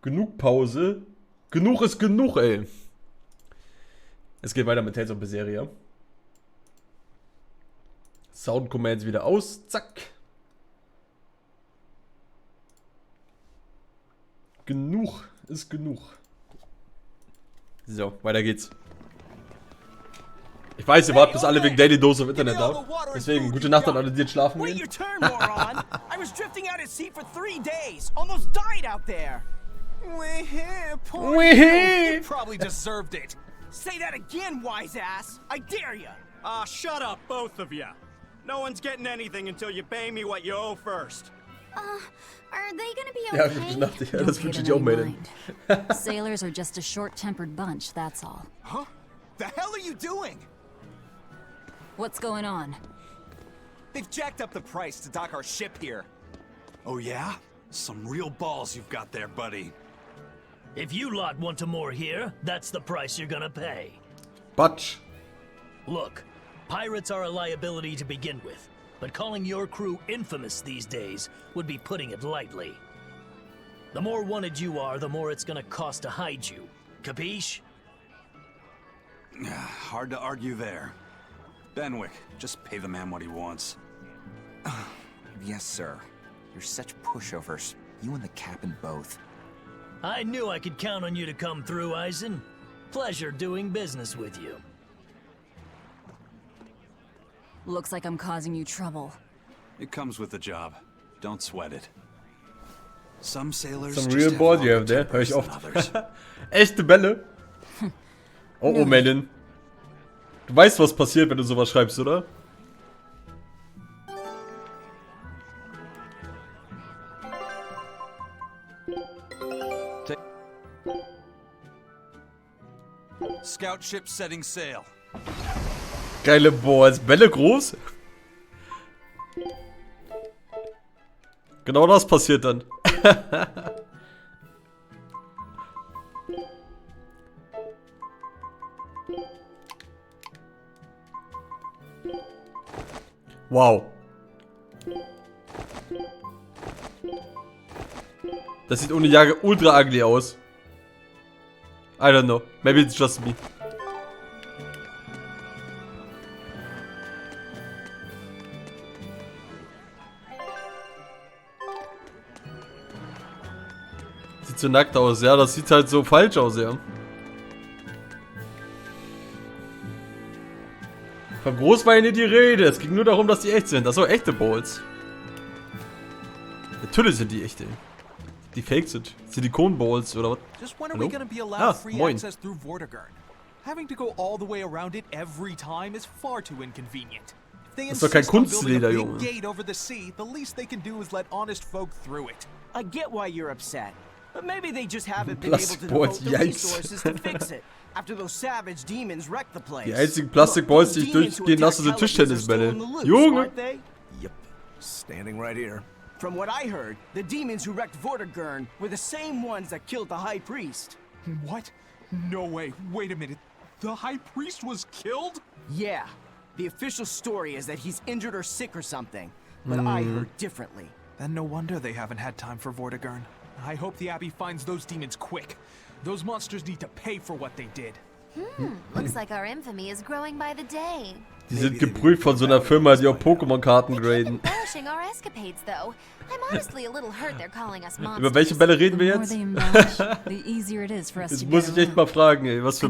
Genug Pause. Genug ist genug, ey. Es geht weiter mit Tales of Berseria. Sound Commands wieder aus. Zack. Genug ist genug. So, weiter geht's. Ich weiß, ihr wart bis alle wegen Daily Dose of Internet da. Deswegen, gute Nacht an alle, die jetzt schlafen gehen. You probably deserved it. Say that again, wise ass. I dare ya. Shut up, both of you. No one's getting anything until you pay me what you owe first. Are they gonna be Ja, okay? gute Nacht, ja, das wünsche ich auch melden. Sailors are just a short-tempered bunch, that's all. Huh? The hell are you doing? What's going on? They've jacked up the price to dock our ship here. Oh yeah? Some real balls you've got there, buddy. If you lot want to moor here, that's the price you're gonna pay. Batsch. Look, pirates are a liability to begin with, but calling your crew infamous these days would be putting it lightly. The more wanted you are, the more it's gonna cost to hide you. Capiche? Hard to argue there. Benwick, just pay the man what he wants. Yes, sir. You're such pushovers. You and the captain both. I knew I could count on you to come through, Eisen. Pleasure doing business with you. Looks like I'm causing you trouble. It comes with the job. Don't sweat it. Some sailors Some just real have balls you longer have there. Hör ich tempers oft. than others. Echte Bälle. Oh, oh, Melin. Du weißt, was passiert, wenn du sowas schreibst, oder? Scout ship setting sail. Geile Balls. Bälle groß? Genau das passiert dann. Wow. Das sieht ohne Jagd ultra ugly aus. I don't know. Maybe it's just me. Sieht so nackt aus, ja. Das sieht halt so falsch aus, ja. Von groß war ja nicht die Rede. Es ging nur darum, dass die echt sind. Achso, echte Balls. Natürlich sind die echte. Die fake sind. Silikon-Balls oder was? Just when are we gonna be allowed free moin. access through Vortigern? Having to go all the way around it every time is far too inconvenient. If they Das ist doch kein insist on building Kunstleder, a Junge. big gate over the sea, the least they can do is let honest folk through it. I get why you're upset, but maybe they just haven't been able to Plastikballs, devote the yikes. resources to fix it after those savage demons wrecked the place. Die einzigen Plastikballs, die ich Look, those durchgehen demons lasse, who sind attacked Hellebuyers are still Tischtennisbälle. in the loose, Junge! aren't they? Yep. Standing right here. From what I heard, the demons who wrecked Vortigern were the same ones that killed the High Priest. What? No way. Wait a minute. The High Priest was killed? Yeah. The official story is that he's injured or sick or something, but I heard differently. Then no wonder they haven't had time for Vortigern. I hope the Abbey finds those demons quick. Those monsters need to pay for what they did. Looks like our infamy is growing by the day. Die sind geprüft von so einer Firma, die auch Pokémon-Karten They keep graden. embellishing our escapades, though. I'm honestly a little hurt they're calling us monsters. Über welche Bälle The reden wir more jetzt? they embellish, the easier it is for us to Jetzt muss get ich echt mal around. fragen, ey. Was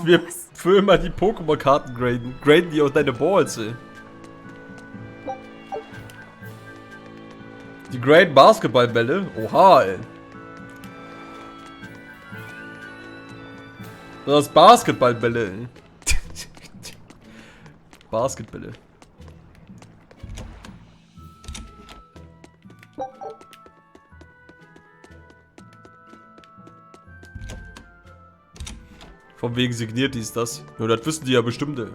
wir Firma, die Pokémon-Karten graden. Graden die auch deine Balls, ey. Die graden Basketballbälle? Oha, ey. Das ist Basketballbälle, ey. Basketbälle. Von wegen signiert dies das. Ja, das wissen die ja bestimmt, ey.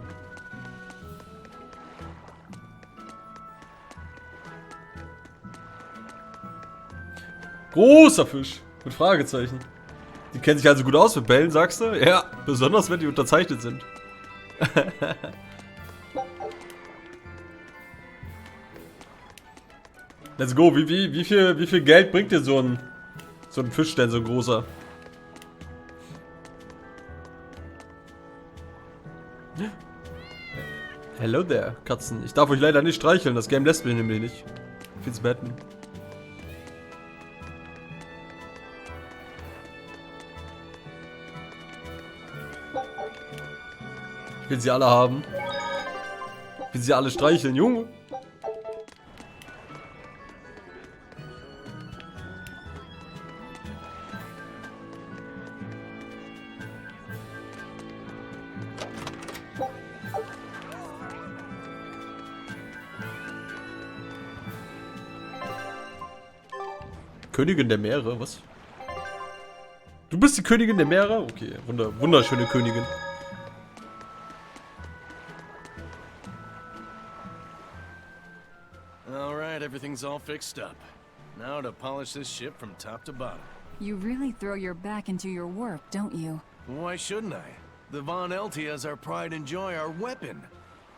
Großer Fisch. Mit Fragezeichen. Die kennen sich also gut aus mit Bällen, sagst du? Ja, besonders wenn die unterzeichnet sind. Let's go. Wie viel Geld bringt dir so ein So ein Fischstern, so ein großer. Hello there, Katzen. Ich darf euch leider nicht streicheln, das Game lässt mich nämlich nicht. Find's Batman. Ich will sie alle haben. Ich will sie alle streicheln, Junge. Königin der Meere, was? Du bist die Königin der Meere? Okay, wunderschöne Königin. Alright, everything's all fixed up. Now to polish this ship from top to bottom. You really throw your back into your work, don't you? Why shouldn't I? The Von Eltia is our pride and joy, our weapon.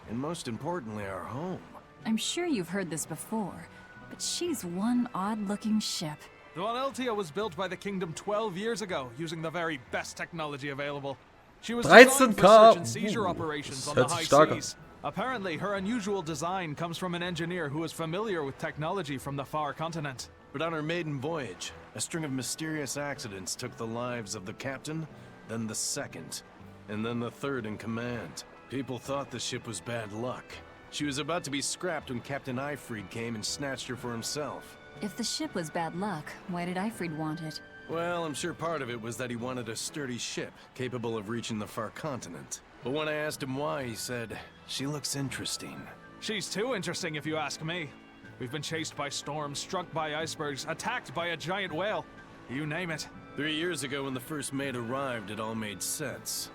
And most importantly, our home. I'm sure you've heard this before, but she's one odd-looking ship. The Von Eltia was built by the Kingdom 12 years ago, using the very best technology available. She was designed for search and seizure operations on the high seas. Apparently, her unusual design comes from an engineer who is familiar with technology from the far continent. But on her maiden voyage, a string of mysterious accidents took the lives of the captain, then the second, and then the third in command. People thought the ship was bad luck. She was about to be scrapped when Captain Eifried came and snatched her for himself. If the ship was bad luck, why did Eifried want it? Well, I'm sure part of it was that he wanted a sturdy ship, capable of reaching the far continent. But when I asked him why, he said, "She looks interesting." She's too interesting if you ask me. We've been chased by storms, struck by icebergs, attacked by a giant whale. You name it. 3 years ago when the first mate arrived, it all made sense.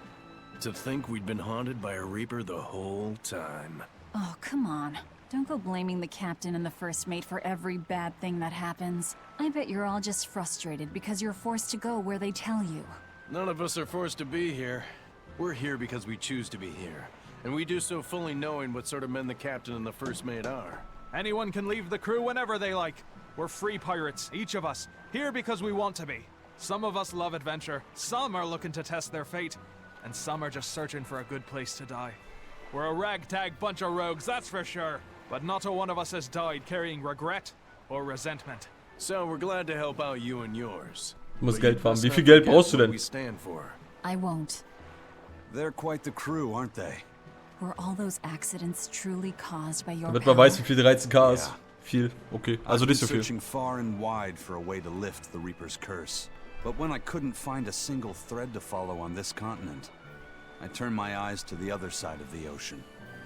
To think we'd been haunted by a Reaper the whole time. Oh, come on. Don't go blaming the captain and the first mate for every bad thing that happens. I bet you're all just frustrated because you're forced to go where they tell you. None of us are forced to be here. We're here because we choose to be here. And we do so fully knowing what sort of men the captain and the first mate are. Anyone can leave the crew whenever they like. We're free pirates, each of us, here because we want to be. Some of us love adventure, some are looking to test their fate, and some are just searching for a good place to die. We're a ragtag bunch of rogues, that's for sure. But not a one of us has died carrying regret or resentment. So we're glad to help out you and yours. Du musst But Geld you farmen. must Wie not viel Geld forget brauchst du what denn? we stand for. I won't. They're quite the crew, aren't they? Were all those accidents truly caused by your Damit man power? weiß, wie viel 13k ist. Ja. Viel, okay. Also I've nicht been so viel. searching far and wide for a way to lift the Reaper's curse. But when I couldn't find a single thread to follow on this continent, I turned my eyes to the other side of the ocean.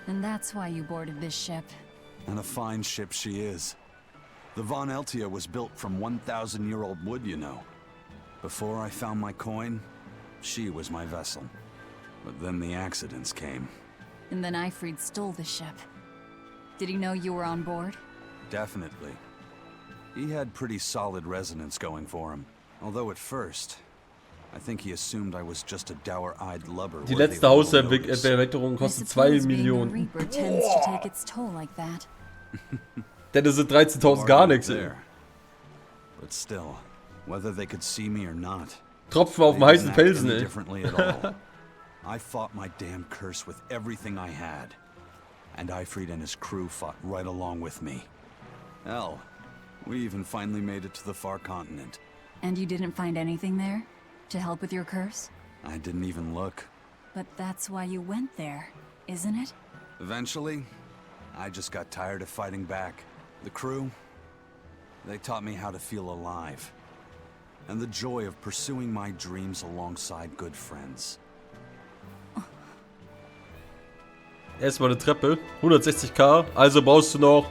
And that's why you boarded this ship. And a fine ship she is. The Von Eltia was built from 1,000-year-old wood, you know. Before I found my coin, she was my vessel. But then the accidents came. And then Eifried stole the ship. Did he know you were on board? Definitely. He had pretty solid resonance going for him. Although at first, I think he assumed I was just a dour-eyed lubber. Die worthy letzte of no notice. Hauserweiterung I kostet 2 suppose being a Millionen. Reaper tends to take its toll like that. Denn das sind 13.000 gar nichts, ey. There. But still, whether they could see me or not, Tropfen auf dem they heißen didn't act Felsen, any ey. differently at all. I fought my damn curse with everything I had. And Eifried and his crew fought right along with me. Hell, we even finally made it to the far continent. And you didn't find anything there? To help with your curse? I didn't even look. But that's why you went there, isn't it? Eventually, I just got tired of fighting back. The crew, they taught me how to feel alive. And the joy of pursuing my dreams alongside good friends. Erstmal eine Treppe. 160k. Also brauchst du noch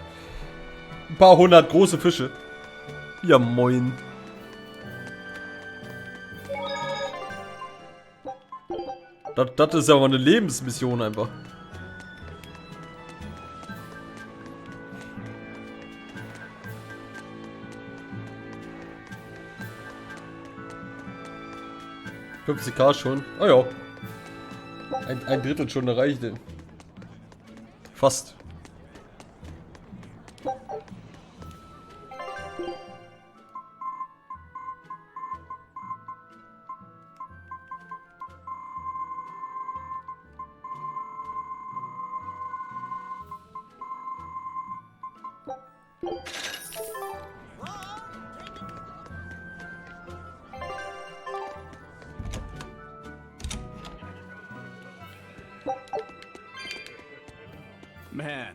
ein paar hundert große Fische. Ja, moin. Das ist ja mal eine Lebensmission einfach. $50k schon. Oh ja. Ein Drittel schon erreicht. Fast. Man,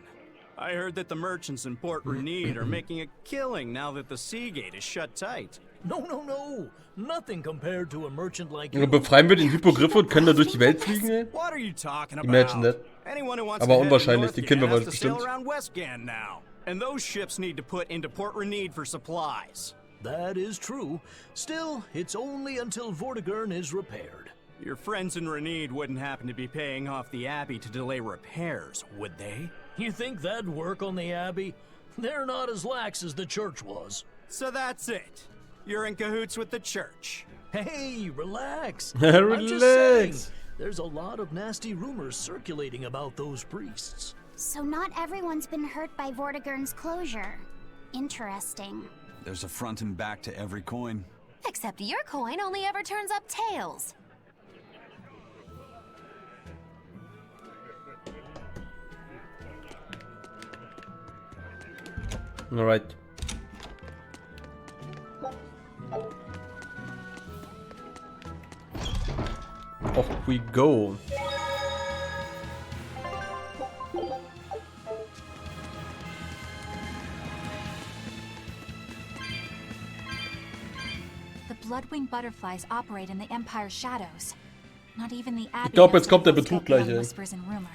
I heard that the merchants in Port Renede are making a killing now that the sea gate is shut tight. No. Nothing compared to a merchant like you. Befreien wir den Hippogriffe und können da durch die Welt fliegen, ey? What are you talking about? Imagine that. Anyone who wants Aber to head to unwahrscheinlich, die North kennen wir Gan bald has to sail bestimmt. around West Gan now. And those ships need to put into Port Renede for supplies. That is true. Still, it's only until Vortigern is repaired. Your friends in Renede wouldn't happen to be paying off the Abbey to delay repairs, would they? You think that'd work on the Abbey? They're not as lax as the church was. So that's it. You're in cahoots with the church. Hey, relax. I'm just saying, Relax. there's a lot of nasty rumors circulating about those priests. So not everyone's been hurt by Vortigern's closure. Interesting. There's a front and back to every coin. Except your coin only ever turns up tails. Alright. Off we go. The Bloodwing butterflies operate in the Empire's shadows. Not even the Abbey. Ich glaube, jetzt knows kommt der what's Betrug going on gleich, ey. Whispers and rumor.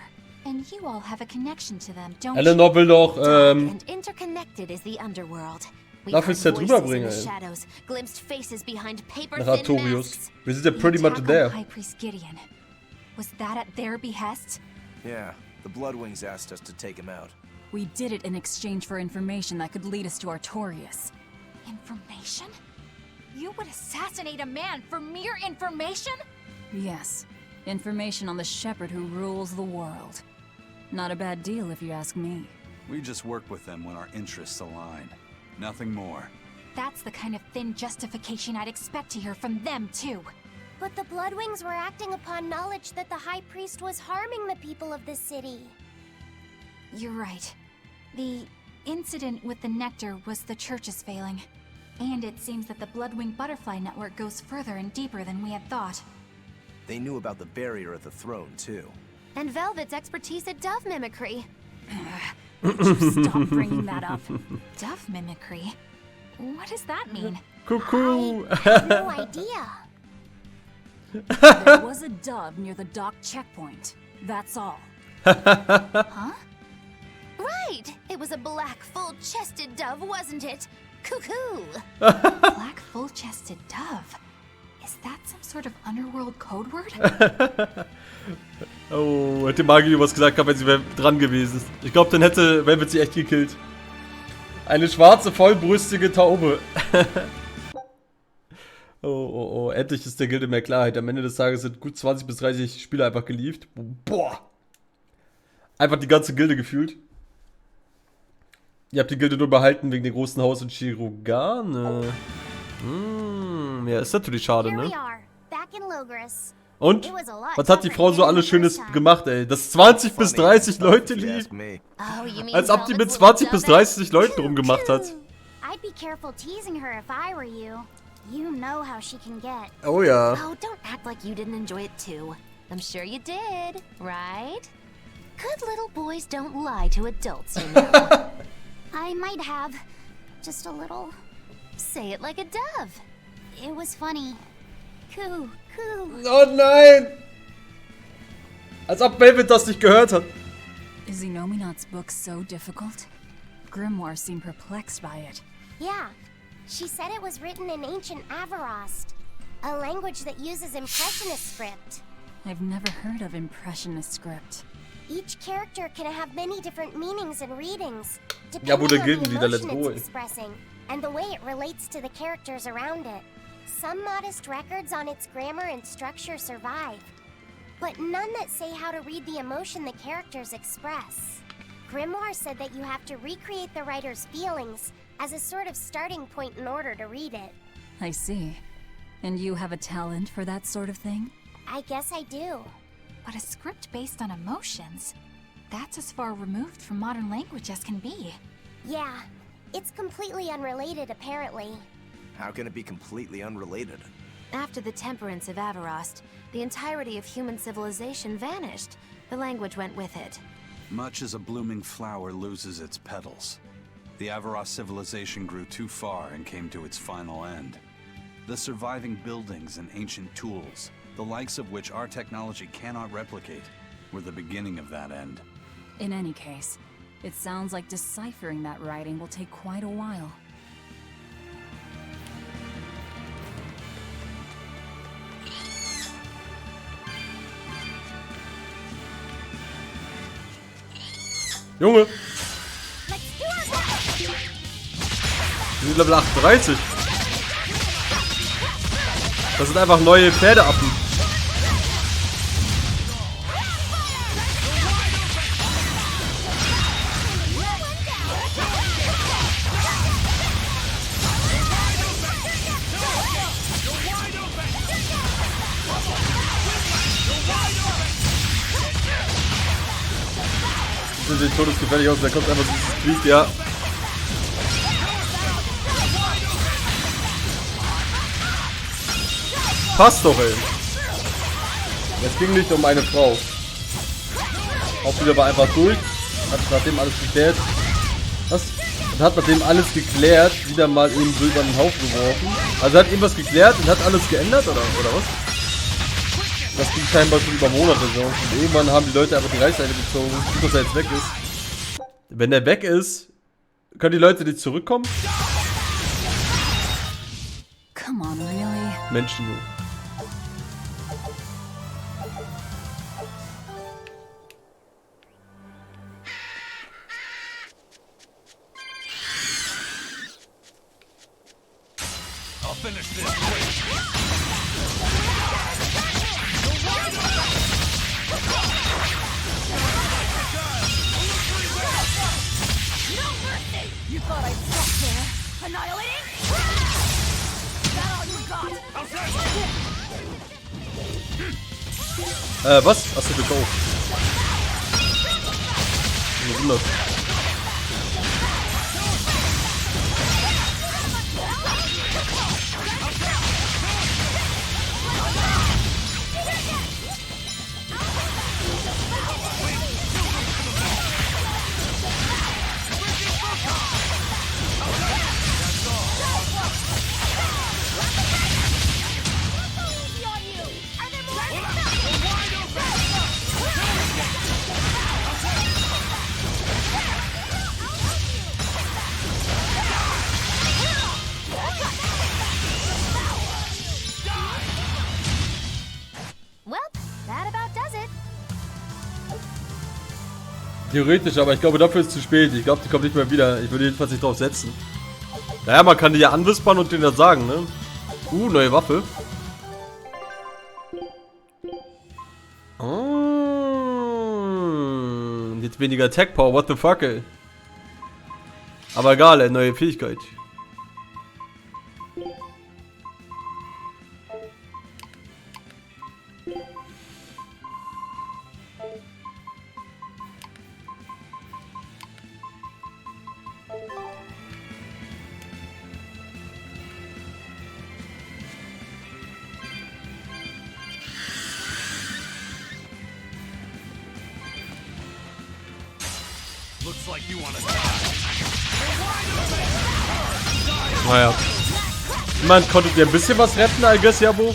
And you all have a connection to them, don't Eleanor will doch, And interconnected is the underworld. We darf heard es ja voices drüber in bringen, the ey. shadows, glimpsed faces behind Nach paper-thin Artorius. masks. Wir sind ja you? pretty The much attack there. on High Priest Gideon. Was that at their behest? Yeah, the Bloodwings asked us to take him out. We did it in exchange for information that could lead us to Artorius. Information? You would assassinate a man for mere information? Yes. Information on the shepherd who rules the world. Not a bad deal if you ask me. We just work with them when our interests align. Nothing more. That's the kind of thin justification I'd expect to hear from them, too. But the Bloodwings were acting upon knowledge that the High Priest was harming the people of the city. You're right. The incident with the nectar was the church's failing. And it seems that the Bloodwing Butterfly Network goes further and deeper than we had thought. They knew about the barrier at the throne, too. And Velvet's expertise at dove mimicry. Would you stop bringing that up? Dove mimicry? What does that mean? Cuckoo. I have no idea. There was a dove near the dock checkpoint. That's all. Huh? Right! It was a black, full-chested dove, wasn't it? Cuckoo! Black, full-chested dove. Is that some sort of underworld code word? Oh, hätte Magi was gesagt gehabt, wenn sie dran gewesen ist. Ich glaube, dann hätte Velvet sie echt gekillt. Eine schwarze, vollbrüstige Taube. Oh, endlich ist der Gilde mehr Klarheit. Am Ende des Tages sind gut 20 bis 30 Spieler einfach gelieft. Boah. Einfach die ganze Gilde gefühlt. Ihr habt die Gilde nur behalten wegen dem großen Haus in Shirogane. Ja, ist natürlich schade, Here ne? we are, back in Logris. Und? It was a lot Was hat die Frau so alles Schönes gemacht, ey? Dass 20 bis 30 Leute lieben. Oh, you mean Als ob die mit Velvet's 20 bis little dove? 30 Leuten rumgemacht hat. I'd be careful teasing her if I were you. You know how she can get. Oh ja. Oh, don't act like you didn't enjoy it too. I'm sure you did, right? Good little boys don't lie to adults, you know. I might have. Just a little. Say it like a dove. It was funny. Coo, coo. Oh nein! Als ob Velvet das nicht gehört hat. Is Inominat's book so difficult? Grimoire seemed perplexed by it. Yeah. She said it was written in ancient Avarost, a language that uses Impressionist script. I've never heard of Impressionist script. Each character can have many different meanings and readings, Ja, wo der depending on the Gildenleader, let's emotion go, it's ey. expressing and the way it relates to the characters around it. Some modest records on its grammar and structure survive, but none that say how to read the emotion the characters express. Grimoire said that you have to recreate the writer's feelings as a sort of starting point in order to read it. I see. And you have a talent for that sort of thing? I guess I do. But a script based on emotions? That's as far removed from modern language as can be. Yeah, It's completely unrelated, apparently. How can it be completely unrelated? After the temperance of Avarost, the entirety of human civilization vanished. The language went with it. Much as a blooming flower loses its petals, the Avarost civilization grew too far and came to its final end. The surviving buildings and ancient tools, the likes of which our technology cannot replicate, were the beginning of that end. In any case, it sounds like deciphering that writing will take quite a while. Junge! Wir sind Level 38. Das sind einfach neue Pferdeaffen. Das sieht todesgefährlich aus, da kommt einfach dieses Krieg, ja. Passt doch, ey. Es ging nicht um eine Frau. Hauptspieler war einfach durch. Hat nachdem alles geklärt. Was? Und hat nachdem alles geklärt, wieder mal eben so über den Haufen geworfen. Also hat irgendwas geklärt und hat alles geändert, oder was? Das ging scheinbar schon über Monate so. Und irgendwann haben die Leute einfach die Reißleine gezogen. Gut, dass er jetzt weg ist. Wenn der weg ist, können die Leute nicht zurückkommen? Come on, really? Menschen nur. Finish this quick. You thought I'd stop there? Annihilating? Is that all you got? Was? Achso, du go. Wundert. Theoretisch, aber ich glaube, dafür ist es zu spät. Ich glaube, die kommt nicht mehr wieder. Ich würde jedenfalls nicht drauf setzen. Naja, man kann die ja anwispern und denen das sagen, ne? Neue Waffe. Oh, jetzt weniger Attack Power, what the fuck, ey. Aber egal, ey, neue Fähigkeit. Naja. Man konnte dir ein bisschen was retten, I guess, Jabo.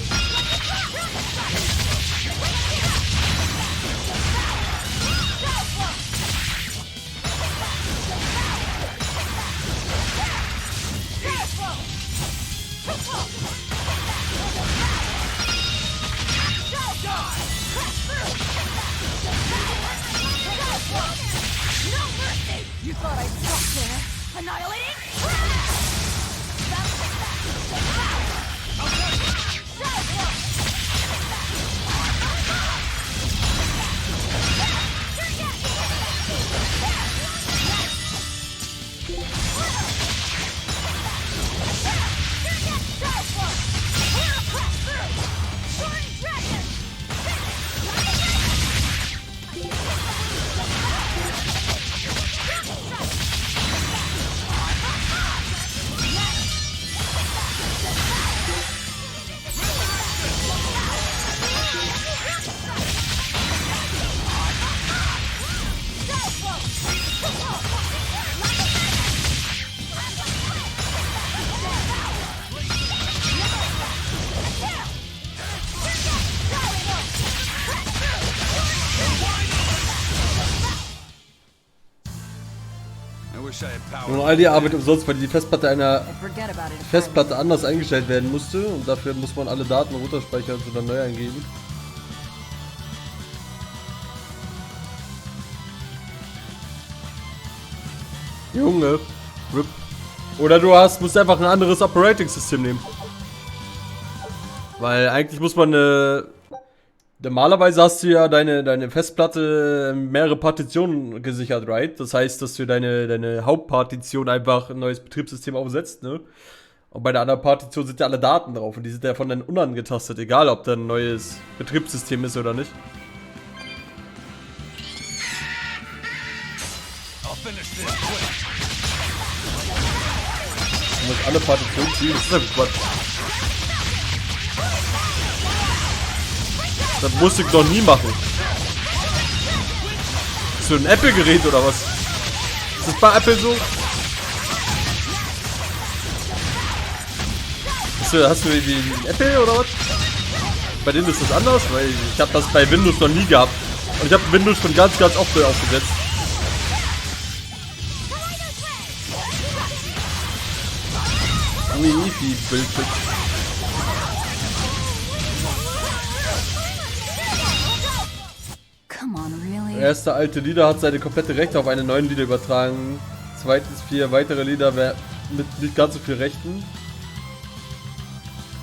You thought I'd stop there? Annihilating? Und all die Arbeit umsonst, weil die Festplatte einer Forget about it. Festplatte anders eingestellt werden musste und dafür muss man alle Daten runterspeichern und dann neu eingeben. Junge, RIP. Oder du musst einfach ein anderes Operating-System nehmen. Weil eigentlich muss man normalerweise hast du ja deine Festplatte mehrere Partitionen gesichert, right? Das heißt, dass du deine Hauptpartition einfach ein neues Betriebssystem aufsetzt, ne? Und bei der anderen Partition sind ja alle Daten drauf und die sind ja von dann unangetastet, egal ob da ein neues Betriebssystem ist oder nicht. Du musst alle Partitionen ziehen, das ist einfach Quatsch. Das musste ich noch nie machen. Ist so ein Apple-Gerät oder was? Ist das bei Apple so? Hast du irgendwie ein Apple oder was? Bei denen ist das anders, weil ich habe das bei Windows noch nie gehabt. Und ich habe Windows schon ganz oft neu aufgesetzt. Wi-Fi Bullshit. Come on, really? Der erste alte Lieder hat seine komplette Rechte auf eine neuen Lieder übertragen. Zweitens 4 weitere Lieder mit nicht ganz so viel Rechten.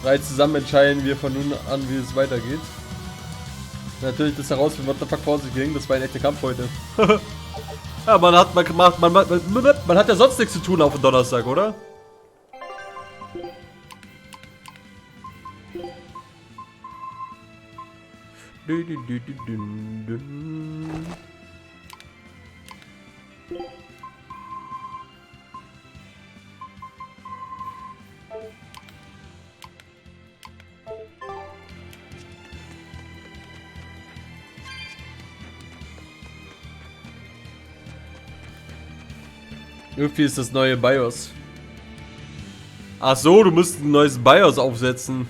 3 zusammen entscheiden wir von nun an, wie es weitergeht. Natürlich das herausfinden, what the fuck vor sich ging. Das war ein echter Kampf heute. Ja, man hat ja sonst nichts zu tun auf dem Donnerstag, oder? Irgendwie ist das neue BIOS. Ach so, du musst ein neues BIOS aufsetzen.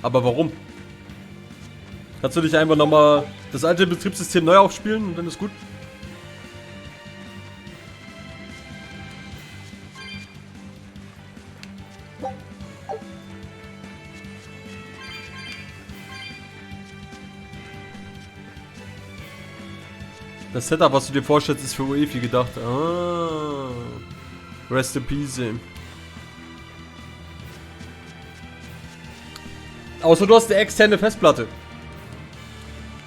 Aber warum? Kannst du nicht einfach nochmal das alte Betriebssystem neu aufspielen und dann ist gut? Das Setup, was du dir vorstellst, ist für UEFI gedacht. Ah. Rest in Peace. Außer du hast eine externe Festplatte.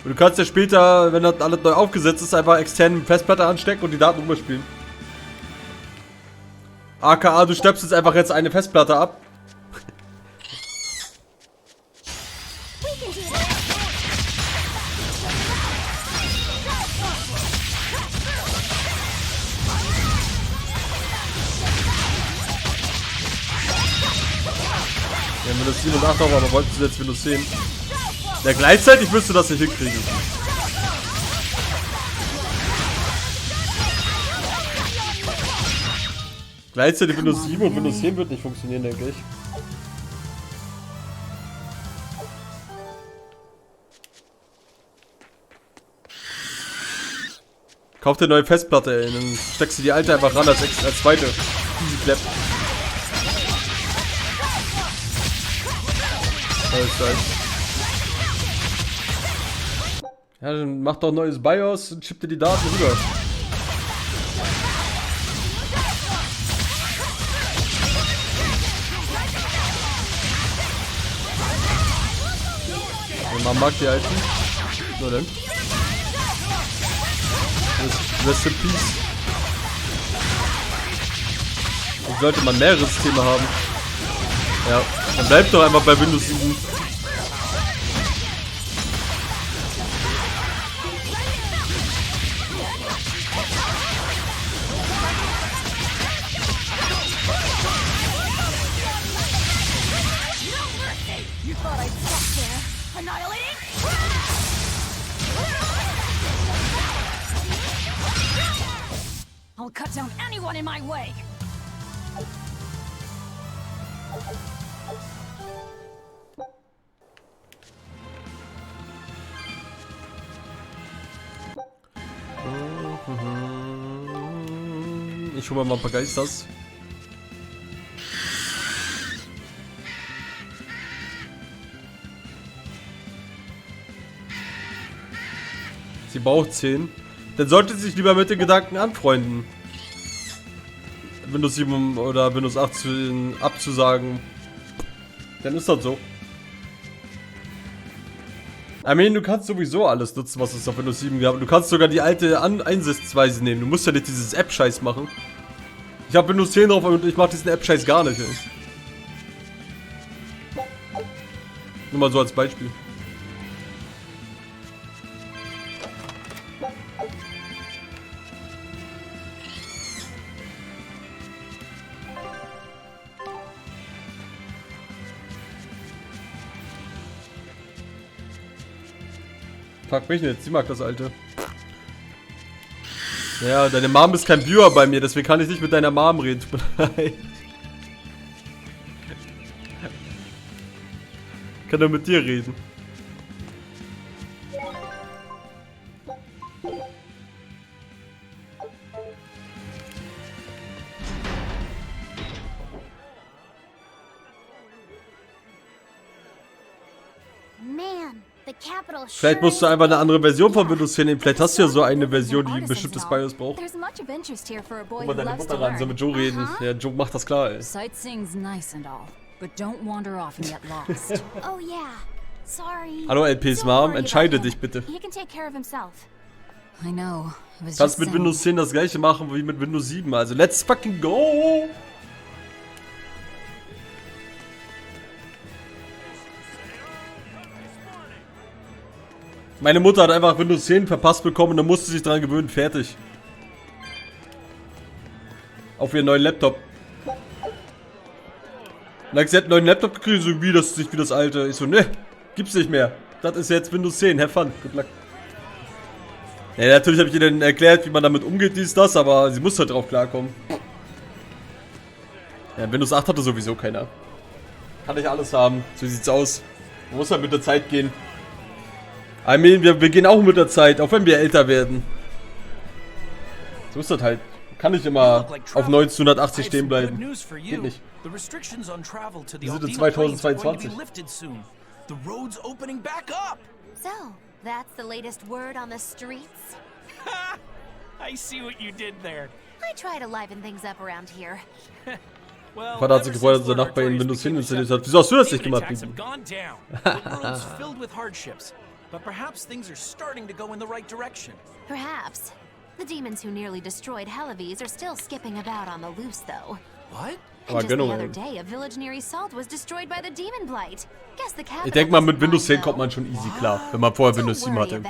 Und du kannst ja später, wenn das alles neu aufgesetzt ist, einfach externe Festplatte anstecken und die Daten rüberspielen. AKA, du stöpselst einfach jetzt eine Festplatte ab. Ja, Windows 7 und 8 auch, aber wolltest du jetzt Windows 10? Ja, gleichzeitig wirst du das nicht hinkriegen. Gleichzeitig Windows 7 und Windows 10 wird nicht funktionieren, denke ich. Kauf dir eine neue Festplatte, ey, dann steckst du die alte einfach ran als zweite. Easy clap. Ja, dann mach doch ein neues BIOS und schieb dir die Daten rüber. Man mag die alten. So dann. Rest in Peace. Jetzt sollte man mehrere Systeme haben. Ja, dann bleibt doch einfach bei Windows 7. I'll cut down anyone in my way. Ich hole mir mal ein paar Geisters. Sie braucht 10. Dann sollte sie sich lieber mit den Gedanken anfreunden. Windows 7 oder Windows 18 abzusagen. Dann ist das so. I mean, du kannst sowieso alles nutzen, was es auf Windows 7 gab. Du kannst sogar die alte Einsichtsweise nehmen. Du musst ja nicht dieses App-Scheiß machen. Ich habe Windows 10 drauf und ich mache diesen App-Scheiß gar nicht. Ey. Nur mal so als Beispiel. Frag mich nicht, sie mag das Alte. Ja, deine Mom ist kein Viewer bei mir, deswegen kann ich nicht mit deiner Mom reden. Tut mir leid. Kann nur mit dir reden. Vielleicht musst du einfach eine andere Version von Windows 10 nehmen. Vielleicht hast du ja so eine Version, die ein bestimmtes BIOS braucht. Guck mal deine Mutter ran, soll mit Joe reden. Ja, Joe macht das klar, ey. Sightseeing's nice and all, but don't wander off and get lost. Oh yeah. Sorry. Hallo LPs Mom, entscheide dich bitte. He can take care of himself. I know. I was Kannst just mit saying. Windows 10 das gleiche machen wie mit Windows 7. Also let's fucking go! Meine Mutter hat einfach Windows 10 verpasst bekommen und dann musste sie sich dran gewöhnen. Fertig. Auf ihren neuen Laptop. Und sie hat einen neuen Laptop gekriegt, so wie das nicht wie das alte. Ich so, ne, gibt's nicht mehr. Das ist jetzt Windows 10. Have fun. Good luck. Ja, natürlich habe ich ihr dann erklärt, wie man damit umgeht, dies, das, aber sie muss halt drauf klarkommen. Ja, Windows 8 hatte sowieso keiner. Kann ich alles haben. So sieht's aus. Man muss halt mit der Zeit gehen. I mean, wir gehen auch mit der Zeit, auch wenn wir älter werden. So ist das halt. Kann nicht immer auf 1980 stehen bleiben. Geht nicht. Wir sind in 2022. So, that's the latest word on the streets? I see what you did there. I try to liven things up around here. Well, Vater hat sich gefreut, dass er Nachbar in Windows 10 installiert hat. Wieso hast du das nicht gemacht, Bibi? But perhaps things are starting to go in the right direction. Perhaps. The demons who nearly destroyed Halavis are still skipping about on the loose, though. What? And just the other day, a village near Salt was destroyed by the demon blight. Guess the capital. Ich denke mal, mit Windows 10 kommt man schon easy klar, wenn man vorher Windows 7 hatte.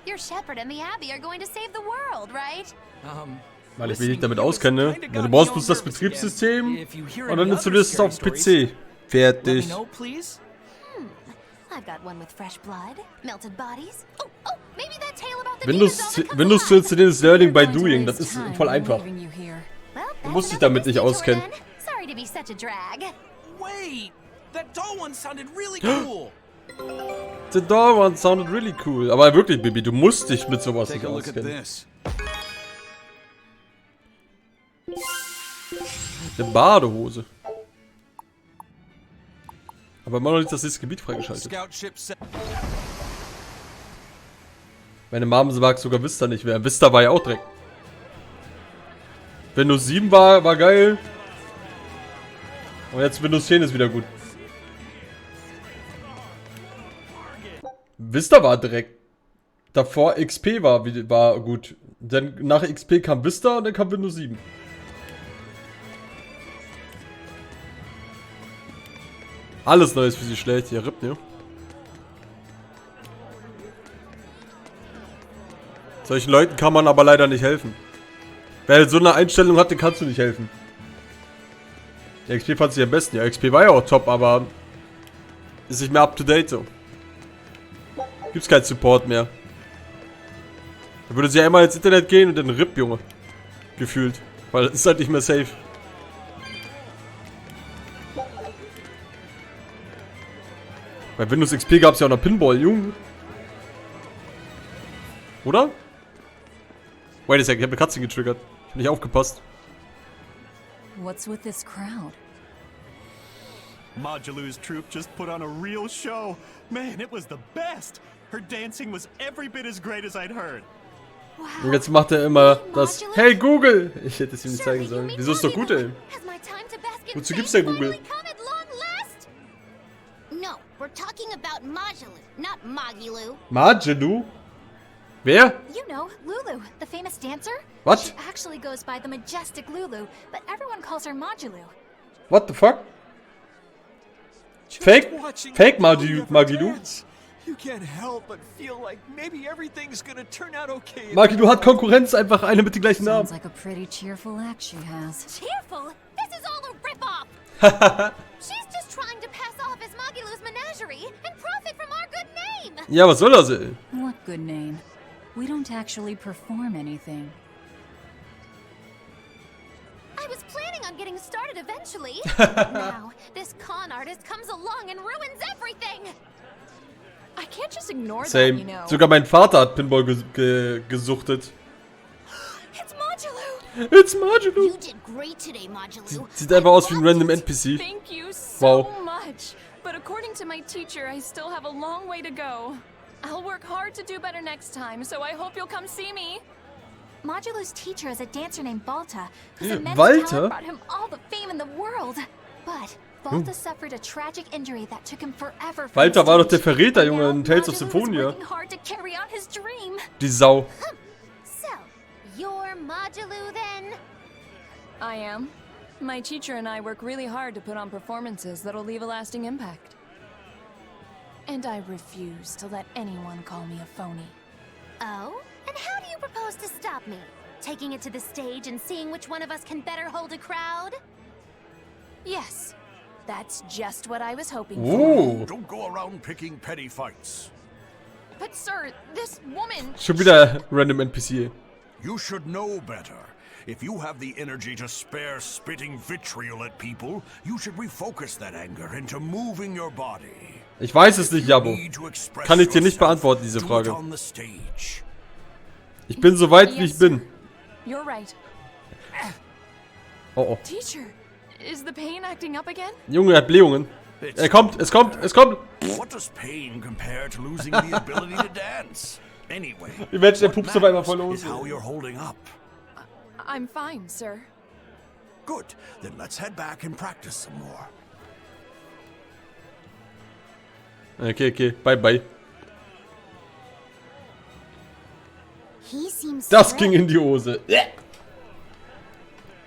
Your shepherd and the abbey are going to save the world, right? Weil ich mich nicht damit auskenne. Ja, du brauchst bloß das Betriebssystem und dann installierst du es auf PC. Fertig. I've got one with fresh blood, melted bodies. Oh, maybe that tale about the Windows zu installieren ist Learning by Doing. Das ist voll einfach. Du musst dich damit nicht auskennen. Sorry to be such a drag. Wait, that doll one sounded really cool. The doll one sounded really cool. Aber wirklich, Bibi, du musst dich mit sowas nicht auskennen. Eine Badehose. Aber immer noch nicht das nächste Gebiet freigeschaltet. Meine Mom mag sogar Vista nicht mehr. Vista war ja auch Dreck. Windows 7 war geil. Und jetzt Windows 10 ist wieder gut. Vista war Dreck. Davor XP war gut. Dann nach XP kam Vista und dann kam Windows 7. Alles Neues für sie schlecht. Ja, RIP, ne? Solchen Leuten kann man aber leider nicht helfen. Wer so eine Einstellung hat, den kannst du nicht helfen. Der XP fand sich am besten. Ja, XP war ja auch top, aber ist nicht mehr up to date so. Gibt's keinen Support mehr. Da würde sie ja immer ins Internet gehen und dann RIP, Junge. Gefühlt. Weil es ist halt nicht mehr safe. Bei Windows XP gab es ja auch noch Pinball, Junge. Oder? Wait a second, ich habe eine Katze getriggert. Ich habe nicht aufgepasst. What's with this crowd? Modulu's troupe just put on a real show. Man, it was the best. Her dancing was every bit as great as I'd heard. Und jetzt macht er immer das Hey Google! Ich hätte es ihm nicht zeigen sollen. Wieso ist doch gut, ey? Wozu gibt's denn Google? No, we're talking about Majulu, not Magulu. Majulu? Wer? You know, Lulu, the famous dancer? What? She actually goes by the majestic Lulu, but everyone calls her Majulu. What the fuck? Fake Magilu? You can't help but feel like maybe everything's gonna turn out okay. Magilu hat Konkurrenz, einfach eine mit dem gleichen Namen. Sounds like a pretty cheerful act she has. Cheerful? This is all a ripoff. She's just trying to pass off as Magulu's menagerie and profit from our good name. Ja, was soll das, ey? What good name? We don't actually perform anything. I was planning on getting started eventually. Now, this con artist comes along and ruins everything. I can't just ignore Same. that, you know. Sogar mein Vater hat Pinball gesuchtet. It's Majulu. It's Majulu. You did great today, Majulu. Sieht einfach aus wie ein random NPC. Thank you so Wow. much. But according to my teacher, I still have a long way to go. I'll work hard to do better next time, so I hope you'll come see me. Majulu's teacher is a dancer named Balta, whose immense talent brought him all the fame in the world. But Balta suffered a tragic injury that took him forever from Walter the war doch der stage. Verräter, Junge, in Now, Tales of Majulu is Symphonia. working hard to carry out his dream. Die Sau. So, you're Majulu then? I am. My teacher and I work really hard to put on performances that'll leave a lasting impact. And I refuse to let anyone call me a phony. Oh? And how do you propose to stop me? Taking it to the stage and seeing which one of us can better hold a crowd? Yes, that's just what I was hoping Oh. Don't go around picking petty fights. for. But sir, this woman... Schon wieder random NPC. You should know better. If you have the energy to spare spitting vitriol at people, you should refocus that anger into moving your body. Ich weiß es nicht, Jabo. Kann ich dir nicht beantworten, diese Frage. Ich bin so weit, wie ich bin. You're right. Oh oh. Teacher, is the pain acting up again? Junge, er hat Blähungen. Es kommt. What does pain compare to losing the ability to dance? Anyway, Die Menschen, der pupst auf einmal voll los. is how you're holding up. I'm fine, sir. Good. Then let's head back and practice some more. Okay. Bye. He seems Das ging in die Hose.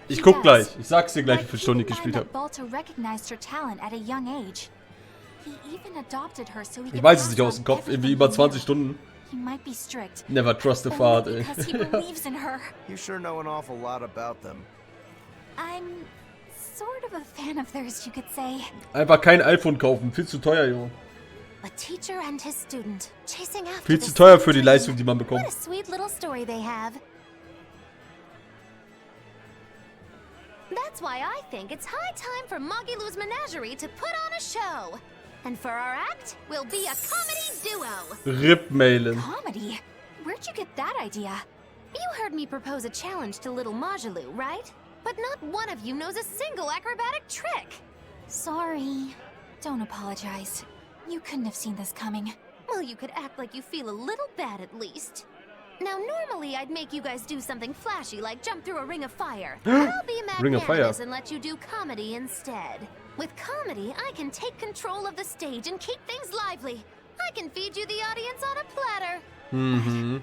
Ich guck gleich. Ich sag's dir gleich, wie viele Stunden ich gespielt habe. Balta recognized her talent at a young age. He even adopted her so he Ich could weiß es pass nicht aus on dem Kopf. Irgendwie everything über he 20 knew. Stunden. He might be strict. Never trust a but fart, only ey. because he believes in her. You sure know an awful lot about them. I'm sort of a fan of theirs, you could say. Einfach kein iPhone kaufen. Viel zu teuer, Junge. a teacher and his student chasing after Viel the zu teuer same für die dream. Leistung, die man bekommt. What a sweet little story they have. That's why I think it's high time for Magilu's Menagerie to put on a show. And for our act, we'll be a comedy duo. Ripmailen. Comedy? Where'd you get that idea? You heard me propose a challenge to little Majilu, right? But not one of you knows a single acrobatic trick. Sorry. Don't apologize. You couldn't have seen this coming. Well, you could act like you feel a little bad at least. Now, normally I'd make you guys do something flashy like jump through a ring of fire. But I'll be Ring of fire. magnanimous and let you do comedy instead. With comedy, I can take control of the stage and keep things lively. I can feed you the audience on a platter. Mhm.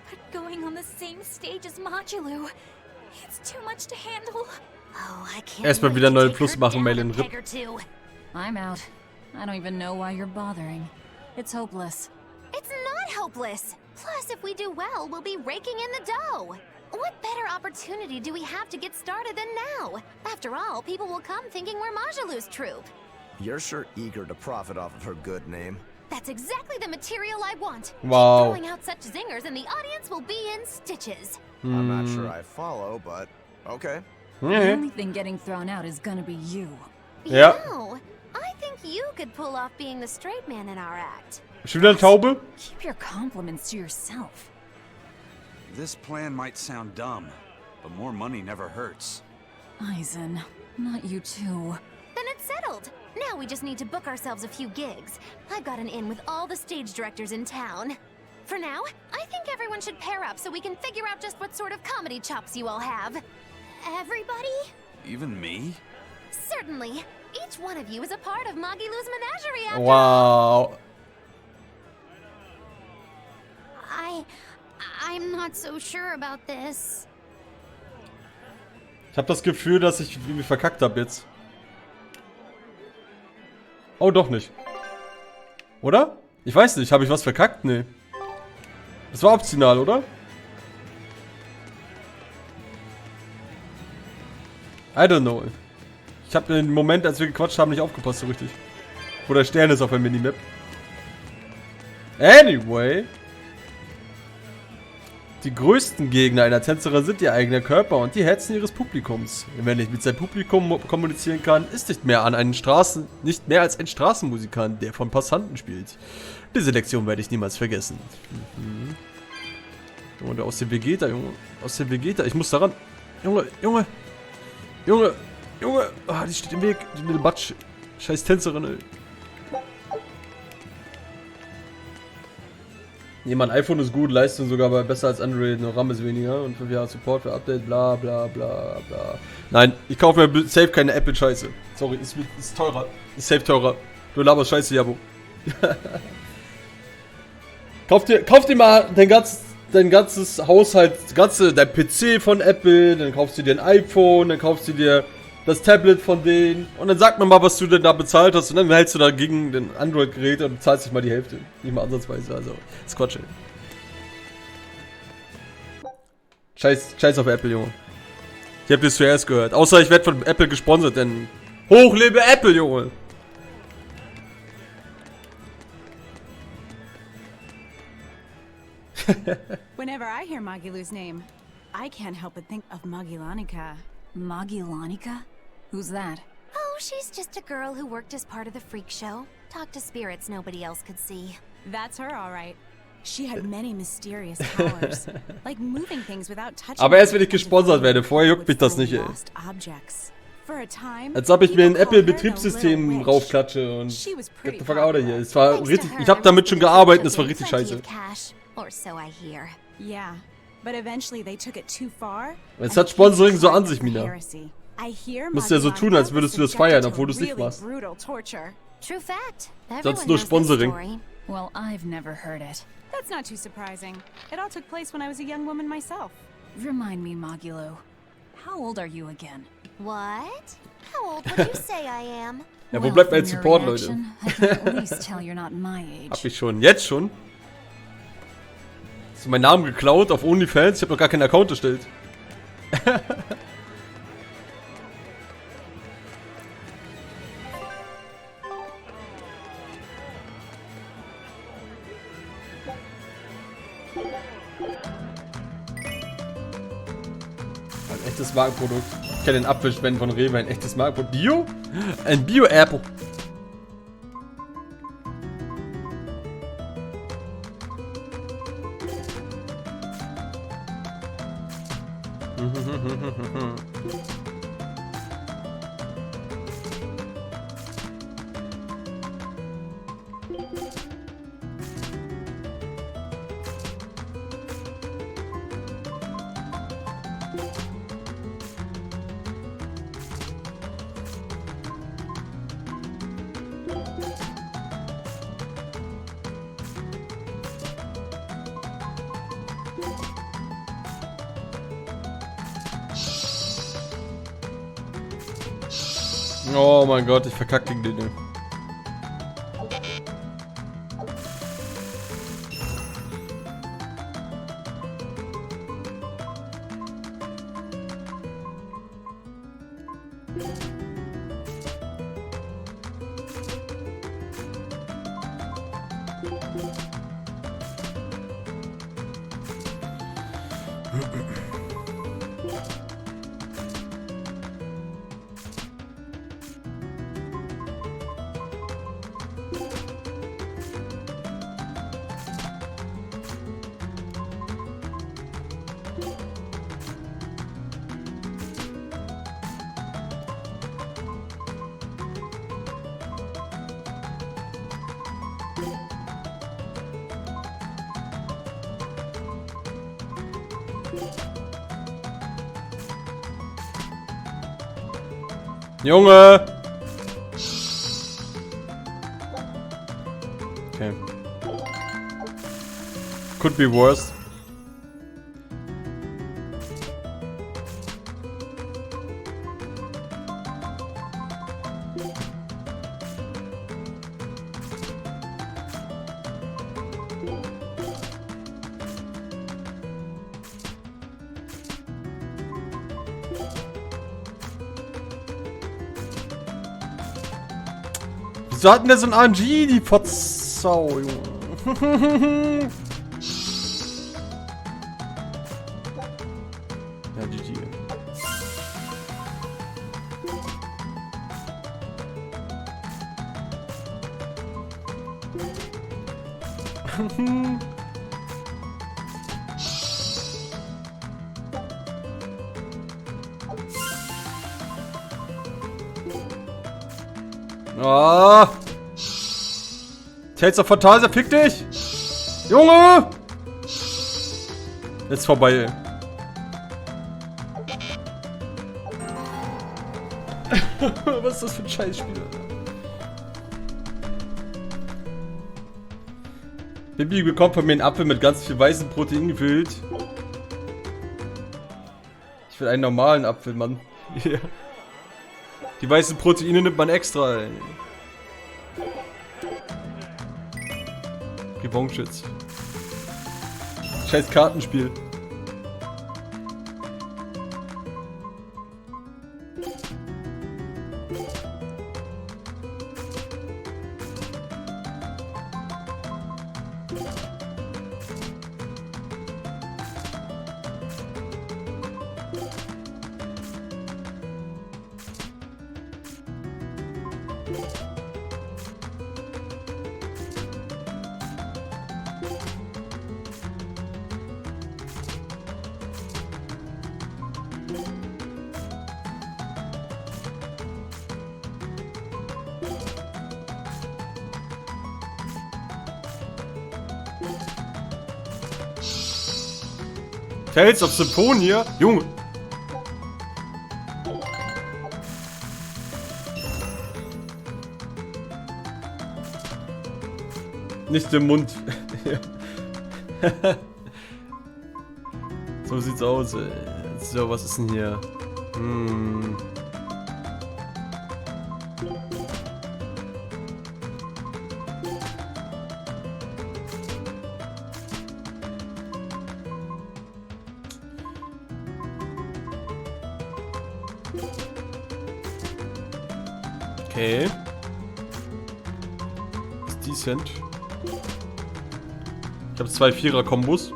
But going on the same stage as Majilu, it's too much to handle. Oh, I can't Erstmal wait wieder to neuen take Plus her machen, down a Mailin. peg Rip. or two. I'm out. I don't even know why you're bothering. It's hopeless. It's not hopeless. Plus, if we do well, we'll be raking in the dough. What better opportunity do we have to get started than now? After all, people will come thinking we're Majilu's troupe. You're sure eager to profit off of her good name. That's exactly the material I want. Wow. Keep throwing out such zingers and the audience will be in stitches. I'm not sure I follow, but okay. The Mhm. only thing getting thrown out is gonna be you. Ja. No, I think you could pull off being the straight man in our act. Schon wieder eine Taube? Keep your compliments to yourself. This plan might sound dumb, but more money never hurts. Aizen, not you too. Then it's settled. Now we just need to book ourselves a few gigs. I've got an in with all the stage directors in town. For now, I think everyone should pair up so we can figure out just what sort of comedy chops you all have. Everybody? Even me? Certainly. Each one of you is a part of Magilu's menagerie after Wow. I'm not so sure about this. Ich habe das Gefühl, dass ich irgendwie verkackt habe jetzt. Oh, doch nicht. Oder? Ich weiß nicht. Habe ich was verkackt? Nee. Das war optional, oder? I don't know. Ich habe den Moment, als wir gequatscht haben, nicht aufgepasst so richtig. Wo der Stern ist auf der Minimap. Anyway. Die größten Gegner einer Tänzerin sind ihr eigener Körper und die Herzen ihres Publikums. Wer nicht mit seinem Publikum kommunizieren kann, ist nicht mehr als ein Straßenmusikant, der von Passanten spielt. Diese Lektion werde ich niemals vergessen. Junge, aus dem Vegeta, Junge. Aus dem Vegeta. Ich muss daran. Junge. Ah, die steht im Weg. Die little Batsch. Scheiß Tänzerin, ey. Jemand, iPhone ist gut, Leistung sogar aber besser als Android, nur RAM ist weniger und 5 Jahre Support für Update, bla bla bla bla. Nein, ich kaufe mir safe keine Apple-Scheiße. Sorry, ist teurer. Ist safe teurer. Du laberst Scheiße, Jabo. Kauf dir mal dein ganzes Haushalt, dein PC von Apple, dann kaufst du dir ein iPhone, dann kaufst du dir das Tablet von denen und dann sag mir mal, was du denn da bezahlt hast und dann hältst du dagegen den Android-Gerät und bezahlst dich mal die Hälfte. Nicht mal ansatzweise, also ist Quatsch, ey. Scheiß auf Apple, Junge. Ich hab das zuerst gehört. Außer ich werde von Apple gesponsert, denn hoch lebe Apple, Junge. Whenever I hear Magilu's name, I can't help but think of Magilanica. Magilanica? Who's that? Oh, she's just a girl who worked as part of the freak show. Talked to spirits nobody else could see. That's her, all right. She had many mysterious powers, like moving things without touching. Aber erst wenn ich gesponsert werde, vorher juckt mich das nicht, ey. Als ob ich mir ein Apple-Betriebssystem raufklatsche und get the fuck out of here. Es war richtig, ich habe damit schon gearbeitet und es war richtig scheiße. Yeah, but eventually they took it too far. Es hat Sponsoring so an sich, Mina. Musst ja so tun, als würdest du das feiern, obwohl du es nicht machst. True fact. Sonst nur Sponsoring. Well, I've never heard it. That's not too surprising. It all took place when I was a young woman myself. Remind me, Magilu. How old are you again? What? How old would you say I am? Ja, wo bleibt mein Support, Leute? I can at least tell you're not my age. Hab ich schon. Jetzt schon? Hast du meinen Namen geklaut auf OnlyFans? Ich hab noch gar keinen Account erstellt. Ein echtes Markenprodukt. Ich kenne den Apfelspenden von Rewe, ein echtes Markenprodukt. Bio? Ein Bio-Apple. Oh mein Gott, ich verkacke gegen den. Junge! Okay. Could be worse. Wieso hatten wir so ein RNG, die Potzsau, Junge? Ja, GG. Ah! Tales of Fantasia, fick dich! Junge! Jetzt vorbei, ey. Was ist das für ein Scheißspiel, Alter? Bibi bekommt von mir einen Apfel mit ganz viel weißem Protein gefüllt. Ich will einen normalen Apfel, Mann. Yeah. Die weißen Proteine nimmt man extra, ey. Gewonschütz. Scheiß Kartenspiel. Tales of Symphonia? Junge! Nicht im Mund. So sieht's aus, ey. So, was ist denn hier? Okay. Ist decent. Ich habe 2 Vierer-Kombos.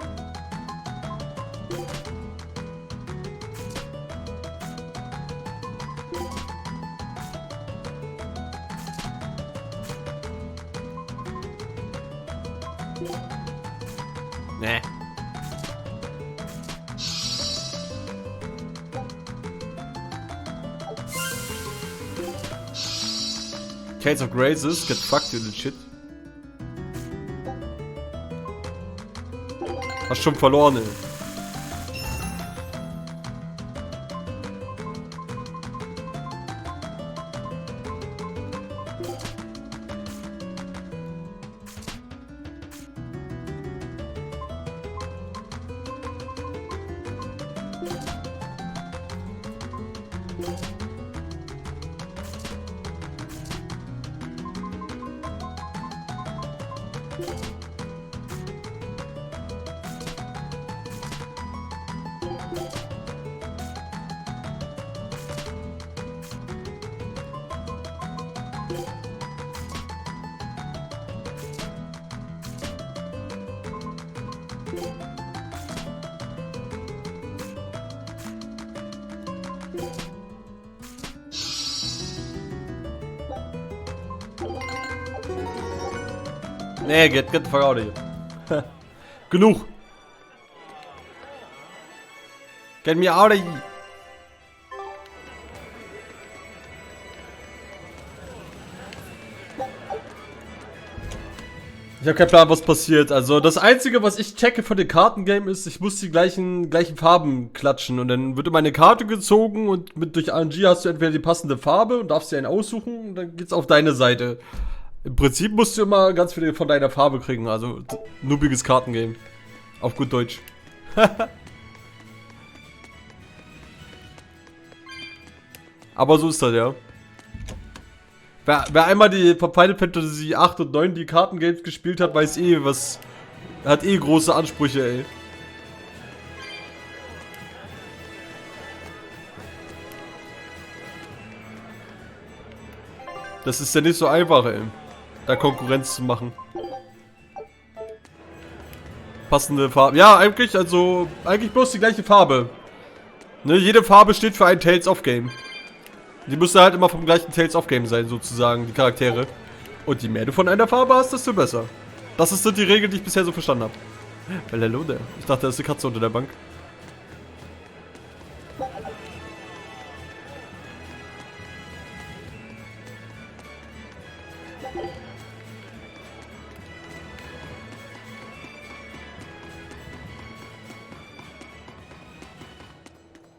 Nee. Tales of Graces, get fucked, you little shit. Hast schon verloren, ey. Nee, get the fuck out of here. Genug. Get me out of here. Ich habe keinen Plan, was passiert. Also das Einzige, was ich checke von dem Kartengame ist, ich muss die gleichen Farben klatschen. Und dann wird immer eine Karte gezogen und durch RNG hast du entweder die passende Farbe und darfst dir einen aussuchen und dann geht's auf deine Seite. Im Prinzip musst du immer ganz viele von deiner Farbe kriegen. Also noobiges Kartengame. Auf gut Deutsch. Aber so ist das, ja. Wer einmal die Final Fantasy 8 und 9 die Kartengames gespielt hat, weiß eh, was... Hat eh große Ansprüche, ey. Das ist ja nicht so einfach, ey. Da Konkurrenz zu machen. Passende Farbe. Ja, eigentlich bloß die gleiche Farbe. Ne, jede Farbe steht für ein Tales-of-Game. Die müssen halt immer vom gleichen Tales-of-Game sein, sozusagen, die Charaktere. Und je mehr du von einer Farbe hast, desto besser. Das ist die Regel, die ich bisher so verstanden habe. Well, hello there. Ich dachte, da ist eine Katze unter der Bank.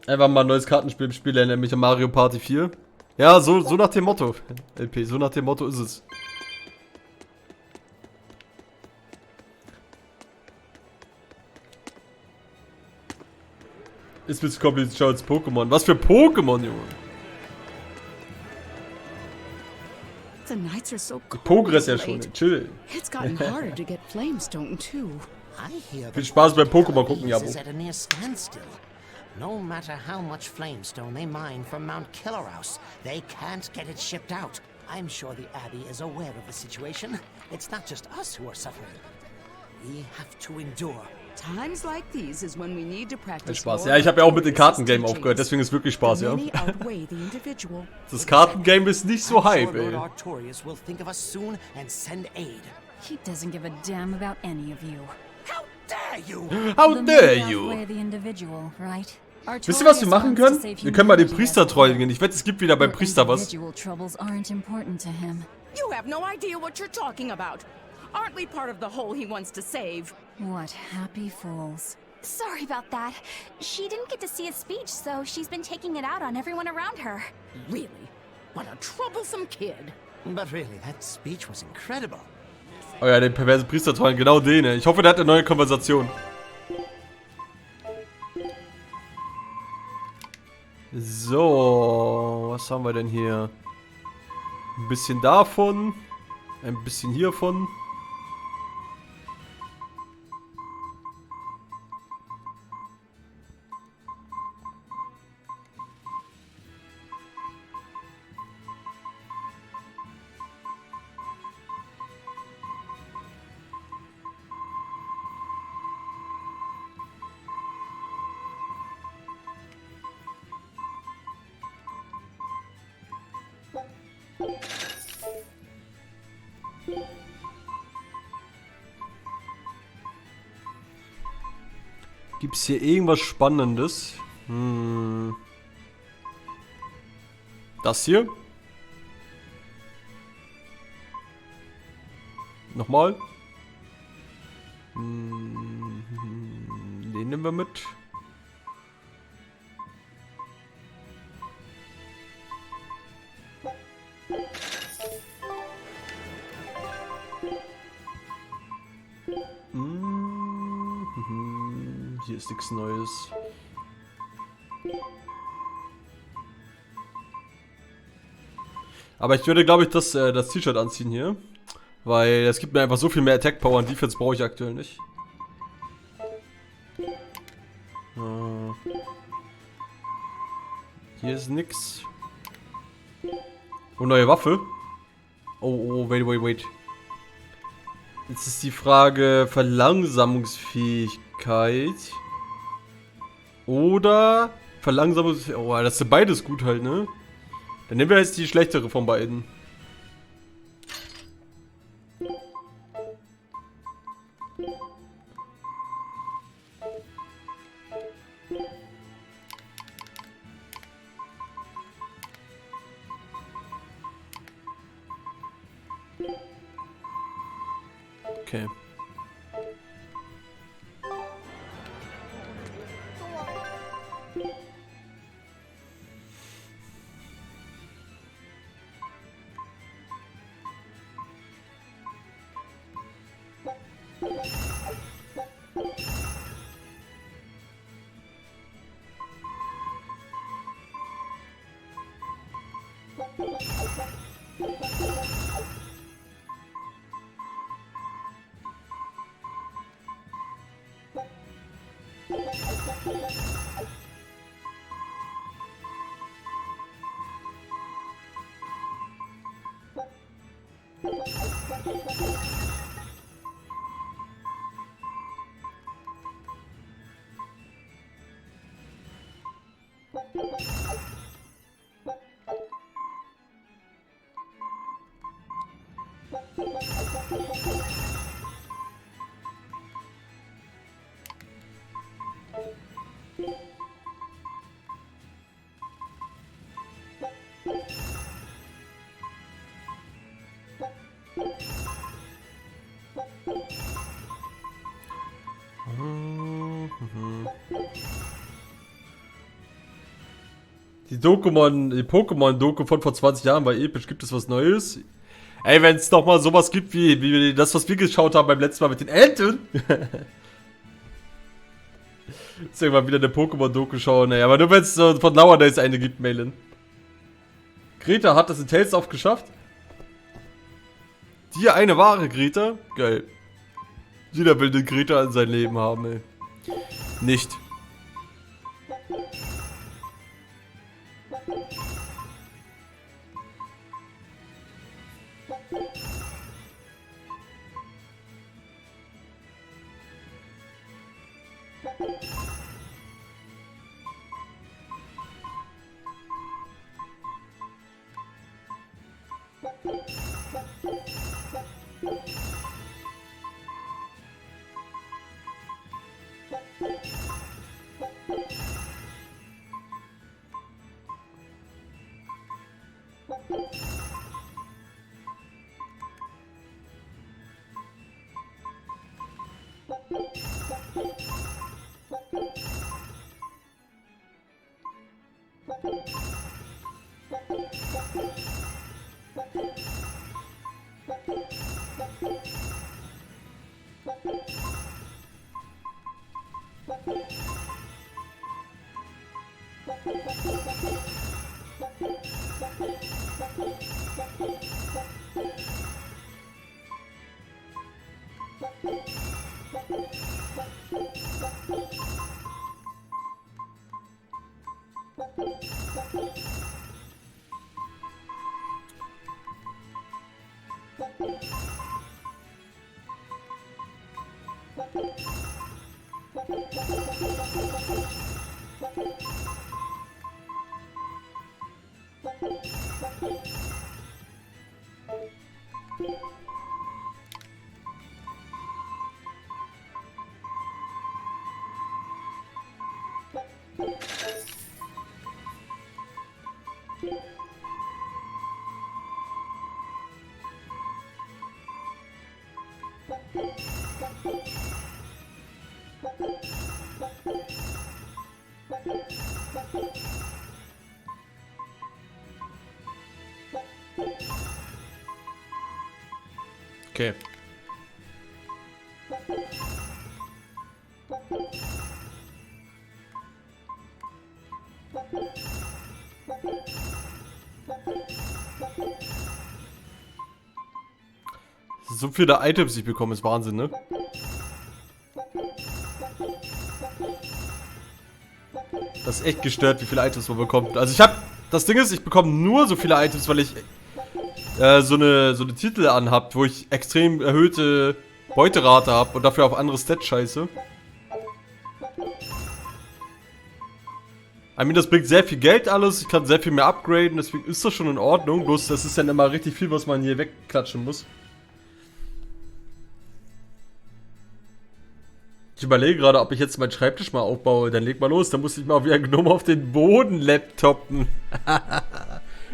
Einfach mal ein neues Kartenspiel im Spiel lernen, nämlich Mario Party 4. Ja, so nach dem Motto. LP, so nach dem Motto ist es. Ist bis kompliziert, schau jetzt Pokémon. Was für Pokémon, Junge? The nights are so cold. Progress ja schon, chill. It's gotten harder to get Flamestone too. Viel Spaß beim Pokémon gucken, Jabo. No matter how much Flamestone they mine from Mount Killerhouse, they can't get it shipped out. I'm sure the Abbey is aware of the situation. It's not just us who are suffering. We have to endure. Times like these is when we need to practice. Spaß. Ja, ich habe ja auch mit dem Kartengame aufgehört, deswegen ist wirklich Spaß, ja. Das Kartengame ist nicht so hype, ey. He doesn't give a damn about any of you. How dare you? How dare you? Wisst ihr, was wir machen können? Wir können mal den Priester trollen. Ich wette, es gibt wieder beim Priester was. You have no idea what you're talking about. Aren't we part of the whole he wants to save? What happy fools. Sorry about that. She didn't get to see his speech, so she's been taking it out on everyone around her. Really? What a troublesome kid. But really, that speech was incredible. Oh ja, den perversen Priester trollen, genau den, ey. Ich hoffe, der hat eine neue Konversation. So, was haben wir denn hier? Ein bisschen davon, ein bisschen hiervon. Gibt es hier irgendwas Spannendes? Das hier? Nochmal? Den nehmen wir mit. Hier ist nichts Neues. Aber ich würde, glaube ich, das T-Shirt anziehen hier. Weil es gibt mir einfach so viel mehr Attack Power und Defense brauche ich aktuell nicht. Hier ist nix. Oh, neue Waffe. Oh, wait. Jetzt ist die Frage Verlangsamungsfähigkeit. Oder Verlangsamungsfähigkeit. Oh, das ist beides gut halt, ne? Dann nehmen wir jetzt die schlechtere von beiden. Okay. Die Pokémon-Doku von vor 20 Jahren war episch. Gibt es was Neues? Ey, wenn es doch mal sowas gibt wie das, was wir geschaut haben beim letzten Mal mit den Enten. Jetzt irgendwann wieder eine Pokémon-Doku schauen, ey. Aber nur wenn es von Nowadays eine gibt, Mailen. Greta hat das in Tales of geschafft. Die eine wahre Greta? Geil. Jeder will den Greta in sein Leben haben, ey. Nicht. Okay. So viele Items ich bekomme, ist Wahnsinn, ne? Das ist echt gestört, wie viele Items man bekommt. Also ich habe, das Ding ist, ich bekomme nur so viele Items, weil ich so eine Titel anhabt, wo ich extrem erhöhte Beuterate habe und dafür auf andere Stats scheiße. I mean, das bringt sehr viel Geld alles, ich kann sehr viel mehr upgraden, deswegen ist das schon in Ordnung. Bloß das ist dann immer richtig viel, was man hier wegklatschen muss. Ich überlege gerade, ob ich jetzt meinen Schreibtisch mal aufbaue. Dann leg mal los, dann muss ich mal wieder Gnome auf den Boden laptoppen.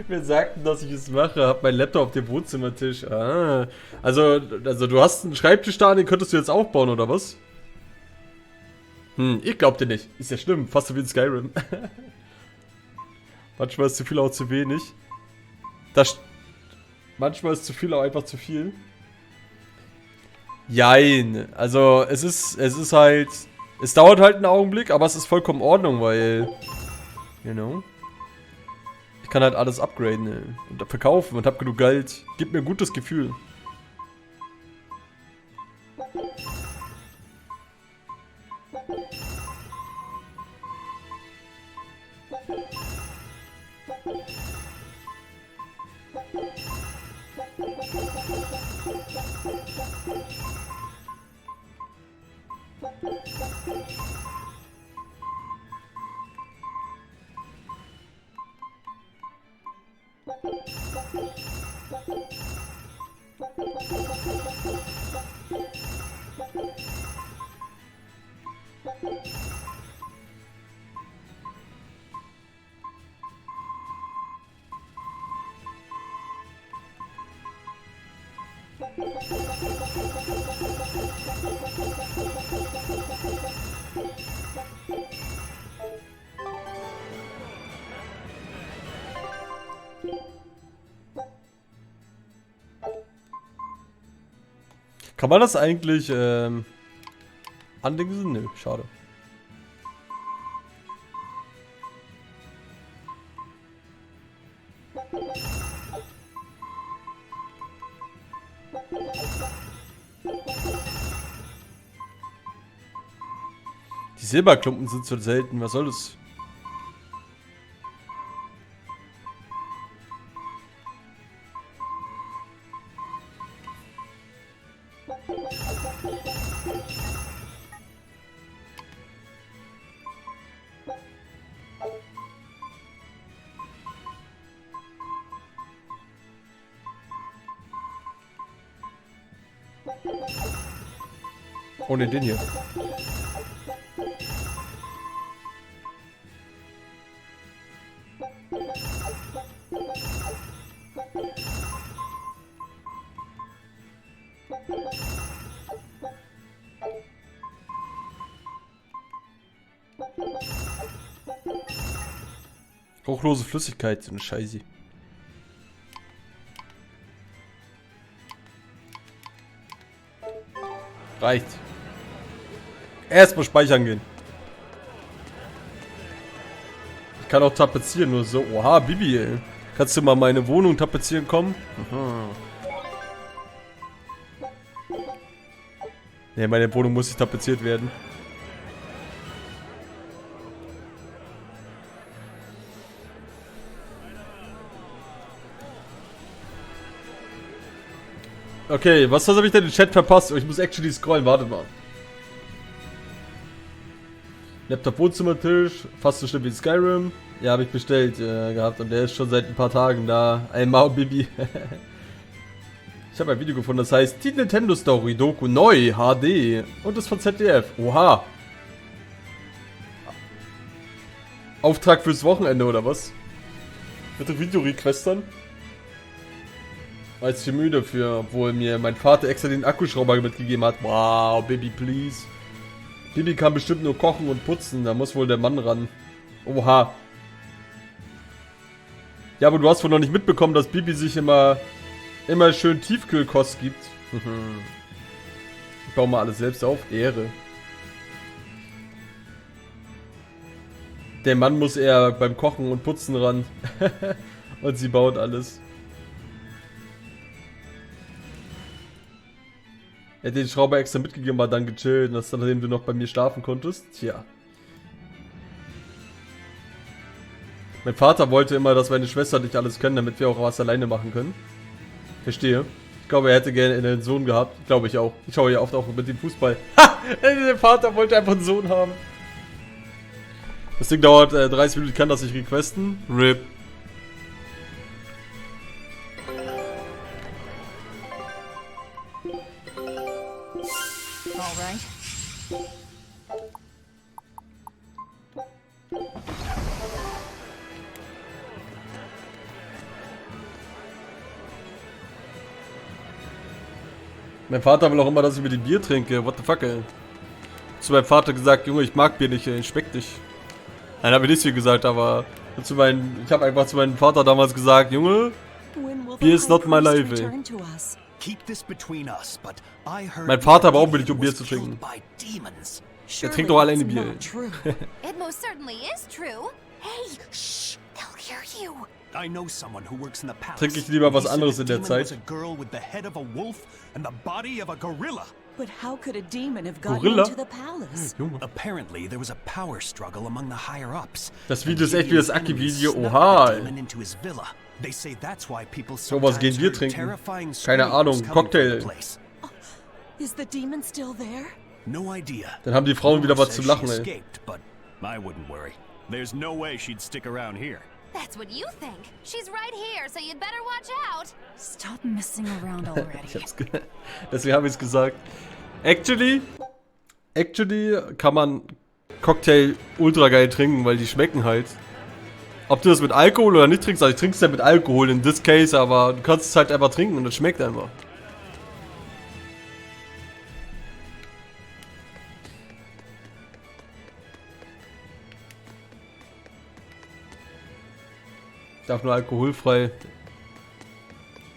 Wir sagten, dass ich es mache. Hab meinen Laptop auf dem Wohnzimmertisch. Ah. Also du hast einen Schreibtisch da, den könntest du jetzt aufbauen, oder was? Ich glaub dir nicht. Ist ja schlimm. Fast so wie in Skyrim. Manchmal ist zu viel auch zu wenig. Manchmal ist zu viel auch einfach zu viel. Jein. Also es ist halt... Es dauert halt einen Augenblick, aber es ist vollkommen in Ordnung, weil... You know... Ich kann halt alles upgraden und verkaufen und hab genug Geld. Gibt mir ein gutes Gefühl. Kann man das eigentlich andingsen? Nö, schade. Die Silberklumpen sind so selten, was soll das? Ohne den hier. Geruchlose Flüssigkeit, so eine Scheiße. Reicht. Erstmal speichern gehen. Ich kann auch tapezieren, nur so. Oha, Bibi, ey. Kannst du mal meine Wohnung tapezieren kommen? Ne, meine Wohnung muss nicht tapeziert werden. Okay, was habe ich denn im Chat verpasst? Oh, ich muss actually scrollen, wartet mal. Laptop Wohnzimmertisch, fast so schlimm wie in Skyrim. Ja, habe ich bestellt gehabt und der ist schon seit ein paar Tagen da. Einmal Bibi. Ich habe ein Video gefunden, das heißt die Nintendo Story Doku neu HD und ist von ZDF. Oha. Auftrag fürs Wochenende oder was? Bitte Video requestern. War jetzt zu müde für, obwohl mir mein Vater extra den Akkuschrauber mitgegeben hat. Wow, Baby, please. Bibi kann bestimmt nur kochen und putzen, da muss wohl der Mann ran. Oha. Ja, aber du hast wohl noch nicht mitbekommen, dass Bibi sich immer schön Tiefkühlkost gibt. Ich baue mal alles selbst auf. Ehre. Der Mann muss eher beim Kochen und Putzen ran. Und sie baut alles. Er hat den Schrauber extra mitgegeben, war dann gechillt, nachdem du noch bei mir schlafen konntest. Tja. Mein Vater wollte immer, dass meine Schwester nicht alles können, damit wir auch was alleine machen können. Verstehe. Ich glaube, er hätte gerne einen Sohn gehabt. Glaube ich auch. Ich schaue ja oft auch mit dem Fußball. Ha! Der Vater wollte einfach einen Sohn haben. Das Ding dauert 30 Minuten, ich kann das nicht requesten. RIP. Alright. Mein Vater will auch immer, dass ich mit dem Bier trinke. What the fuck, ey. Zu meinem Vater gesagt, Junge, ich mag Bier nicht, ey. Schmeckt nicht. Nein, habe ich nicht viel gesagt, aber ich habe einfach zu meinem Vater damals gesagt, Junge, Bier ist not my life, ey. Mein Vater aber auch unbedingt, um Bier zu trinken. Der trinkt doch alleine Bier, ey. It most certainly is true. Hey, shh, they'll hear you. I know someone who works in the palace. Trinke ich lieber was anderes in der Zeit. But how could a demon have gotten into the palace? Apparently, there was a power struggle among the higher ups. Das Video ist echt wie das Aki-Video. Oha. So, was gehen wir trinken? Keine Ahnung, Cocktail. Is the demon still there? No idea. Dann haben die Frauen wieder was zu lachen, ey. I wouldn't worry. There's no way she'd stick around here. That's what you think. She's right here, so you'd better watch out. Stop messing around already. Deswegen habe ich es gesagt. Actually kann man Cocktail ultra geil trinken, weil die schmecken halt. Ob du das mit Alkohol oder nicht trinkst, also ich trinke es ja mit Alkohol in this case, aber du kannst es halt einfach trinken und es schmeckt einfach. Darf nur alkoholfrei.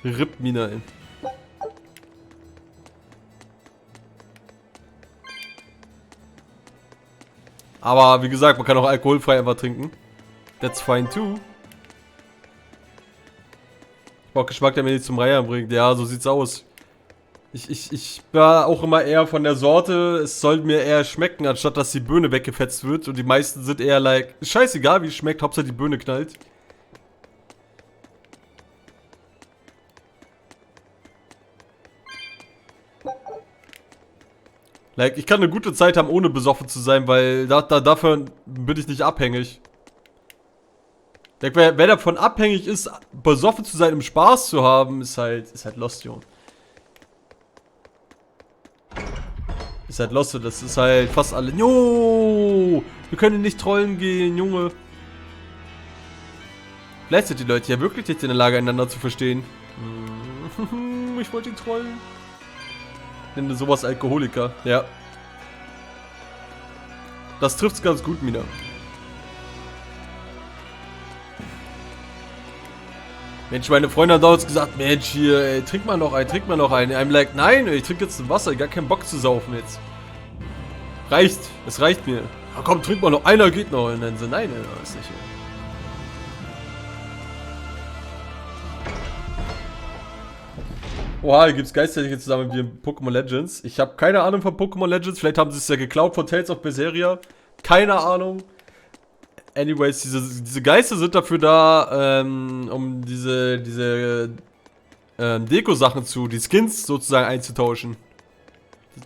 Rippt Mina, ey. Aber wie gesagt, man kann auch alkoholfrei einfach trinken. That's fine too. Ich brauche Geschmack, der mir nicht zum Reiern bringt. Ja, so sieht's aus. Ich war auch immer eher von der Sorte, es soll mir eher schmecken, anstatt dass die Birne weggefetzt wird. Und die meisten sind eher like, scheißegal wie es schmeckt, Hauptsache die Birne knallt. Like, ich kann eine gute Zeit haben, ohne besoffen zu sein, weil dafür bin ich nicht abhängig. Like, wer davon abhängig ist, besoffen zu sein, um Spaß zu haben, ist halt lost, Junge. Ist halt lost, das ist halt fast alle. Jo, wir können nicht trollen gehen, Junge. Vielleicht sind die Leute ja wirklich nicht in der Lage, einander zu verstehen. Ich wollte ihn trollen. Nenne sowas Alkoholiker, ja. Das trifft's ganz gut, Mina. Mensch, meine Freundin hat damals gesagt, Mensch, hier, ey, trink mal noch einen. I'm like, nein, ich trinke jetzt ein Wasser, gar keinen Bock zu saufen jetzt. Reicht, es reicht mir. Na komm, trink mal noch, einer geht noch. Und dann so, nein, ist nicht. Oha, hier gibt's Geister hier zusammen wie in Pokémon Legends. Ich habe keine Ahnung von Pokémon Legends. Vielleicht haben sie es ja geklaut von Tales of Berseria. Keine Ahnung. Anyways, diese Geister sind dafür da, um diese Deko-Sachen die Skins sozusagen einzutauschen.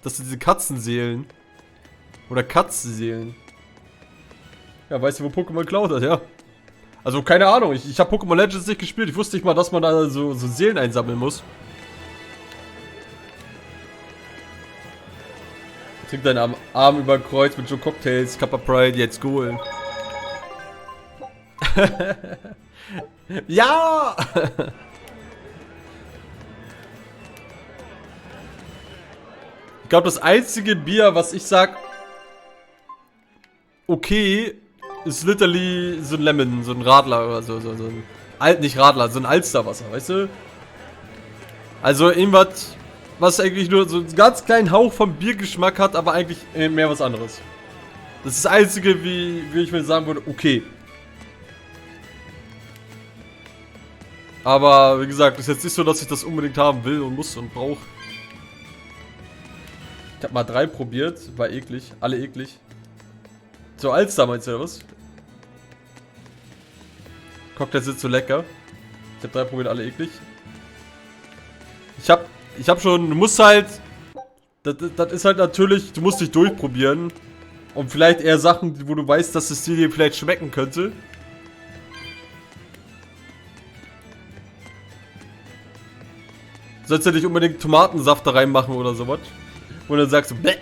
Das sind diese Katzenseelen. Oder Katzenseelen. Ja, weißt du, wo Pokémon geklaut hat, ja. Also, keine Ahnung. Ich habe Pokémon Legends nicht gespielt. Ich wusste nicht mal, dass man da so Seelen einsammeln muss. Trink deinen Arm über Kreuz mit so Cocktails, Kappa Pride, jetzt cool. Ja! Ich glaube, das einzige Bier, was ich sag, okay, ist literally so ein Lemon, so ein Radler oder so ein, nicht Radler, so ein Alsterwasser, weißt du? Also irgendwas, was eigentlich nur so einen ganz kleinen Hauch vom Biergeschmack hat, aber eigentlich mehr was anderes. Das ist das einzige, wie ich mir sagen würde, okay. Aber wie gesagt, ist jetzt nicht so, dass ich das unbedingt haben will und muss und brauche. Ich habe mal 3 probiert, war eklig, alle eklig. So Alster meinst du oder was? Cocktails sind so lecker. Ich habe 3 probiert, alle eklig. Ich hab schon, du musst halt, das ist halt natürlich, du musst dich durchprobieren. Und vielleicht eher Sachen, wo du weißt, dass es dir vielleicht schmecken könnte. Du sollst ja nicht unbedingt Tomatensaft da reinmachen oder sowas. Und dann sagst du, bäh.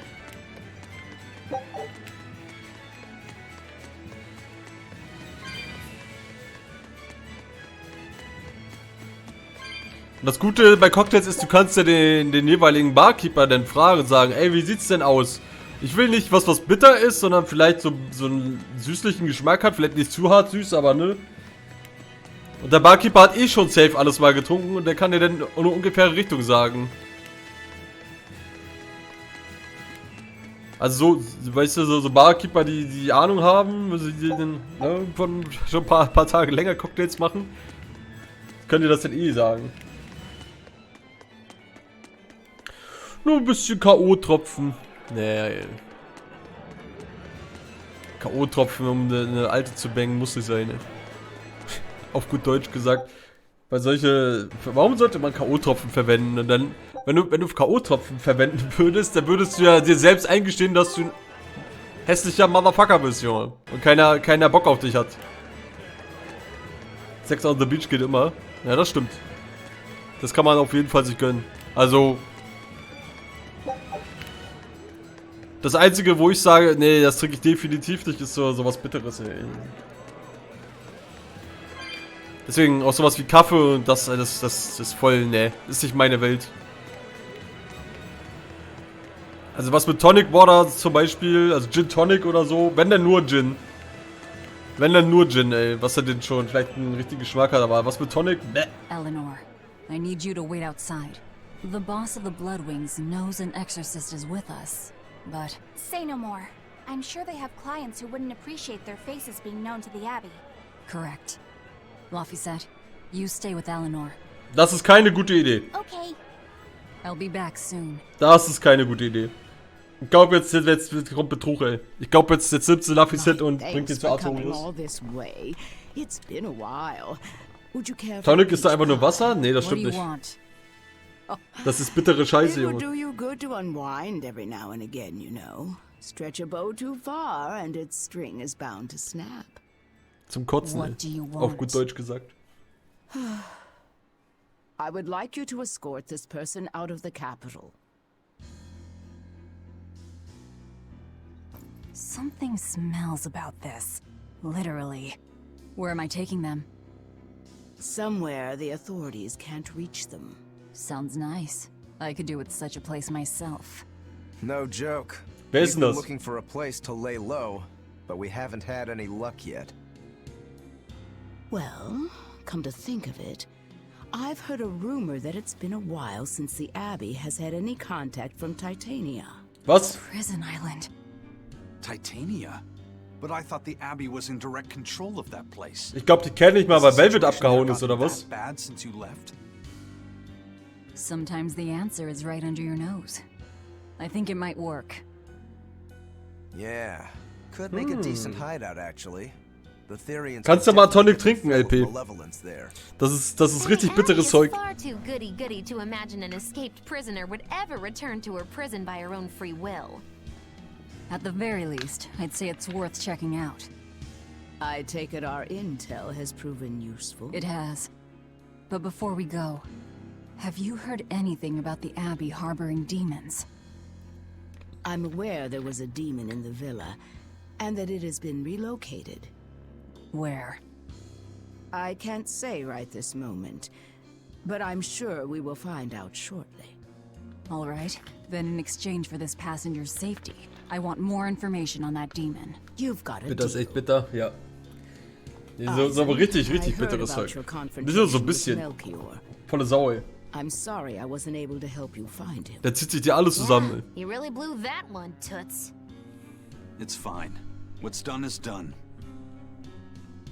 das Gute bei Cocktails ist, du kannst ja den jeweiligen Barkeeper dann fragen und sagen, ey, wie sieht's denn aus? Ich will nicht was bitter ist, sondern vielleicht so einen süßlichen Geschmack hat. Vielleicht nicht zu hart süß, aber ne? Und der Barkeeper hat eh schon safe alles mal getrunken und der kann dir dann eine ungefähre Richtung sagen. Also so, weißt du, so Barkeeper, die Ahnung haben, die dann, ne, von schon ein paar Tage länger Cocktails machen, können dir das dann eh sagen. Nur ein bisschen K.O.-Tropfen. Nee. K.O.-Tropfen, um eine alte zu bangen, muss nicht sein. Ne? Auf gut Deutsch gesagt. Weil warum sollte man K.O.-Tropfen verwenden? Und dann, wenn du K.O.-Tropfen verwenden würdest, dann würdest du ja dir selbst eingestehen, dass du ein hässlicher Motherfucker bist, Junge. Und keiner Bock auf dich hat. Sex on the Beach geht immer. Ja, das stimmt. Das kann man auf jeden Fall sich gönnen. Also, das Einzige, wo ich sage, nee, das trinke ich definitiv nicht, ist sowas Bitteres, ey. Deswegen auch sowas wie Kaffee und das ist voll, nee, ist nicht meine Welt. Also was mit Tonic Water zum Beispiel, also Gin Tonic oder so, wenn dann nur Gin. Wenn dann nur Gin, ey, was er denn schon vielleicht einen richtigen Geschmack hat, aber was mit Tonic, bäh. Eleanor, I need you to wait outside. The boss of the Bloodwings knows an exorcist is with us, but... Say no more. I'm sure they have clients who wouldn't appreciate their faces being known to the Abbey. Correct. Laphicet, you stay with Eleanor. Das ist keine gute Idee. Okay. I'll be back soon. Das ist keine gute Idee. Ich glaube, jetzt kommt Betrug, ey. Ich glaube, jetzt nimmt sie Laphicet und bringt ihn zu Artorius. Tonic ist da einfach nur Wasser? Nee, das stimmt nicht. Das ist bittere Scheiße, Junge. Stretch a bow too far and its string is bound to snap. Zum Kotzen, ey. Auf gut Deutsch gesagt. I would like you to escort this person out of the capital. Something smells about this. Literally. Where am I taking them? Somewhere the authorities can't reach them. Sounds nice. I could do with such a place myself. No joke. Wer ist denn das? Looking for a place to lay low, but we haven't had any luck yet. Well, come to think of it, I've heard a rumor that it's been a while since the Abbey has had any contact from Titania. Was? Prison Island. Titania? But I thought the Abbey was in direct control of that place. Ich glaube, die kennen nicht mal, weil Velvet abgehauen ist, oder was? Bad since you left? Sometimes the answer is right under your nose. I think it might work. Yeah, could make a decent hideout actually. Kannst du mal Tonic trinken, LP? Das ist richtig bitteres Zeug. Far too goody to imagine an escaped prisoner would ever return to her prison by her own free will. At the very least, I'd say it's worth checking out. I take it our intel has proven useful. It has. But before we go, have you heard anything about the Abbey harboring demons? I'm aware there was a demon in the villa, and that it has been relocated. Where? I can't say right this moment, but I'm sure we will find out shortly. All right. Then in exchange for this passenger's safety, I want more information on that demon. You've got a Bitter ist echt bitter, ja. So aber richtig bitteres Zeug. Das ist so ein bisschen. Volle Sau, ey. I'm sorry I wasn't able to help you find him. Der zieht sich dir alles zusammen. You really blew that one, Toots. It's fine. What's done is done.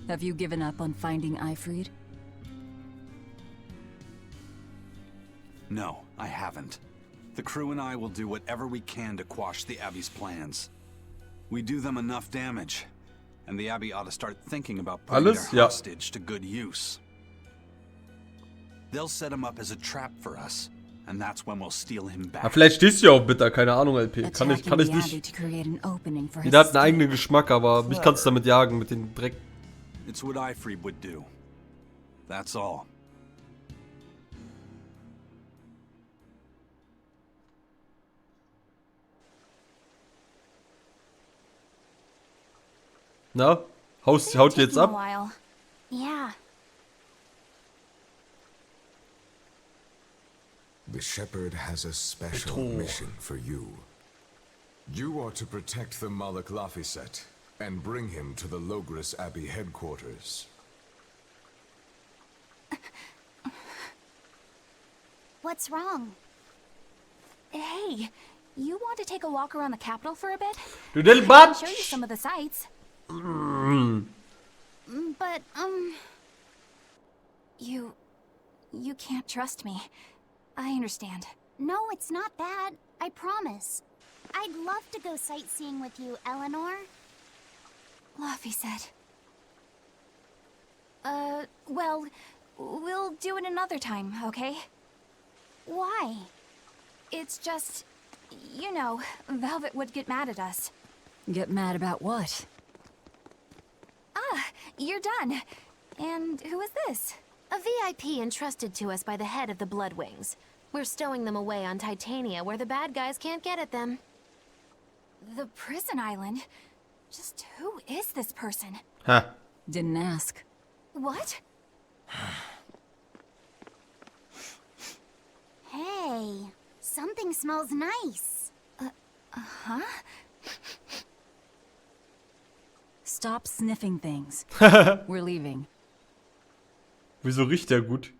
Have you given up on finding Eifried? No, I haven't. The crew and I will do whatever we can to quash the Abbey's plans. We do them enough damage, and the Abbey ought to start thinking about putting their hostage to good use. They'll set him up as a trap for us, and that's when we'll steal him back. Ja, vielleicht stehst du ja auf bitter, keine Ahnung, LP. Kann ich nicht. Jeder hat einen eigenen Geschmack, aber mich kannst du damit jagen, mit dem Dreck. It's what Eifried would do. That's all. Na? Haut jetzt ab? Yeah. The Shepherd has a special mission for you. You are to protect the Malak Laphicet and bring him to the Logris Abbey headquarters. What's wrong? Hey, you want to take a walk around the capital for a bit? Du del I Batsch! can show you some of the sights. But, You can't trust me. I understand. No, it's not that. I promise. I'd love to go sightseeing with you, Eleanor. Laphicet. Well, we'll do it another time, okay? Why? It's just, you know, Velvet would get mad at us. Get mad about what? Ah, you're done. And who is this? A VIP entrusted to us by the head of the Bloodwings. We're stowing them away on Titania where the bad guys can't get at them. The prison island? Just who is this person? Huh. Didn't ask. What? Hey, something smells nice. Huh? Stop sniffing things. We're leaving. Wieso riecht der gut?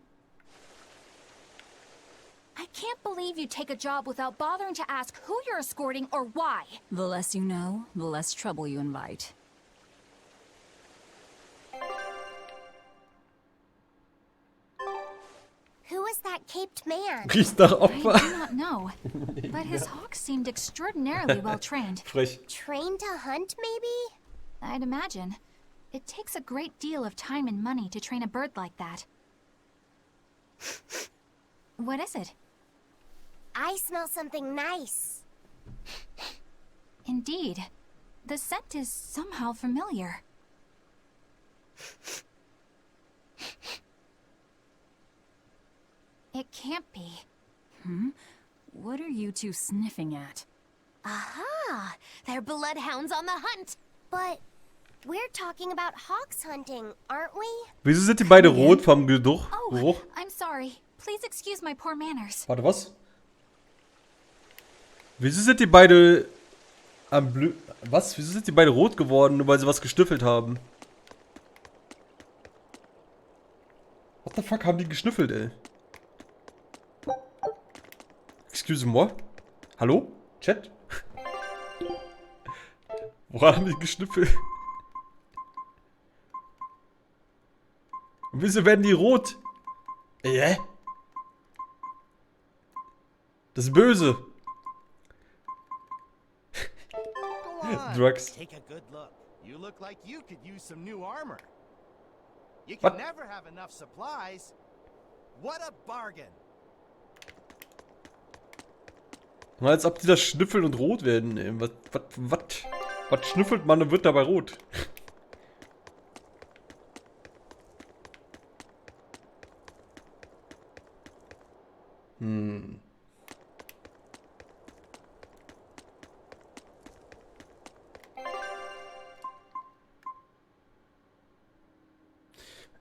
I can't believe you take a job without bothering to ask who you're escorting or why. The less you know, the less trouble you invite. Who is that caped man? Riecht nach I Opfer. do not know, but his hawk seemed extraordinarily well trained. Frech. Trained to hunt, maybe? I'd imagine. It takes a great deal of time and money to train a bird like that. What is it? I smell something nice. Indeed. The scent is somehow familiar. It can't be. What are you two sniffing at? Aha! They're bloodhounds on the hunt! But we're talking about hawks hunting, aren't we? Wieso sind die beide rot vom Geruch? Oh, I'm sorry. Please excuse my poor manners. Warte, was? Wieso sind die beide am Was? Wieso sind die beide rot geworden, nur weil sie was geschnüffelt haben? What the fuck haben die geschnüffelt, ey? Excuse moi? Hallo? Chat? Woran haben die geschnüffelt? Und wieso werden die rot? Hä? Das ist böse. Drugs. Take a good look. You look like you could use some new armor. You can What? never have enough supplies. What a bargain. Mal als ob die das schnüffeln und rot werden, ey. Was schnüffelt man und wird dabei rot?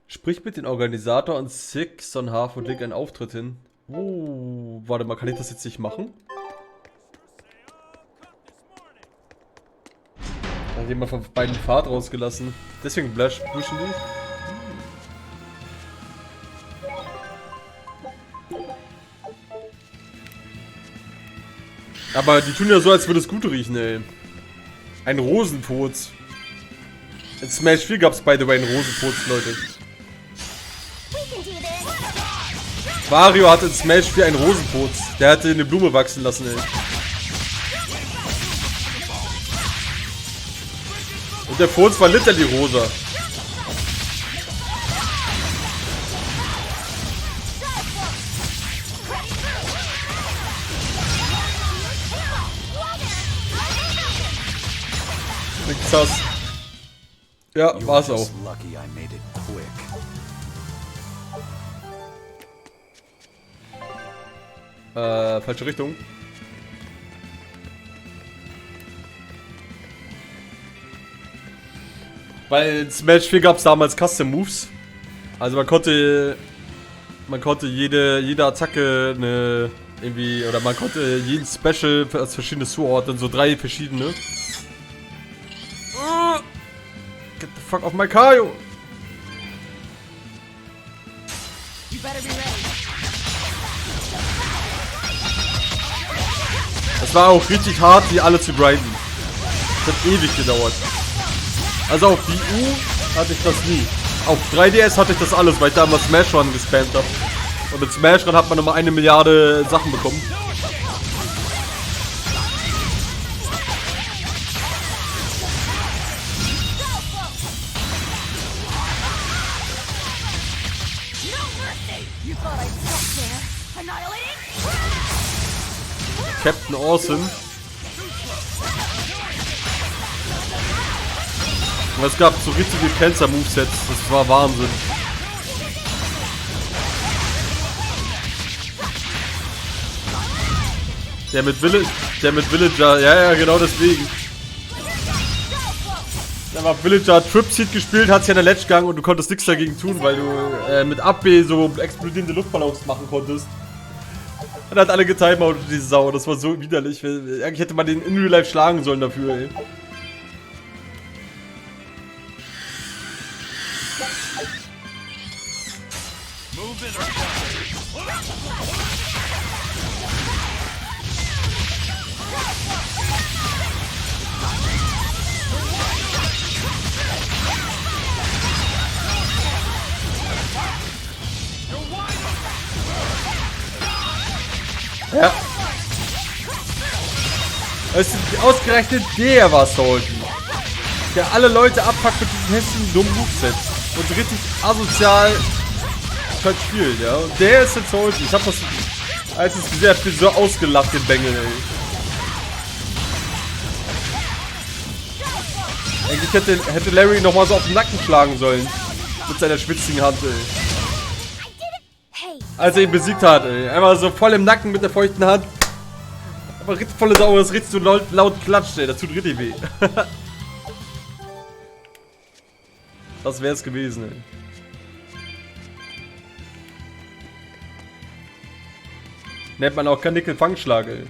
Sprich mit dem Organisator und Sixon Half und leg einen Auftritt hin. Oh, warte mal, kann ich das jetzt nicht machen? Da hat jemand von beiden Fahrt rausgelassen. Deswegen bluschen die. Aber die tun ja so, als würde es gut riechen, ey. Ein Rosenfurz. In Smash 4 gab es by the way einen Rosenfurz, Leute. Wario hatte in Smash 4 einen Rosenfurz. Der hatte eine Blume wachsen lassen, ey. Und der Furz war literally rosa. Krass. Ja, war's auch. Falsche Richtung. Weil in Smash 4 gab es damals Custom Moves. Also man konnte jede Attacke irgendwie, oder man konnte jeden Special als verschiedene zuordnen, so 3 verschiedene. Get the fuck off my car, yo! Es war auch richtig hart, die alle zu grinden. Das hat ewig gedauert. Also auf Wii U hatte ich das nie. Auf 3DS hatte ich das alles, weil ich damals Smash Run gespammt habe. Und mit Smash Run hat man nochmal 1 Milliarde Sachen bekommen. Captain Awesome. Und es gab so richtige Cancer-Movesets. Das war Wahnsinn. Der mit Villager, ja, genau deswegen. Der war Villager Tripseed gespielt, hat ja in der Ledgegang und du konntest nichts dagegen tun, weil du mit Ab B so explodierende Luftballons machen konntest. Und hat alle getimeoutet, diese Sau. Das war so widerlich. Eigentlich hätte man den in Real Life schlagen sollen dafür, ey. Ja. Es ist ausgerechnet der war Salty. Der alle Leute abpackt mit diesen hässlichen dummen Movesets. Und richtig asozial halt spielt, ja. Und der ist jetzt Salty. Ich hab das, als es gesehen habe, so ausgelacht, den Bengel, ey. Eigentlich hätte Larry nochmal so auf den Nacken schlagen sollen. Mit seiner schwitzigen Hand, ey. Als er ihn besiegt hat, ey. Einmal so voll im Nacken mit der feuchten Hand. Aber richtig volle Sau, das richtig so laut klatscht, ey. Das tut richtig weh. Das wär's gewesen, ey. Nennt man auch Kanickel-Fangschlag, ey.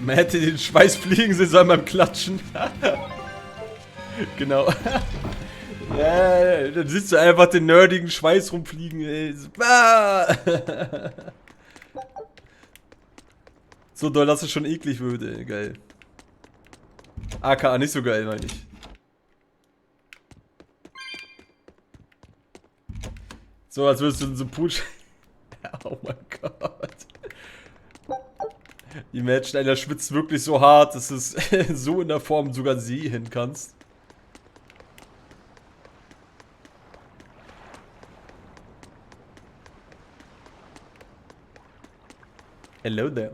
Man hätte den Schweiß fliegen sehen sollen beim Klatschen. Genau. Ja, dann siehst du einfach den nerdigen Schweiß rumfliegen, ey. So doll, dass es schon eklig wird, ey. Geil. AKA nicht so geil, meine ich. So, als würdest du in so einem Pool. Oh mein Gott. Imagine, einer schwitzt wirklich so hart, dass es so in der Form sogar sehen kannst. Hello there.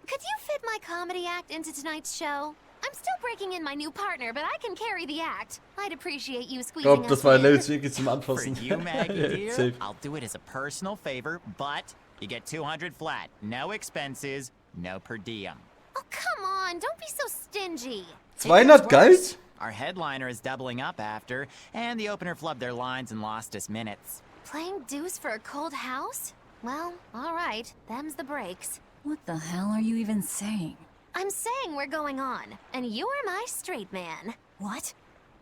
Could you fit my comedy act into tonight's show? I'm still breaking in my new partner, but I can carry the act. I'd appreciate you Ich squeezing glaube, das war us in. Levels wirklich zum Anfassen. For you, Maggie, dear, Safe. I'll do it as a personal favor, but you get 200 flat. No expenses, no per diem. Oh, come on. Don't be so stingy. 200 Geld? Our headliner is doubling up after, and the opener flubbed their lines and lost us minutes. Playing deuce for a cold house? Well, all right. Them's the breaks. What the hell are you even saying? I'm saying we're going on, and you're my straight man. What?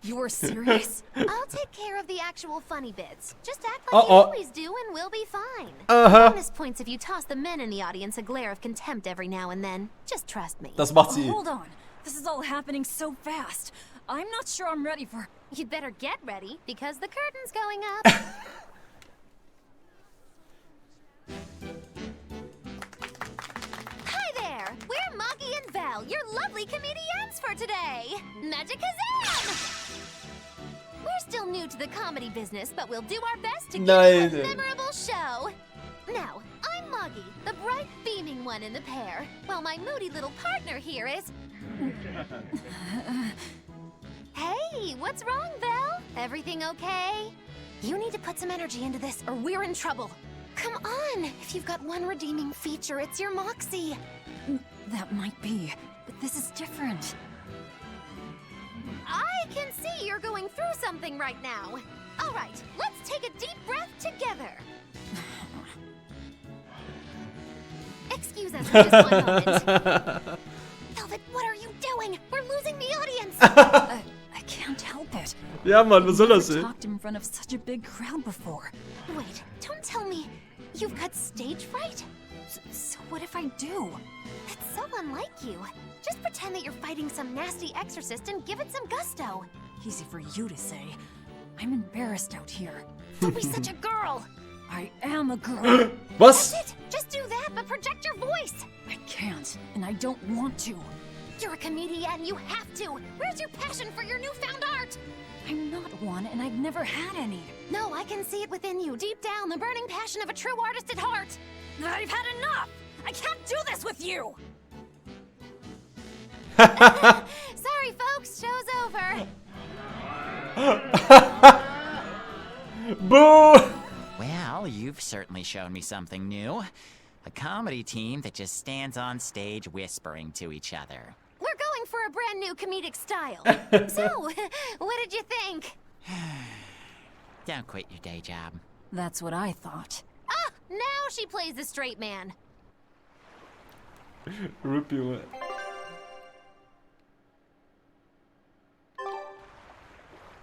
You're serious? I'll take care of the actual funny bits. Just act like you always do and we'll be fine. Bonus points if you toss the men in the audience a glare of contempt every now and then. Just trust me. Das macht sie. Hold on. This is all happening so fast. I'm not sure I'm ready for... You'd better get ready, because the curtain's going up. Hi there! We're Moggy and Val, your lovely comedians for today! Magikazam! We're still new to the comedy business, but we'll do our best to give you a memorable show. Now, I'm Moggy, the bright, beaming one in the pair, while my moody little partner here is... Hey, what's wrong, Val? Everything okay? You need to put some energy into this, or we're in trouble. Come on! If you've got one redeeming feature, it's your moxie. That might be, but This is different. I can see you're going through something right now. All right, let's take a deep breath together. Excuse us for just one moment. Velvet, what are you doing? We're losing the audience. I can't help it. Ja, Mann, was soll das I've denn? talked in front of such a big crowd before. Wait, don't tell me you've got stage fright? So what if I do? That's so unlike you. Just pretend that you're fighting some nasty exorcist and give it some gusto. Easy for you to say. I'm embarrassed out here. Don't be such a girl. I am a girl. Was? That's it. Just do that, but project your voice. I can't, and I don't want to. You're a comedian. You have to. Where's your passion for your newfound art? I'm not one, and I've never had any. No, I can see it within you, deep down, the burning passion of a true artist at heart. I've had enough! I can't do this with you! Sorry, folks. Show's over. Boo! Well, you've certainly shown me something new. A comedy team that just stands on stage whispering to each other. We're going for a brand new comedic style. So, what did you think? Don't quit your day job. That's what I thought. Ah, now she plays the straight man. Rip, Junge.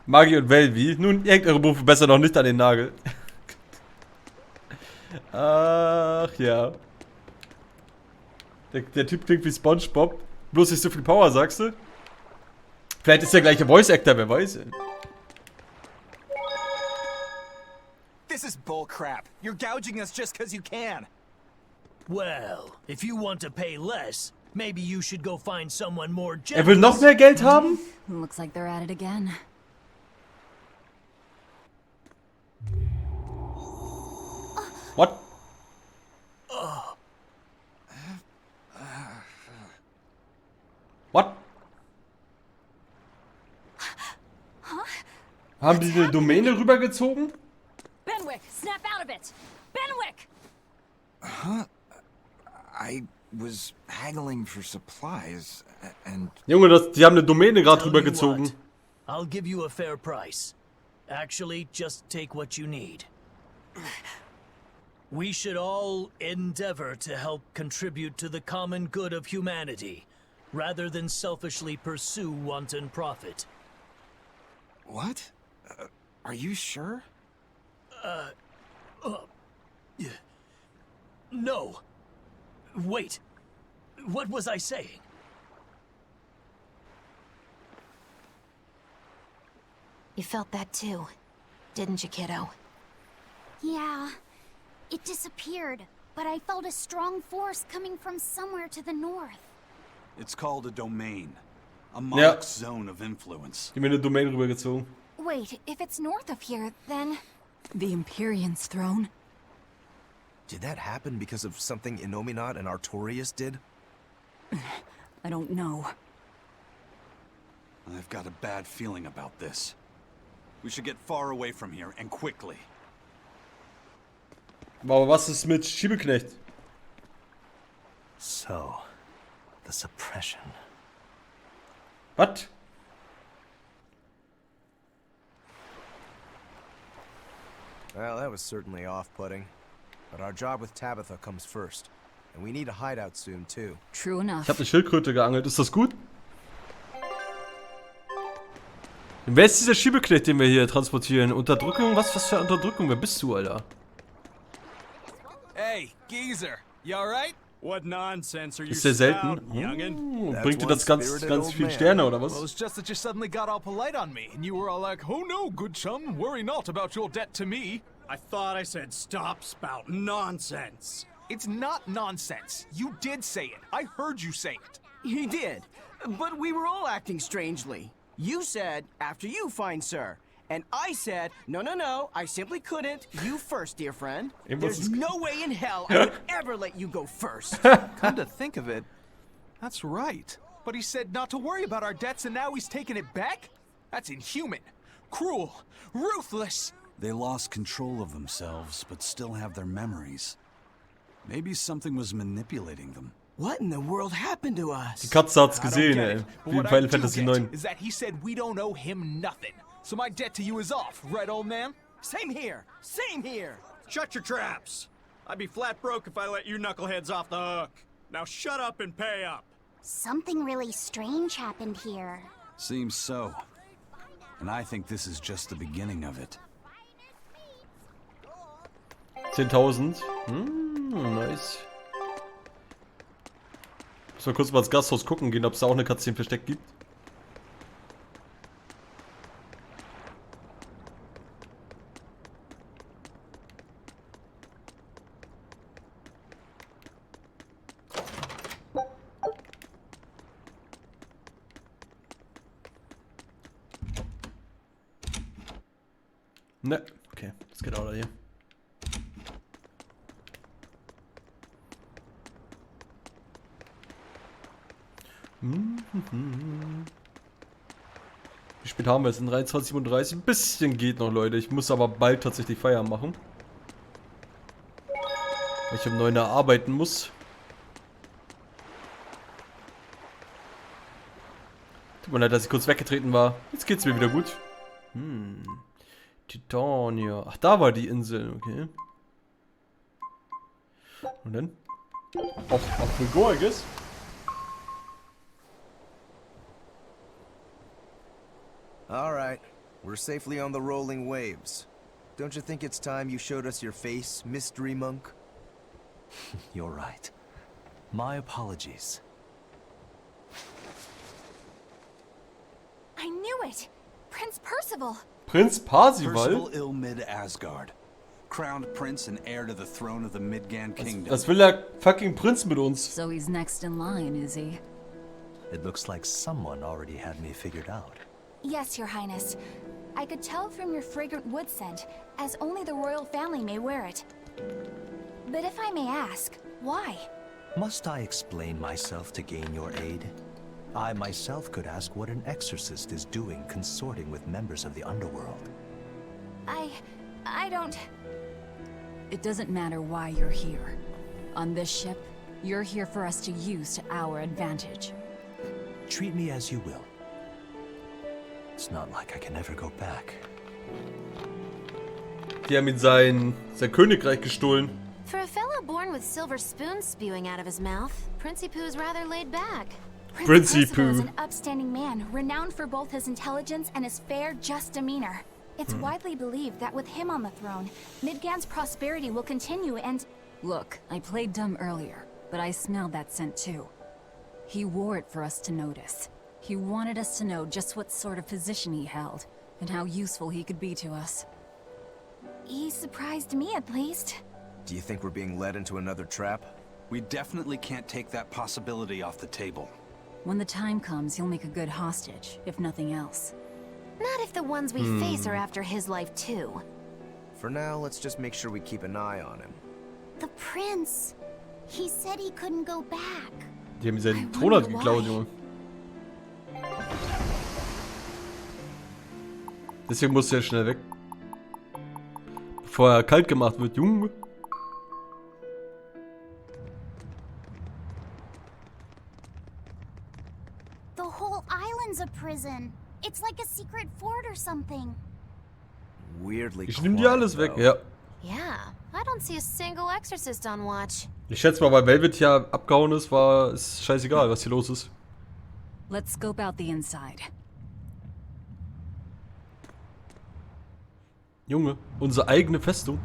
Magi und Velvi. Nun, ihr hängt eure Berufe besser noch nicht an den Nagel. Ach ja. Der Typ klingt wie SpongeBob. Bloß nicht so viel Power, sagst du? Vielleicht ist der gleiche Voice-Actor, wer weiß. This is bullcrap. You're gouging us just because you can. Well, if you want to pay less, maybe you should go find someone more generous. Er will noch mehr Geld haben? Looks like they're at it again. What? What? Haben die eine Domäne rübergezogen? Benwick, snap out of it! Benwick! Huh? I was haggling for supplies, and... Junge, die haben eine Domäne gerade rübergezogen. I'll give you a fair price. Actually, just take what you need. We should all endeavor to help contribute to the common good of humanity, rather than selfishly pursue wanton profit. What? Are you sure? No. Wait. What was I saying? You felt that too, didn't you, kiddo? Yeah. It disappeared, but I felt a strong force coming from somewhere to the north. It's called a domain. A monarch's zone of influence. Die haben eine Domäne rübergezogen. Wait, if it's north of here, then... The Empyrean's throne? Did that happen because of something Innominat and Artorias did? I don't know. I've got a bad feeling about this. We should get far away from here, and quickly. Aber was ist mit Schiebeknecht? So, the suppression. Was? Well, that was certainly off-putting. But our job with Tabitha comes first. And we need a hideout soon, too. True enough. Ich habe eine Schildkröte geangelt. Ist das gut? Wer ist dieser Schiebeknecht, den wir hier transportieren? Unterdrückung? Was für Unterdrückung? Wer bist du, Alter? Hey, geezer, you alright? What nonsense are you Ist der selten? spouting, youngin? Bringt dir das ganz viel Sterne, oder was? Well, it's just that you suddenly got all polite on me, and you were all like, "Oh no, good chum, worry not about your debt to me." I thought I said stop spouting nonsense. It's not nonsense. You did say it. I heard you say it. He did, but we were all acting strangely. You said, after you, fine sir. And I said, no, no, no, I simply couldn't. You first, dear friend. There's no way in hell I would ever let you go first. Come to think of it, that's right. But he said not to worry about our debts, and now he's taking it back? That's inhuman, cruel, ruthless. They lost control of themselves, but still have their memories. Maybe something was manipulating them. What in the world happened to us? Die Katze hat's I don't gesehen, get ey. it, but Wie in what I Final do Fantasy get 9. is that he said we don't owe him nothing. So my debt to you is off, right, old man? Same here. Same here. Shut your traps. I'd be flat broke if I let you knuckleheads off the hook. Now shut up and pay up. Something really strange happened here. Seems so. And I think this is just the beginning of it. 10.000. Nice. Muss mal kurz mal ins Gasthaus gucken gehen, ob es da auch eine Cutscene versteckt gibt. Ne, okay, das geht auch da hier. Wie spät haben wir es? In 23:37. Ein bisschen geht noch, Leute. Ich muss aber bald tatsächlich Feierabend machen. Weil ich um 9 Uhr arbeiten muss. Tut mir leid, dass ich kurz weggetreten war. Jetzt geht's mir wieder gut. Titania. Ach, da war die Insel. Okay. Und dann? Auf Bulgar, I guess. All right, we're safely on the rolling waves. Don't you think it's time you showed us your face, mystery monk? You're right. My apologies. I knew it! Prince Percival! Prinz Parzival? Percival Ilmid Asgard. Crowned prince and heir to the throne of the Midgard Kingdom. Das will der fucking Prinz mit uns. So he's next in line, is he? It looks like someone already had me figured out. Yes, Your Highness. I could tell from your fragrant wood scent, as only the royal family may wear it. But if I may ask, why? Must I explain myself to gain your aid? I myself could ask what an exorcist is doing consorting with members of the underworld. I don't... It doesn't matter why you're here. On this ship, you're here for us to use to our advantage. Treat me as you will. It's not like I can ever go back. Die haben ihm sein Königreich gestohlen. For a fellow born with silver spoons spewing out of his mouth, Princie Poo's rather laid back. Prince Percival is an upstanding man, renowned for both his intelligence and his fair, just demeanor. It's widely believed that with him on the throne, Midgard's prosperity will continue and... Look, I played dumb earlier, but I smelled that scent too. He wore it for us to notice. He wanted us to know just what sort of position he held, and how useful he could be to us. He surprised me, at least. Do you think we're being led into another trap? We definitely can't take that possibility off the table. When the time comes, he'll make a good hostage, if nothing else. Not if the ones we face are after his life too. For now, let's just make sure we keep an eye on him. The prince. He said he couldn't go back. Die haben ihm seinen Thron halt geklaut, Junge. Deswegen musste er schnell weg. Bevor er kalt gemacht wird, Junge. The whole island's a prison. It's like a secret fort or something. Weirdly Ich nehme die alles weg, ja. Yeah, I don't see a single exorcist on watch. Ich schätze mal, weil Velvet hier abgehauen ist, war es scheißegal, was hier los ist. Let's scope out the inside. Junge, unsere eigene Festung.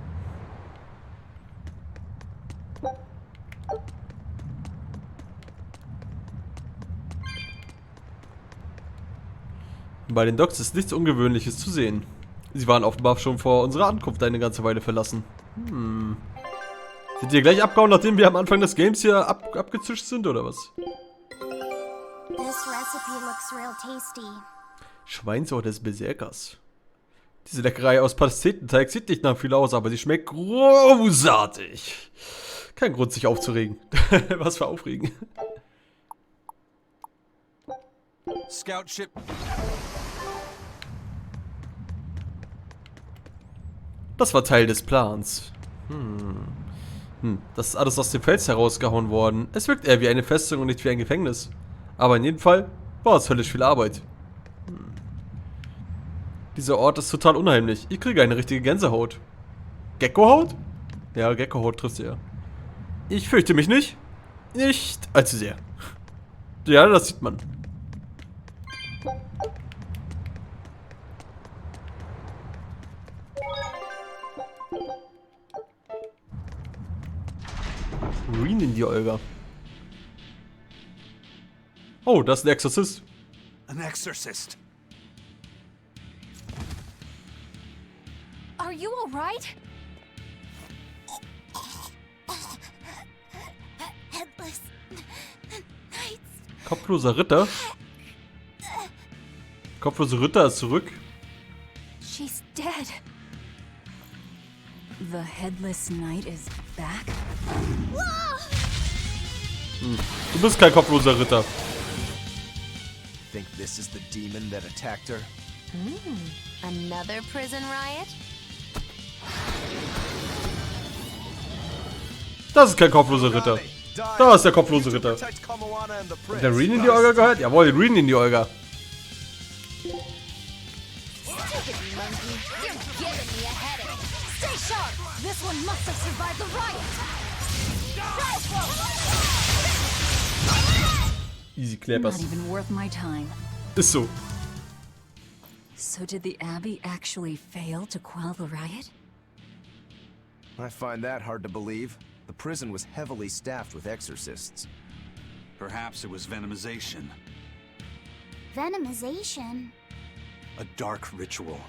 Bei den Docks ist nichts Ungewöhnliches zu sehen. Sie waren offenbar schon vor unserer Ankunft eine ganze Weile verlassen. Sind die gleich abgehauen, nachdem wir am Anfang des Games hier abgezischt sind, oder was? This recipe looks real tasty. Schweinsohr des Berserkers. Diese Leckerei aus Pastetenteig sieht nicht nach viel aus, aber sie schmeckt großartig. Kein Grund, sich aufzuregen. Was für Aufregen. Scout ship. Das war Teil des Plans. Das ist alles aus dem Fels herausgehauen worden. Es wirkt eher wie eine Festung und nicht wie ein Gefängnis. Aber in jedem Fall war es höllisch viel Arbeit. Dieser Ort ist total unheimlich. Ich kriege eine richtige Gänsehaut. Geckohaut? Ja, Geckohaut trifft ja. Ich fürchte mich nicht. Nicht allzu sehr. Ja, das sieht man. Green in die Olga. Oh, das ist ein Exorzist. An exorcist. Are you alright? Headless Knights. Kopfloser Ritter? Kopfloser Ritter ist zurück. She's dead. The Headless Knight is back? Du bist kein kopfloser Ritter. Think this is the demon that attacked her? Another prison riot? Das ist kein kopfloser Ritter. Da ist der kopflose Ritter. Hat der Reen in die Olga gehört? Jawohl, Reen in die Olga. Stupid monkey, you're giving me a headache. Stay sharp! This one must have survived the riot! Easy clappers. Not even worth my time. Ist so. So did the Abbey actually fail to quell the riot? I find that hard to believe. The prison was heavily staffed with exorcists. Perhaps it was venomization. Venomization? A dark ritual,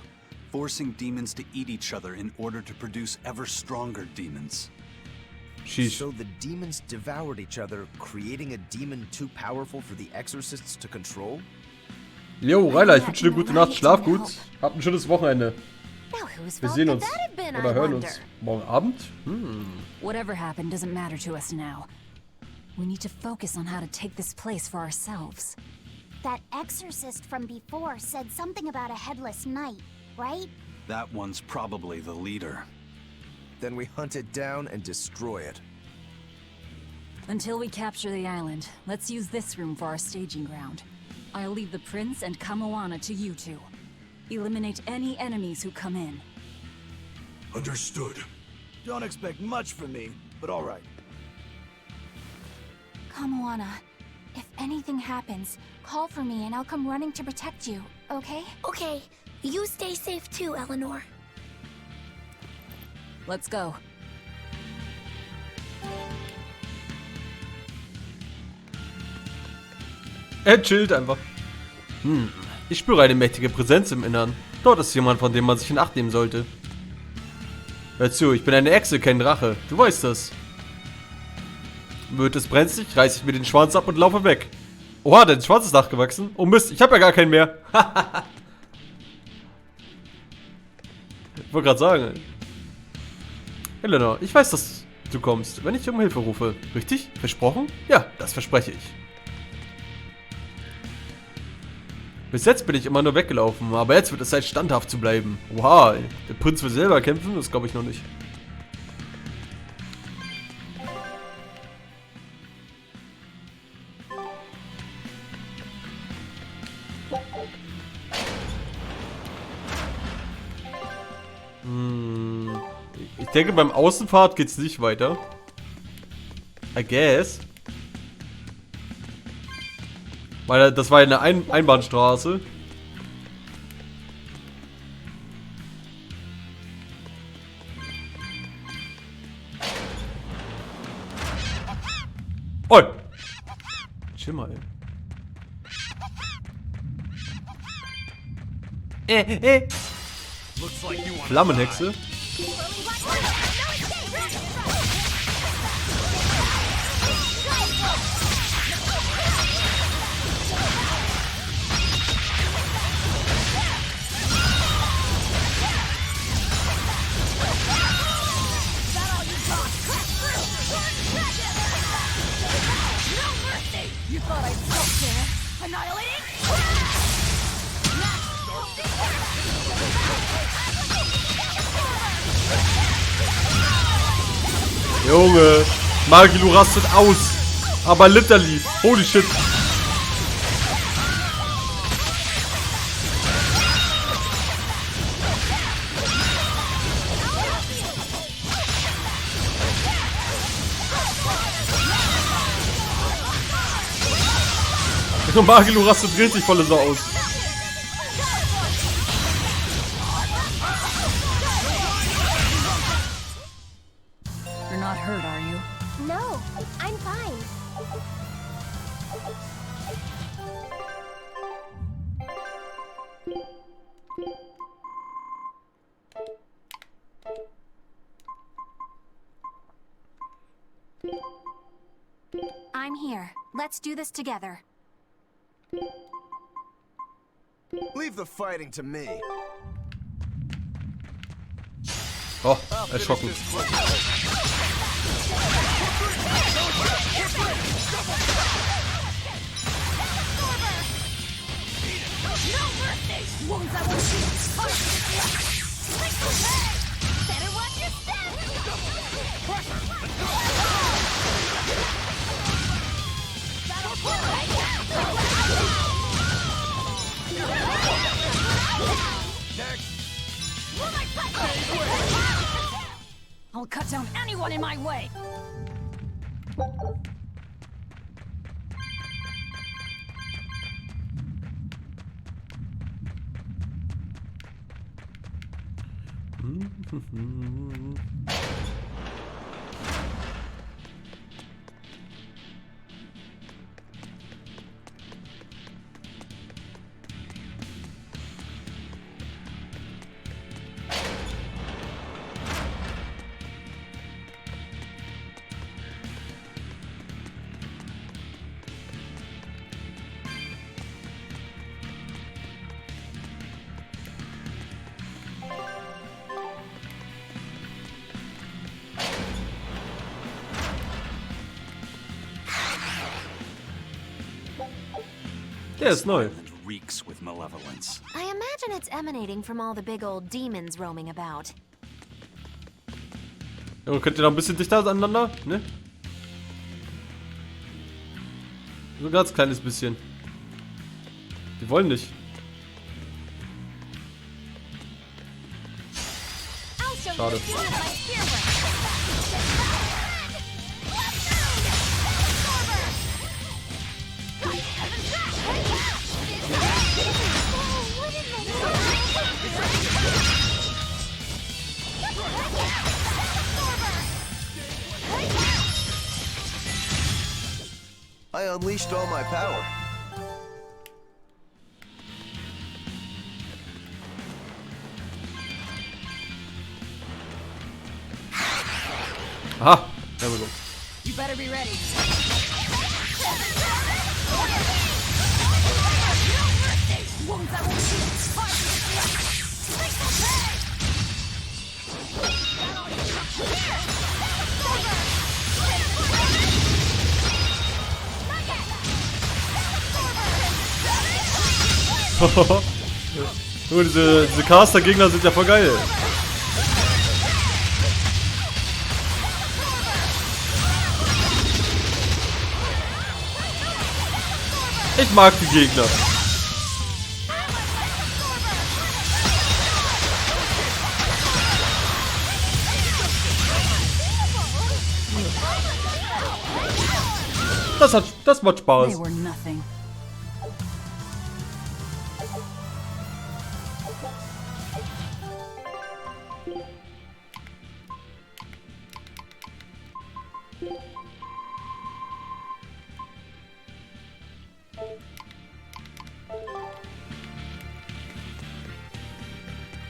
forcing demons to eat each other in order to produce ever stronger demons. Sheesh. So the demons devoured each other, creating a demon too powerful for the exorcists to control? Jo, Ryla, ich wünsche dir gute Nacht, schlaf gut. Habt ein schönes Wochenende. Wir sehen uns. Oder hören uns. Morgen Abend? Whatever happened doesn't matter to us now. We need to focus on how to take this place for ourselves. That exorcist from before said something about a headless knight, right? That one's probably the leader. Then we hunt it down and destroy it. Until we capture the island, let's use this room for our staging ground. I'll leave the prince and Kamoana to you two. Eliminate any enemies who come in. Understood. Don't expect much from me, but all right. Kamoana, if anything happens, call for me and I'll come running to protect you, okay? Okay, you stay safe too, Eleanor. Let's go. Er chillt einfach. Ich spüre eine mächtige Präsenz im Innern. Dort ist jemand, von dem man sich in Acht nehmen sollte. Hör zu, ich bin eine Echse, kein Drache. Du weißt das. Wird es brenzlig, reiße ich mir den Schwanz ab und laufe weg. Oha, dein Schwanz ist nachgewachsen. Oh Mist, ich habe ja gar keinen mehr. Ich wollte gerade sagen. Eleanor, ich weiß, dass du kommst, wenn ich um Hilfe rufe. Richtig? Versprochen? Ja, das verspreche ich. Bis jetzt bin ich immer nur weggelaufen, aber jetzt wird es Zeit, standhaft zu bleiben. Oha, der Prinz will selber kämpfen? Das glaube ich noch nicht. Ich denke, beim Außenfahrt geht es nicht weiter. I guess. Weil das war eine Einbahnstraße. Oi! Chill mal, ey. Flammenhexe. You thought I'd stop there? Annihilating? Junge, Magilu rastet aus. Aber literally. Holy shit. Magilu rastet richtig voll so aus. You're not hurt, are you? No, I'm fine. I'm here. Let's do this together. Leave the fighting to me. Oh, erschrocken. I'll cut down anyone in my way. Der ist neu. Reeks with malevolence. I imagine it's emanating from all the big old demons roaming about. Junge, könnt ihr noch ein bisschen dichter aneinander? Ne? So ein ganz kleines bisschen. Die wollen nicht. Schade. I unleashed all my power. Aha, there we go. You better be ready. Nur diese Caster-Gegner sind ja voll geil. Ich mag die Gegner. Das macht Spaß. They were nothing.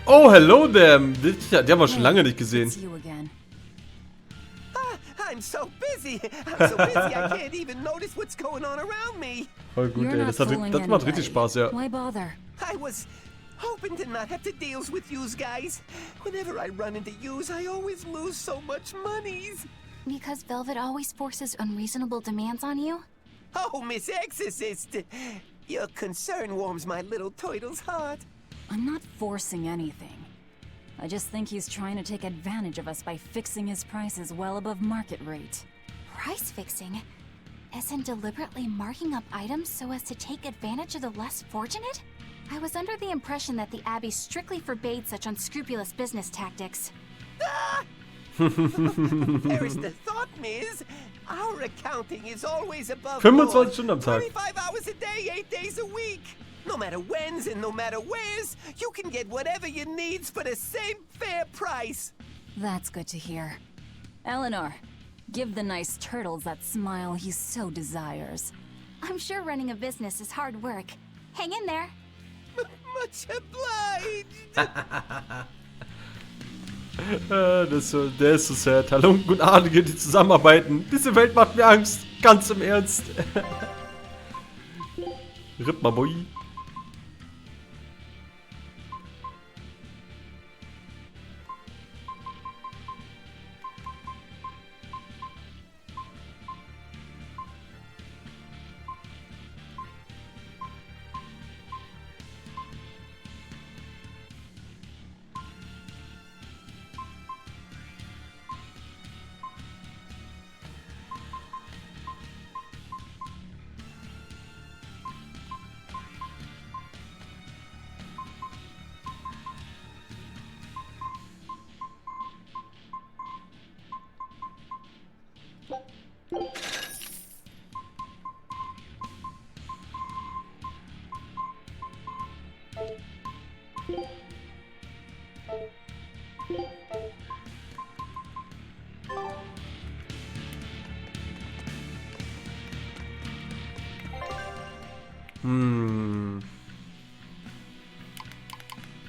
Oh, hello there. Die haben wir schon lange nicht gesehen. I'm so busy. I'm so busy I can't even notice what's going on around me. Voll gut, ey. Das macht richtig Spaß, ja. Why bother? I was hoping to not have to deal with yous guys. Whenever I run into yous, I always lose so much monies. Because Velvet always forces unreasonable demands on you? Oh, Miss Exorcist. Your concern warms my little turtle's heart. I'm not forcing anything. I just think he's trying to take advantage of us by fixing his prices well above market rate. Price fixing? As in deliberately marking up items so as to take advantage of the less fortunate? I was under the impression that the Abbey strictly forbade such unscrupulous business tactics. Perish the thought, Miss. Our accounting is always above 25 board. Stunden am Tag. 25 hours a day, 8 days a week. No matter when's and no matter where's, you can get whatever you needs for the same fair price. That's good to hear. Eleanor, give the nice turtles that smile he so desires. I'm sure running a business is hard work. Hang in there. Much obliged. Der ist so sad. Halunken und Adlige, die zusammenarbeiten. Diese Welt macht mir Angst. Ganz im Ernst. Rip my boy.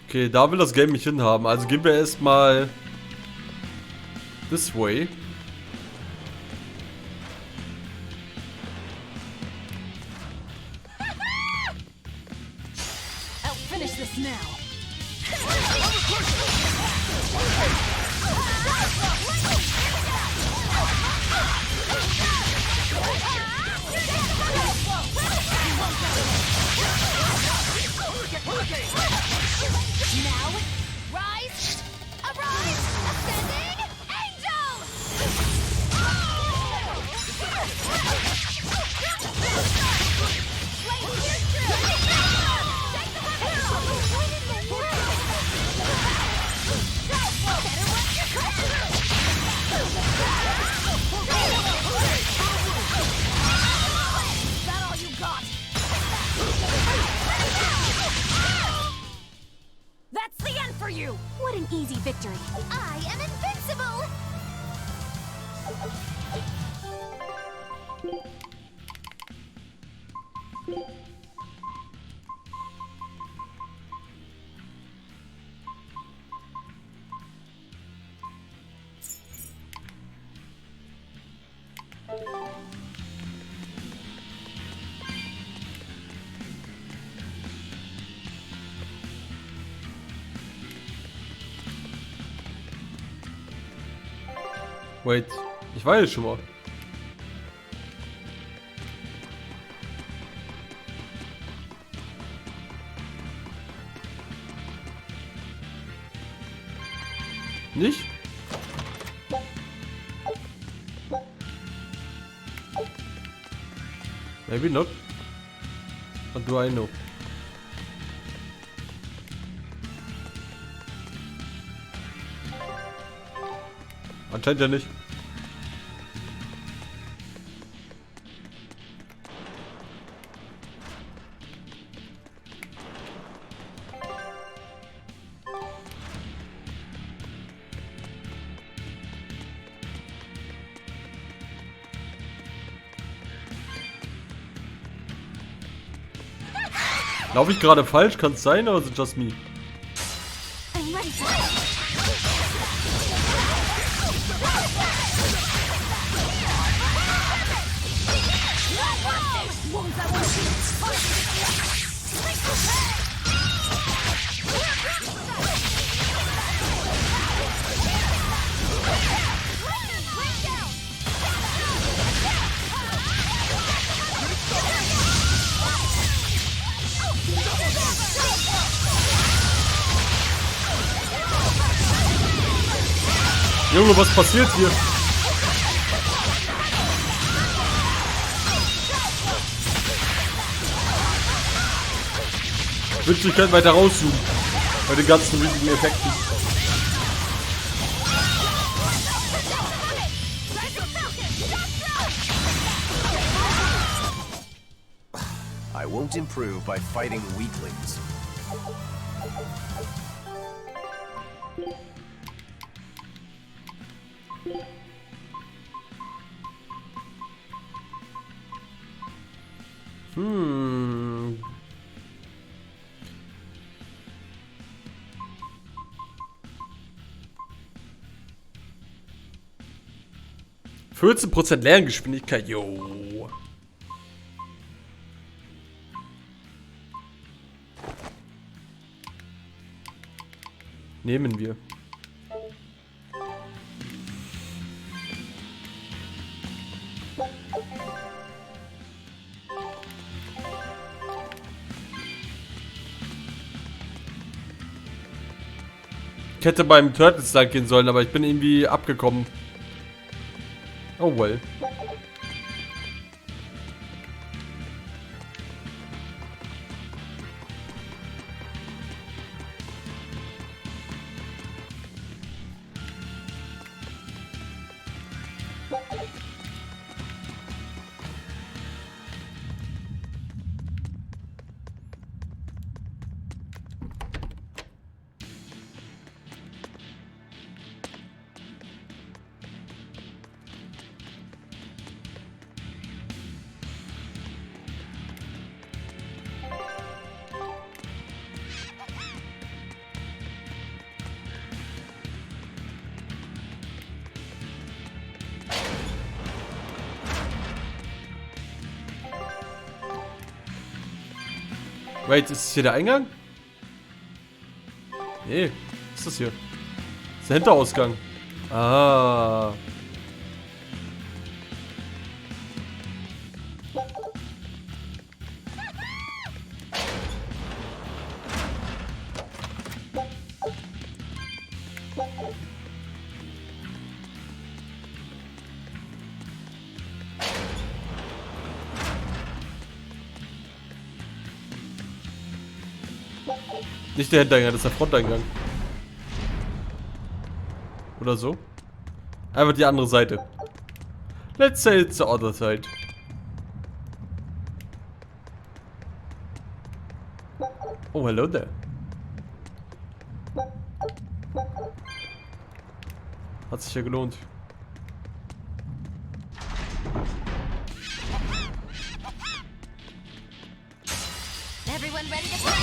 Okay, da will das Game mich hinhaben. Also gehen wir erstmal this way. I'll finish this now. Now, rise, arise, ascending angels! Is that all you got? That's the end for you! What an easy victory. I am invincible! Wait, ich war hier schon mal. Nicht? Maybe not. What do I know? Anscheinend ja nicht. Laufe ich gerade falsch? Kann es sein, oder ist es just me? I'm ready for it. Junge, was passiert hier? Ich wünschte, ich könnte weiter rauszoomen. Bei den ganzen riesigen Effekten. I won't improve by fighting weaklings. Hm. %14 Lerngeschwindigkeit, yo. Nehmen wir. Ich hätte beim Turtles lang gehen sollen, aber ich bin irgendwie abgekommen. Oh well. Wait, ist das hier der Eingang? Nee, was ist das hier? Das ist der Hinterausgang. Ah. Nicht der Hintereingang, das ist der Fronteingang. Oder so. Einfach die andere Seite. Let's say it's the other side. Oh, hello there. Hat sich ja gelohnt. Everyone ready to play?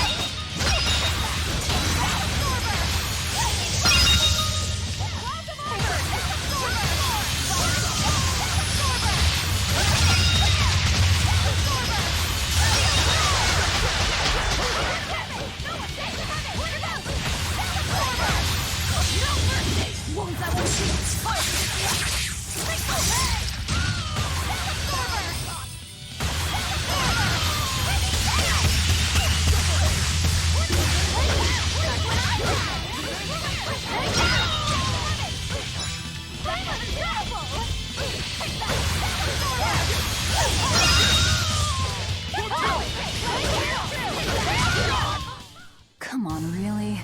Come on, really?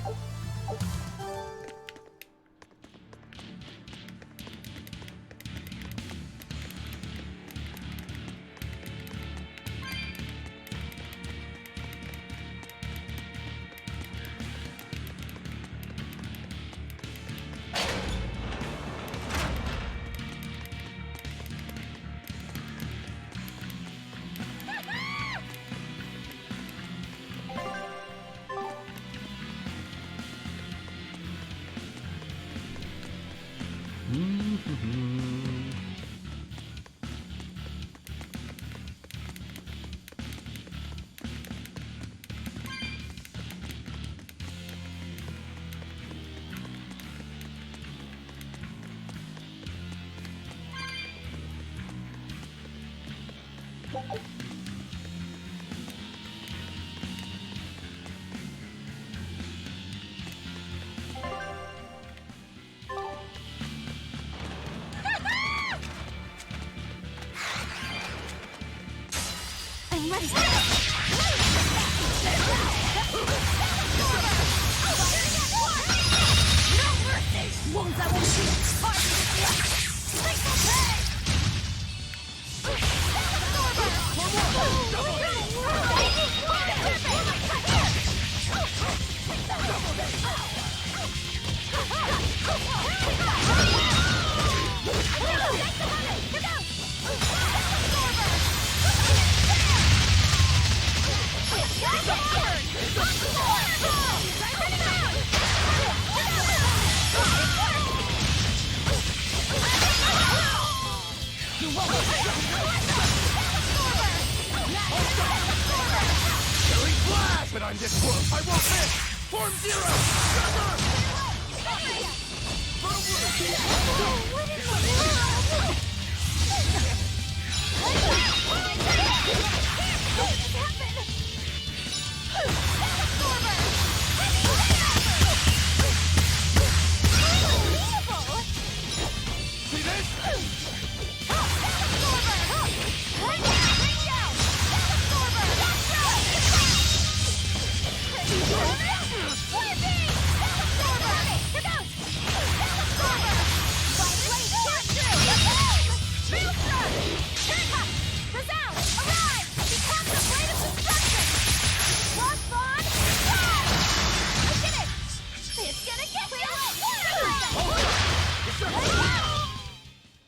But I'm this close. I won't miss. Form zero.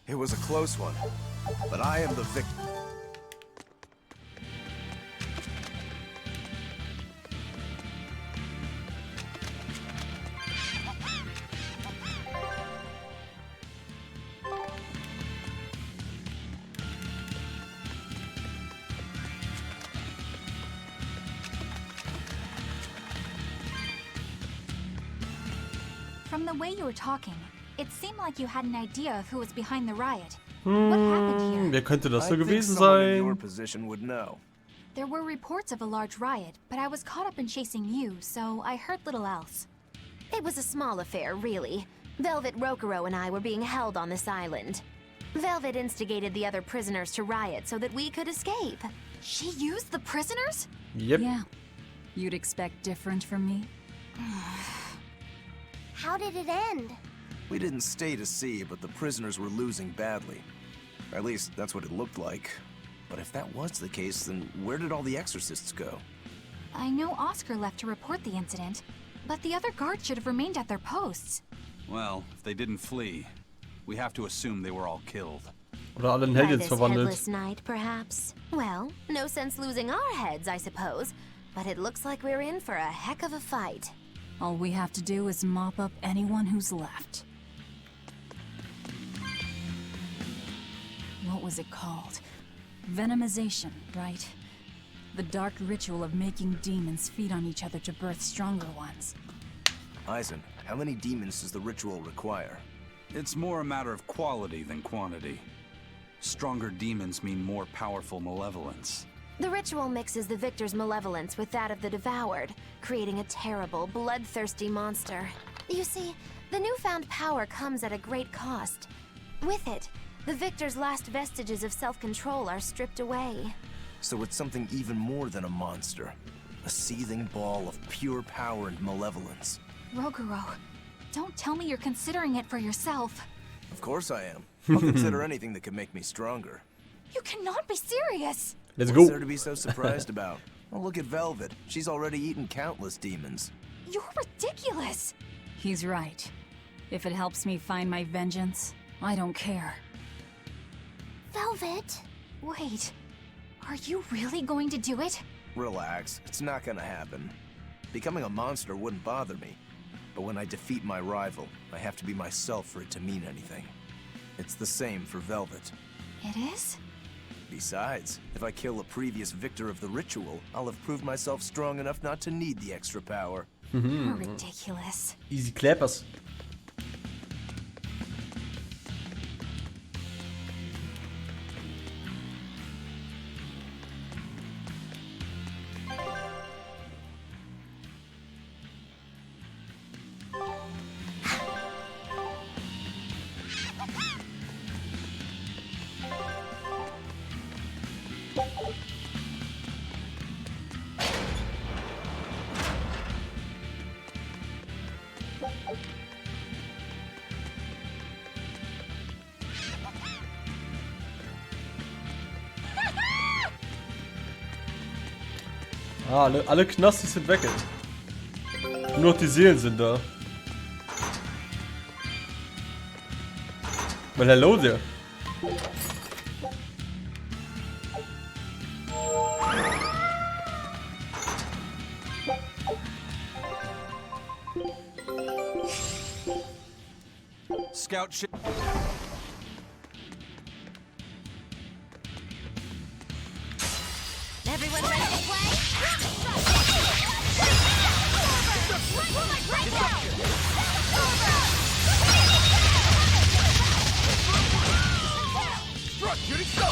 It was a close one, but I am the victor. From the way you were talking, it seemed like you had an idea of who was behind the riot. What happened here? Wer könnte das so I think gewesen someone in your sein? position would know. There were reports of a large riot, but I was caught up in chasing you, so I heard little else. It was a small affair, really. Velvet Rokuro and I were being held on this island. Velvet instigated the other prisoners to riot so that we could escape. She used the prisoners? Yep. Yeah. You'd expect different from me? How did it end? We didn't stay to see, but the prisoners were losing badly. Or at least, that's what it looked like. But if that was the case, then where did all the exorcists go? I know Oscar left to report the incident, but the other guards should have remained at their posts. Well, if they didn't flee, we have to assume they were all killed. Oder alle in By Helden this verwandelt. headless night, perhaps? Well, no sense losing our heads, I suppose. But it looks like we're in for a heck of a fight. All we have to do is mop up anyone who's left. What was it called? Venomization, right? The dark ritual of making demons feed on each other to birth stronger ones. Eisen, how many demons does the ritual require? It's more a matter of quality than quantity. Stronger demons mean more powerful malevolence. The ritual mixes the victor's malevolence with that of the devoured, creating a terrible, bloodthirsty monster. You see, the newfound power comes at a great cost. With it, the victor's last vestiges of self-control are stripped away. So it's something even more than a monster. A seething ball of pure power and malevolence. Roguro, don't tell me you're considering it for yourself. Of course I am. I'll consider anything that could make me stronger. You cannot be serious! Let's What's go. there to be so surprised about? Well, look at Velvet. She's already eaten countless demons. You're ridiculous! He's right. If it helps me find my vengeance, I don't care. Velvet? Wait, are you really going to do it? Relax, it's not gonna happen. Becoming a monster wouldn't bother me. But when I defeat my rival, I have to be myself for it to mean anything. It's the same for Velvet. It is? Besides, if I kill a previous victor of the ritual, I'll have proved myself strong enough not to need the extra power. You're ridiculous. Easy clappers. Ah, alle Knastis sind weg jetzt. Nur noch die Seelen sind da. Well, hello there. Scout ship. Everyone ready to play? Struck, shooting star.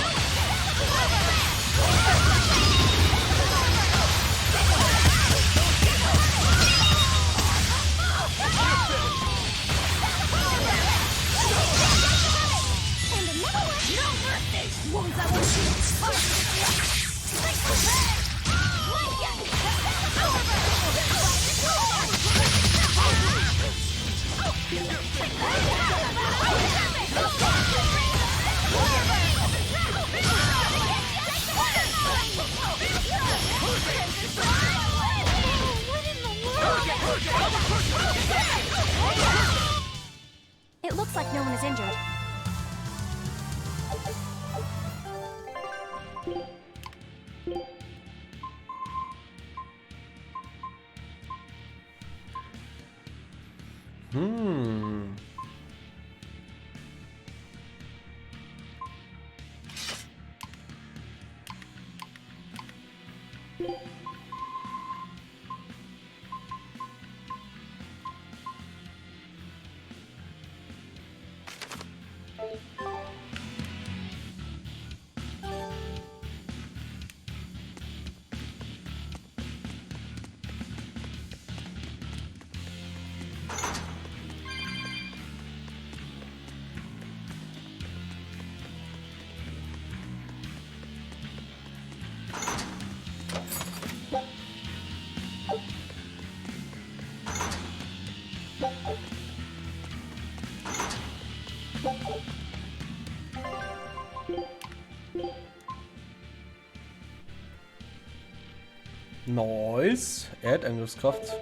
It looks like no one is injured. Nice. Erdangriffskraft.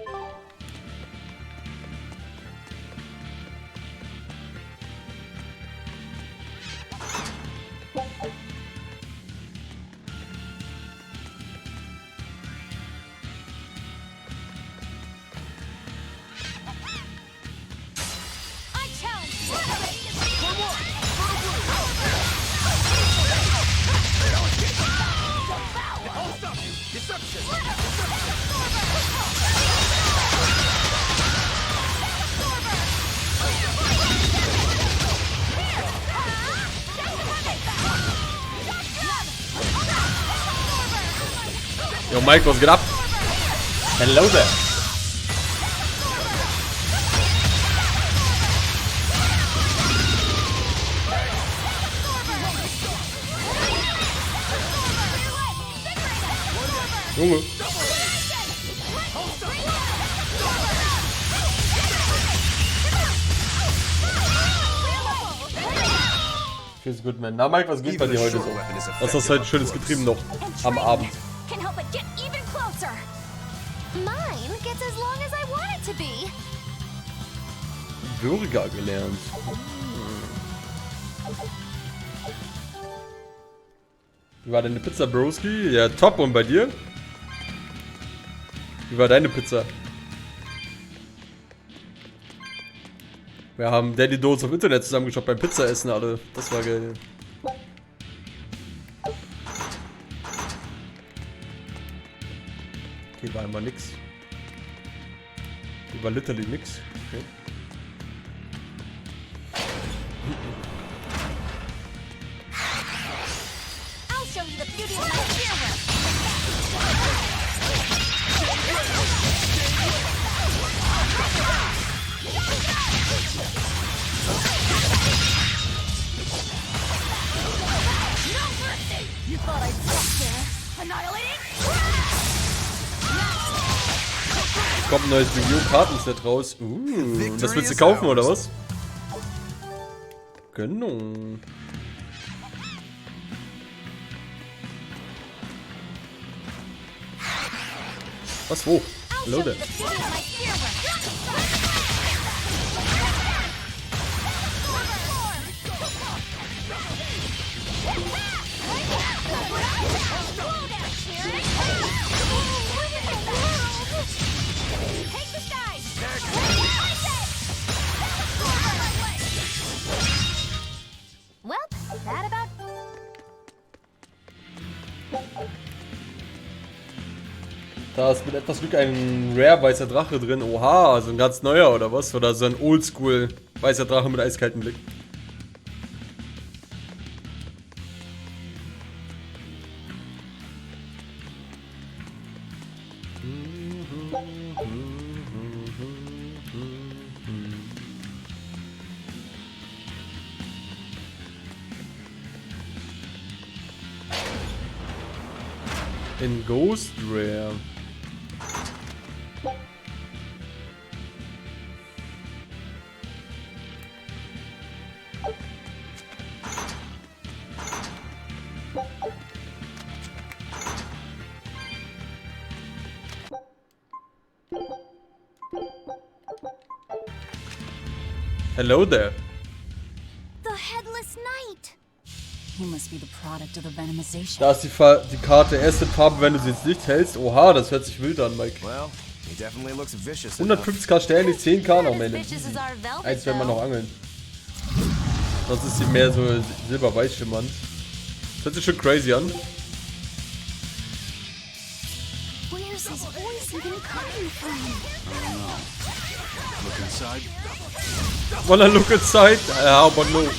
Yo, Mike, was geht ab? Hello there. Junge. Feels good, man. Na, Mike, was geht bei dir heute so? Was hast du heute Schönes getrieben noch am Abend? Can help it get even closer. Mine gets as long as I want it to be. Bürger gelernt. Wie war deine Pizza, Broski? Ja, top. Und bei dir? Wie war deine Pizza? Wir haben Daddy Dots auf Internet zusammengeschaut beim Pizzaessen, alle. Das war geil. Okay, war immer nix. Hier war literally nix. Okay. I'll show you the beauty of my gear. No mercy! You thought I'd stop there? Annihilating? Kommt ein neues Yu-Gi-Oh! Kartenset raus. Das willst du kaufen oder was? Genau. Was, wo? Hallo denn? Da ist mit etwas Glück ein Rare weißer Drache drin. Oha, so ein ganz neuer oder was? Oder so ein Oldschool weißer Drache mit eiskaltem Blick. In Ghost Rare. Hello there. The Headless Knight. He must be the product of the venomization. Da ist die Karte erste Farbe, wenn du sie ins Licht hältst. Oha, das hört sich wild an, Mike. Well, he definitely looks vicious. 150k Sterne, 10k noch, Männle. Eins werden wir noch angeln. Sonst ist sie mehr so silber-weiß schimmernd. Das hört sich schon crazy an. Where's his voice even coming from? I don't know. Look inside. Wanna look inside? How about no?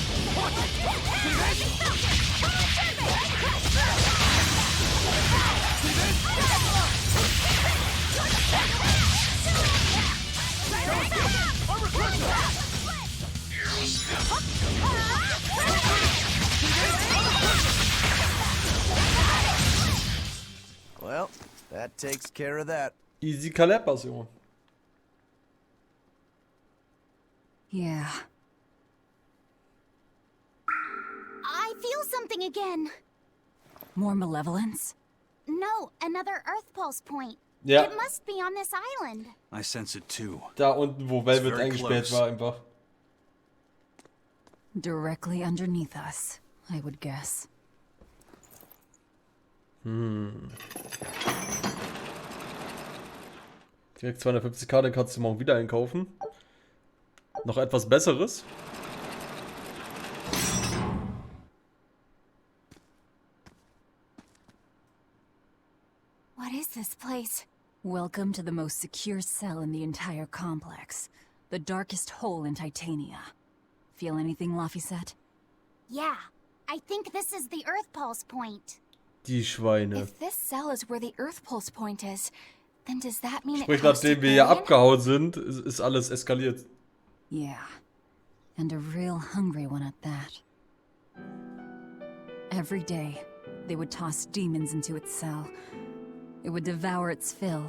Well, that takes care of that. Easy Kalepas, Junge. Yeah. I feel something again. More malevolence? No, another Earth Pulse point. Ja. It must be on this island. I sense it too. Da unten, wo Velvet eingesperrt war, einfach. Directly underneath us, I would guess. Direkt 250k, dann kannst du morgen wieder einkaufen. Noch etwas Besseres. What is this place? Welcome to the most secure cell in the entire complex. The darkest hole in Titania. Feel anything, Laphicet? Yeah, I think this is the Earth Pulse point. Die Schweine. If this cell is where the Earth Pulse point is, then does that mean Sprich, it goes to nachdem wir hier Alien? abgehauen sind, ist alles eskaliert. Yeah. And a real hungry one at that. Every day, they would toss demons into its cell. It would devour its fill,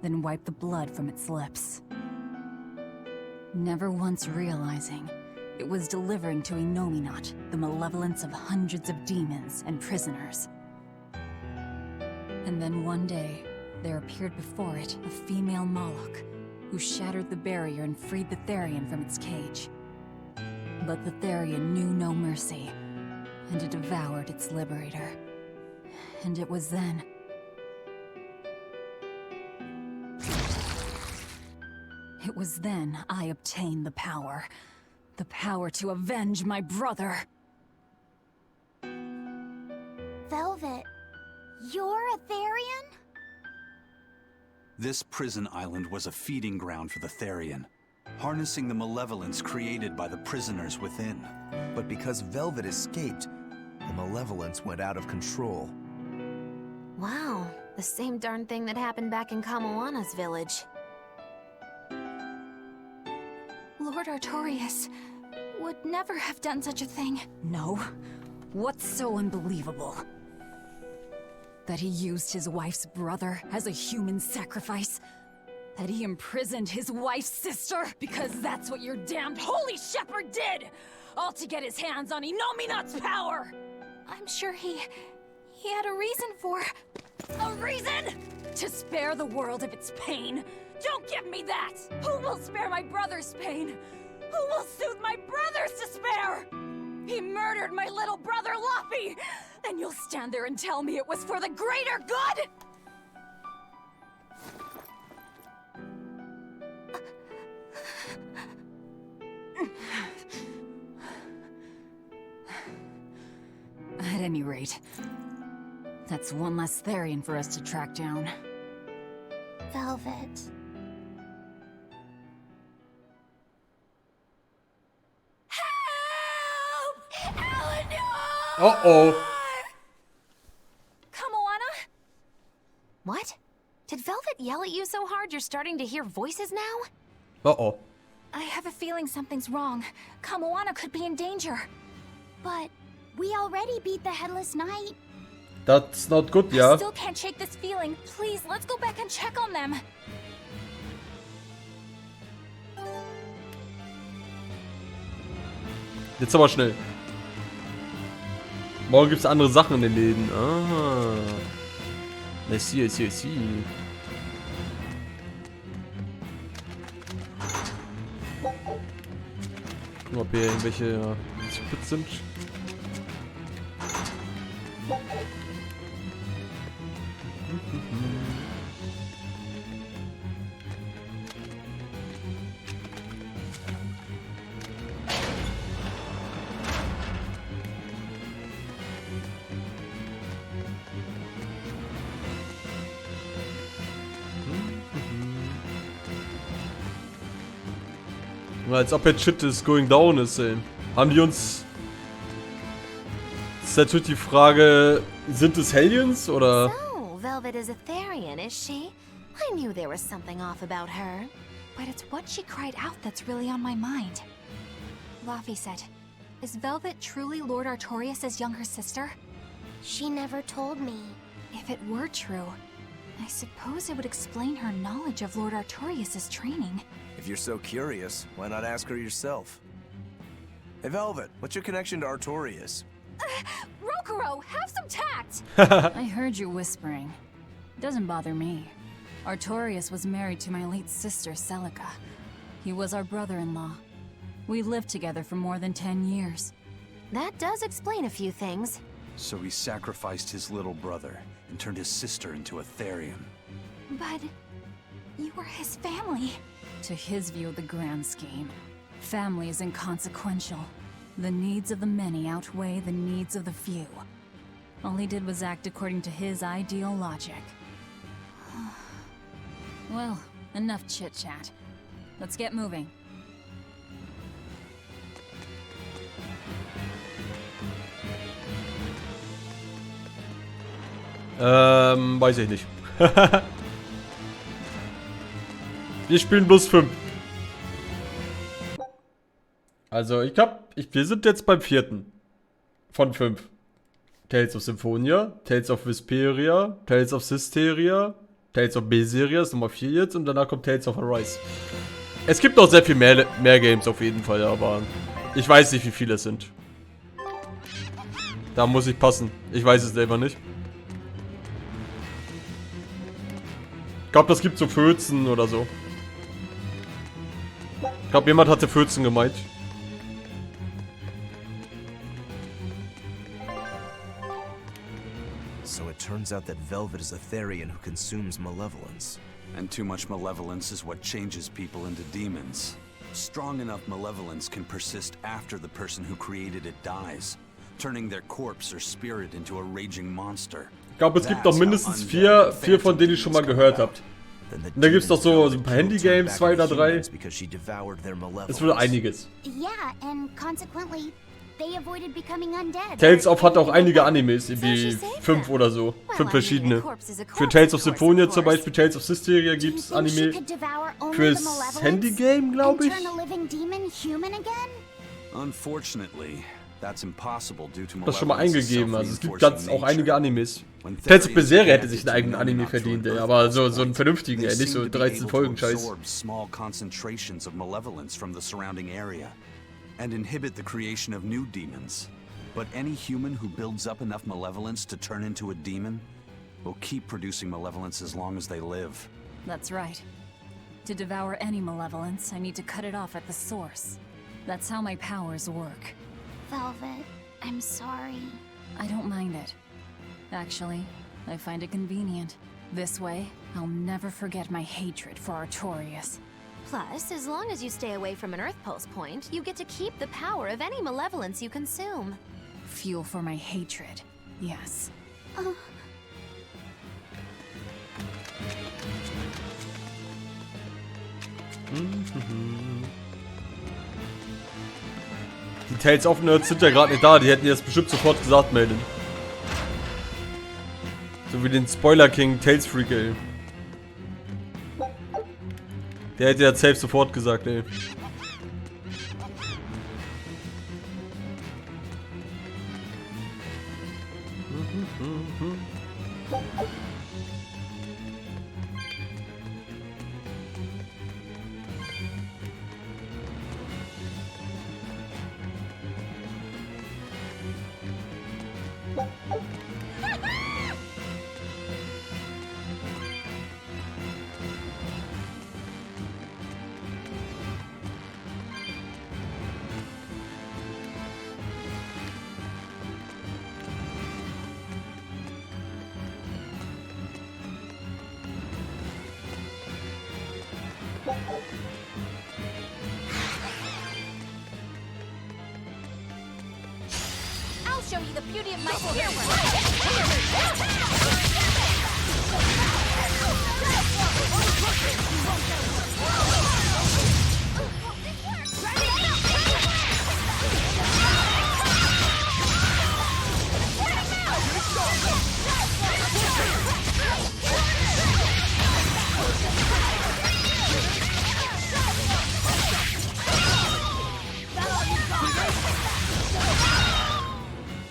then wipe the blood from its lips. Never once realizing it was delivering to Inominat the malevolence of hundreds of demons and prisoners. And then one day, there appeared before it a female Moloch, who shattered the barrier and freed the Therian from its cage. But the Therian knew no mercy, and it devoured its liberator. And it was then... It was then I obtained the power. The power to avenge my brother. Velvet, you're a Therian? This prison island was a feeding ground for the Therian, harnessing the malevolence created by the prisoners within. But because Velvet escaped, the malevolence went out of control. Wow, the same darn thing that happened back in Kamawana's village. Lord Artorias would never have done such a thing. No. What's so unbelievable? That he used his wife's brother as a human sacrifice? That he imprisoned his wife's sister? Because that's what your damned holy shepherd did! All to get his hands on Inominat's power! I'm sure he had a reason for... A reason? To spare the world of its pain? Don't give me that! Who will spare my brother's pain? Who will soothe my brother's despair? He murdered my little brother, Laffy! And you'll stand there and tell me it was for the greater good? At any rate, that's one less Therian for us to track down. Velvet. Oh oh. Come, Moana? What? Did Velvet yell at you so hard you're starting to hear voices now? Uh-oh. I have a feeling something's wrong. Kamoana could be in danger. But we already beat the Headless Knight. That's not good, I ja. still can't shake this feeling. Please, let's go back and check on them. Jetzt aber schnell. Morgen gibt's andere Sachen in den Läden. Ah. I see. Gucken, ob hier irgendwelche Secrets sind. Als ob jetzt Shit is going down ist, ey. Haben die uns... Ist natürlich die Frage, sind es Hellions oder... So, Velvet is Etherian, is she? I knew there was something off about her. But it's what she cried out that's really on my mind. Laphicet, is Velvet truly Lord Artorias' younger sister? She never told me. If it were true, I suppose it would explain her knowledge of Lord Artorias' training. If you're so curious, why not ask her yourself? Hey, Velvet, what's your connection to Artorias? Rokuro, have some tact! I heard you whispering. Doesn't bother me. Artorias was married to my late sister, Celica. He was our brother-in-law. We lived together for more than 10 years. That does explain a few things. So he sacrificed his little brother and turned his sister into a Therian. But you were his family. To his view of the grand scheme, family is inconsequential. The needs of the many outweigh the needs of the few. All he did was act according to his ideal logic. Well, enough chit-chat. Let's get moving. Weiß ich nicht. Wir spielen bloß 5. Also, wir sind jetzt beim 4. von 5. Tales of Symphonia, Tales of Vesperia, Tales of Systeria, Tales of Berseria ist Nummer 4 jetzt und danach kommt Tales of Arise. Es gibt noch sehr viel mehr Games auf jeden Fall, aber ich weiß nicht, wie viele es sind. Da muss ich passen. Ich weiß es selber nicht. Ich glaube, das gibt so 14 oder so. Ich glaube, jemand hatte 14 gemeint. So it turns out that Velvet is a Therian who consumes malevolence. And too much malevolence is what changes people into demons. Strong enough malevolence can persist after the person who created it dies, turning their corpse or spirit into a raging monster. Ich glaube, es gibt noch mindestens 4 von denen ihr schon mal gehört habt. Und da gibt es doch so ein paar Handy-Games, 2 oder 3. Es wurde einiges. Yeah, and consequently, they avoided becoming undead. Tales of hat auch einige Animes, irgendwie 5 oder so. 5 verschiedene. Für Tales of Symphonia zum Beispiel, Tales of Systeria gibt es Anime. Fürs Handy-Game, glaube ich. Unfortunately, that's impossible due to Das schon mal eingegeben, also es gibt ganz auch einige Animes. Tales of Berseria hätte sich einen eigenen Anime verdient, ey, aber so einen vernünftigen, ey, nicht so 13 Folgen Scheiß. Small concentrations of malevolence from the surrounding area and inhibit the creation of new demons. But any human who builds up enough malevolence to turn into a demon will keep producing malevolence as long as they live. That's right. To devour any malevolence, I need to cut it off at the source. That's how my powers work. Velvet, I'm sorry. I don't mind it. Actually, I find it convenient. This way, I'll never forget my hatred for Artorias. Plus, as long as you stay away from an Earth Pulse point, you get to keep the power of any malevolence you consume. Fuel for my hatred, yes. Die Tales of Nerds sind ja gerade nicht da, die hätten jetzt bestimmt sofort gesagt, melden. So wie den Spoiler King Tales Freak, ey. Der hätte ja safe sofort gesagt, ey. I'll show you the beauty of my spear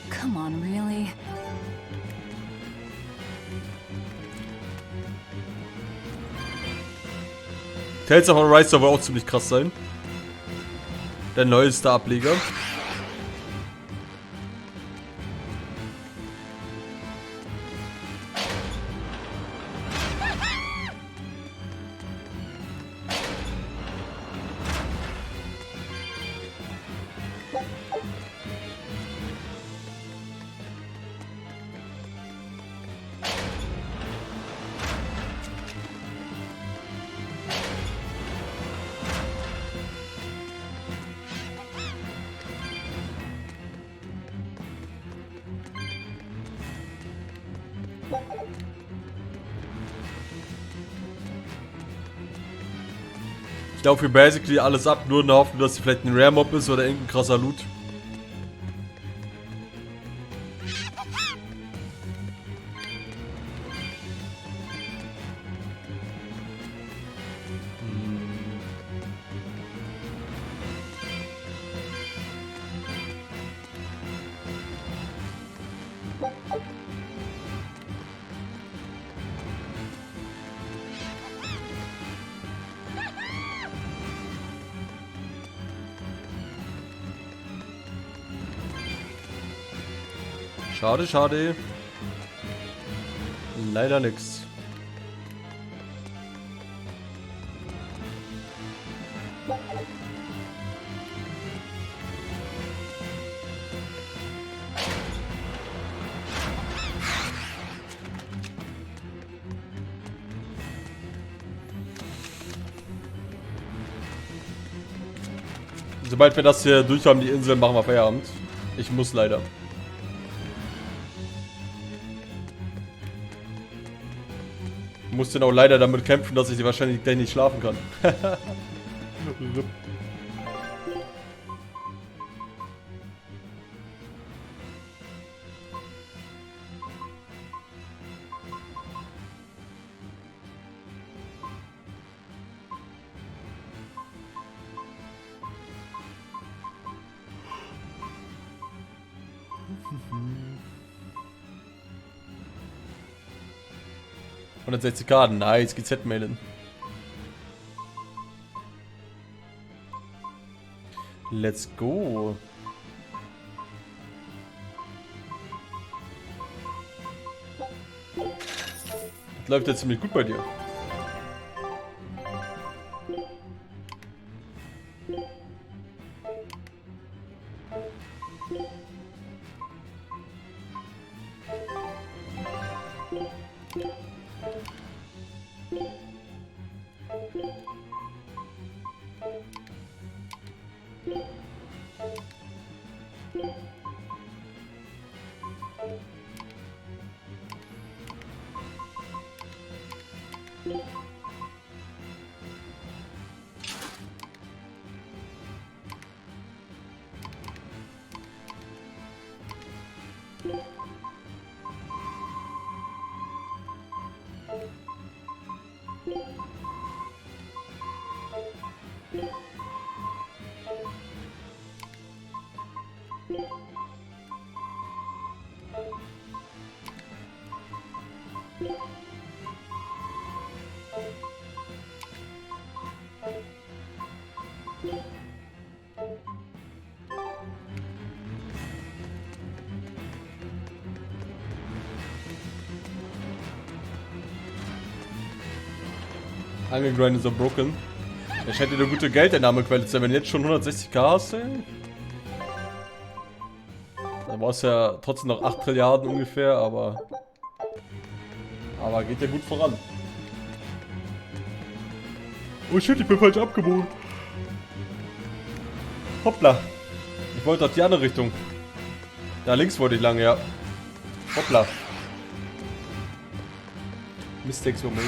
Come on, really? Tales of Arise soll wohl auch ziemlich krass sein. Der neueste Ableger. Ich laufe hier basically alles ab, nur in der Hoffnung, dass sie vielleicht ein Rare-Mob ist oder irgendein krasser Loot. Schade, schade. Leider nix. Sobald wir das hier durch haben, die Insel, machen wir Feierabend. Ich muss leider. Ich muss dann auch leider damit kämpfen, dass ich wahrscheinlich gleich nicht schlafen kann. Und 160k, nice, GZ-Mailen. Let's go. Das läuft jetzt ziemlich gut bei dir. Angegrindet so broken. Ich hätte eine gute Geldeinnahmequelle, wenn du jetzt schon 160k hast, ey. Dann brauchst du ja trotzdem noch 8 Trilliarden ungefähr, aber geht ja gut voran. Oh shit, ich bin falsch abgebogen. Hoppla. Ich wollte auf die andere Richtung. Da links wollte ich lang, ja. Hoppla. Mistakes were made.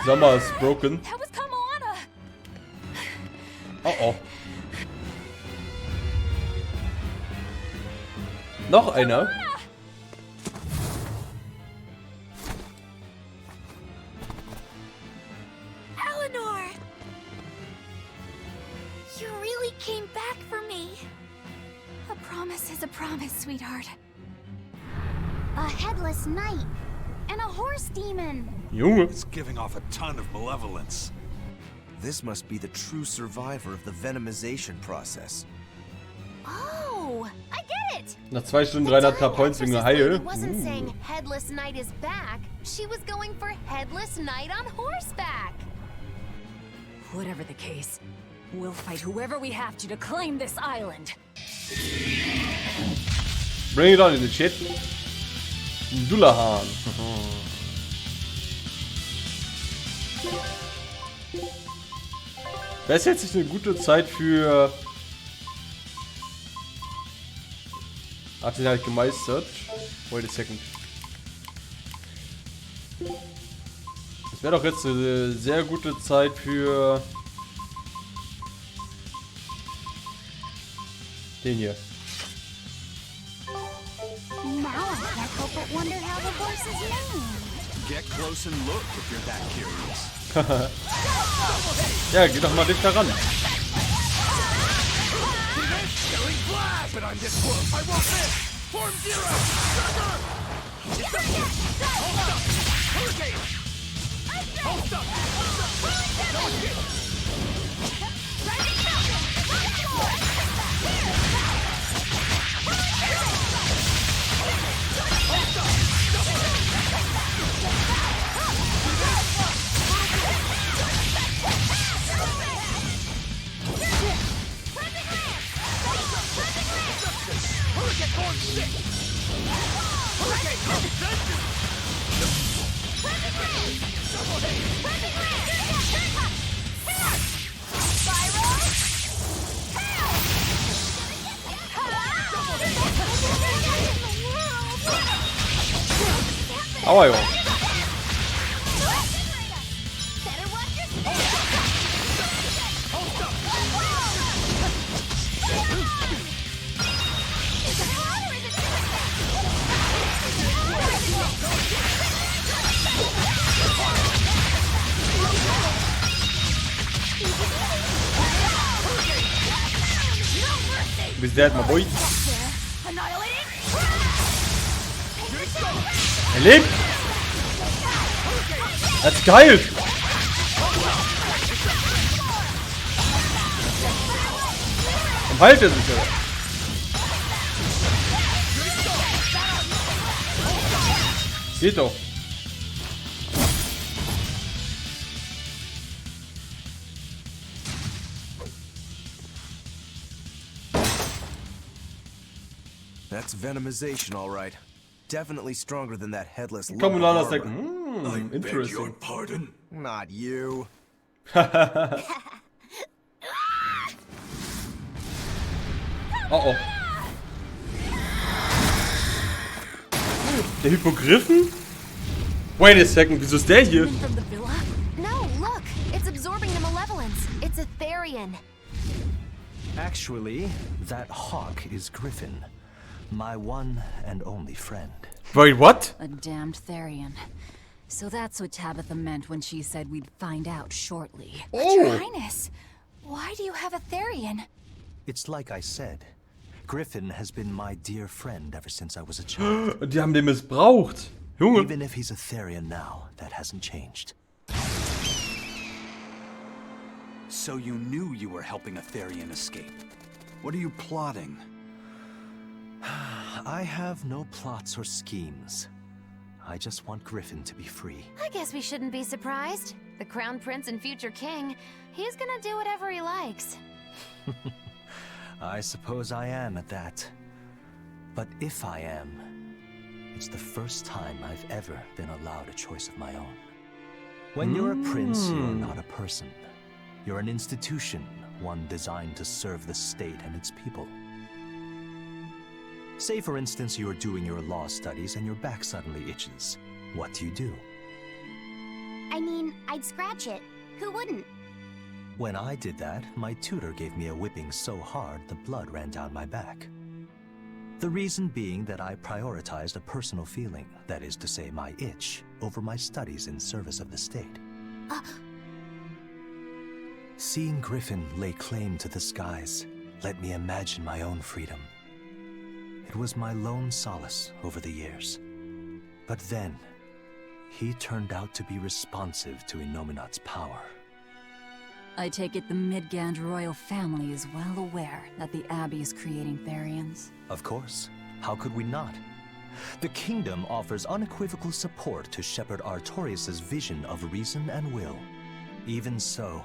Sommer ist broken. Oh oh. Noch einer. Eleanor! You really came back for me. A promise is a promise, sweetheart. A headless knight and a horse demon. Junge. It's giving off a ton of malevolence. This must be the true survivor of the venomization process. Oh, I get it. Nach 2 Stunden 300k Points wegen der Haie. Wasn't saying Headless Knight is back. She was going for Headless Knight on horseback. Whatever the case, we'll fight whoever we have to claim this island. Bring it on in the chat. Dullahan. Wäre es jetzt nicht eine gute Zeit für... Ach, den habe ich gemeistert. Wait a second. Das wäre doch jetzt eine sehr gute Zeit für... Den hier. Now I can't help but wonder how the horse is named. Get close and look if you're that curious. Ja, geh doch mal dichter ran. Aua, jo. He's dead, my boy. Er lebt! Das ist geil! Warum heilt er sich, oder? Seht doch! That's venomization, all right. Definitely stronger than that headless. Come on, I like, I interesting. beg your pardon? Not you. Oh. Der Hippogriffen? Wait a second, wieso ist der hier? No, look, it's absorbing the malevolence. It's a Therian. Actually, that hawk is Griffin, my one and only friend. Wait, what? A damned Therian. So that's what Tabitha meant when she said we'd find out shortly. But Your Highness, why do you have a Therian? It's like I said. Griffin has been my dear friend ever since I was a child. Die haben den missbraucht. Junge. Even if he's a Therian now, that hasn't changed. So you knew you were helping a Therian escape. What are you plotting? I have no plots or schemes. I just want Griffin to be free. I guess we shouldn't be surprised. The Crown Prince and future king, he's gonna do whatever he likes. I suppose I am at that. But if I am, it's the first time I've ever been allowed a choice of my own. When you're a prince, you're not a person. You're an institution, one designed to serve the state and its people. Say, for instance, you're doing your law studies and your back suddenly itches. What do? I mean, I'd scratch it. Who wouldn't? When I did that, my tutor gave me a whipping so hard the blood ran down my back. The reason being that I prioritized a personal feeling, that is to say my itch, over my studies in service of the state. Seeing Griffin lay claim to the skies let me imagine my own freedom. It was my lone solace over the years. But then, he turned out to be responsive to Innominat's power. I take it the Midgand royal family is well aware that the Abbey is creating Therians. Of course. How could we not? The kingdom offers unequivocal support to Shepherd Artorius' vision of reason and will. Even so,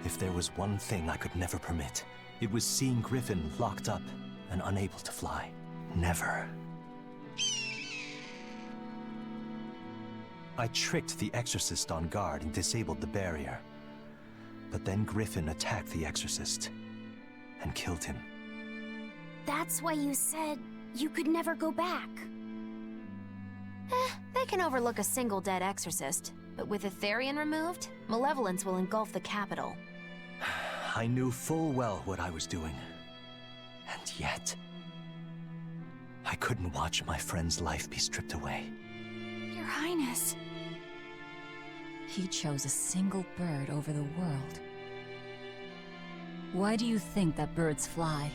if there was one thing I could never permit, it was seeing Griffin locked up and unable to fly. Never. I tricked the Exorcist on guard and disabled the barrier. But then Griffin attacked the Exorcist and killed him. That's why you said you could never go back. They can overlook a single dead exorcist, but with a Therian removed, malevolence will engulf the capital. I knew full well what I was doing. And yet, I couldn't watch my friend's life be stripped away. Your Highness. He chose a single bird over the world. Why do you think that birds fly?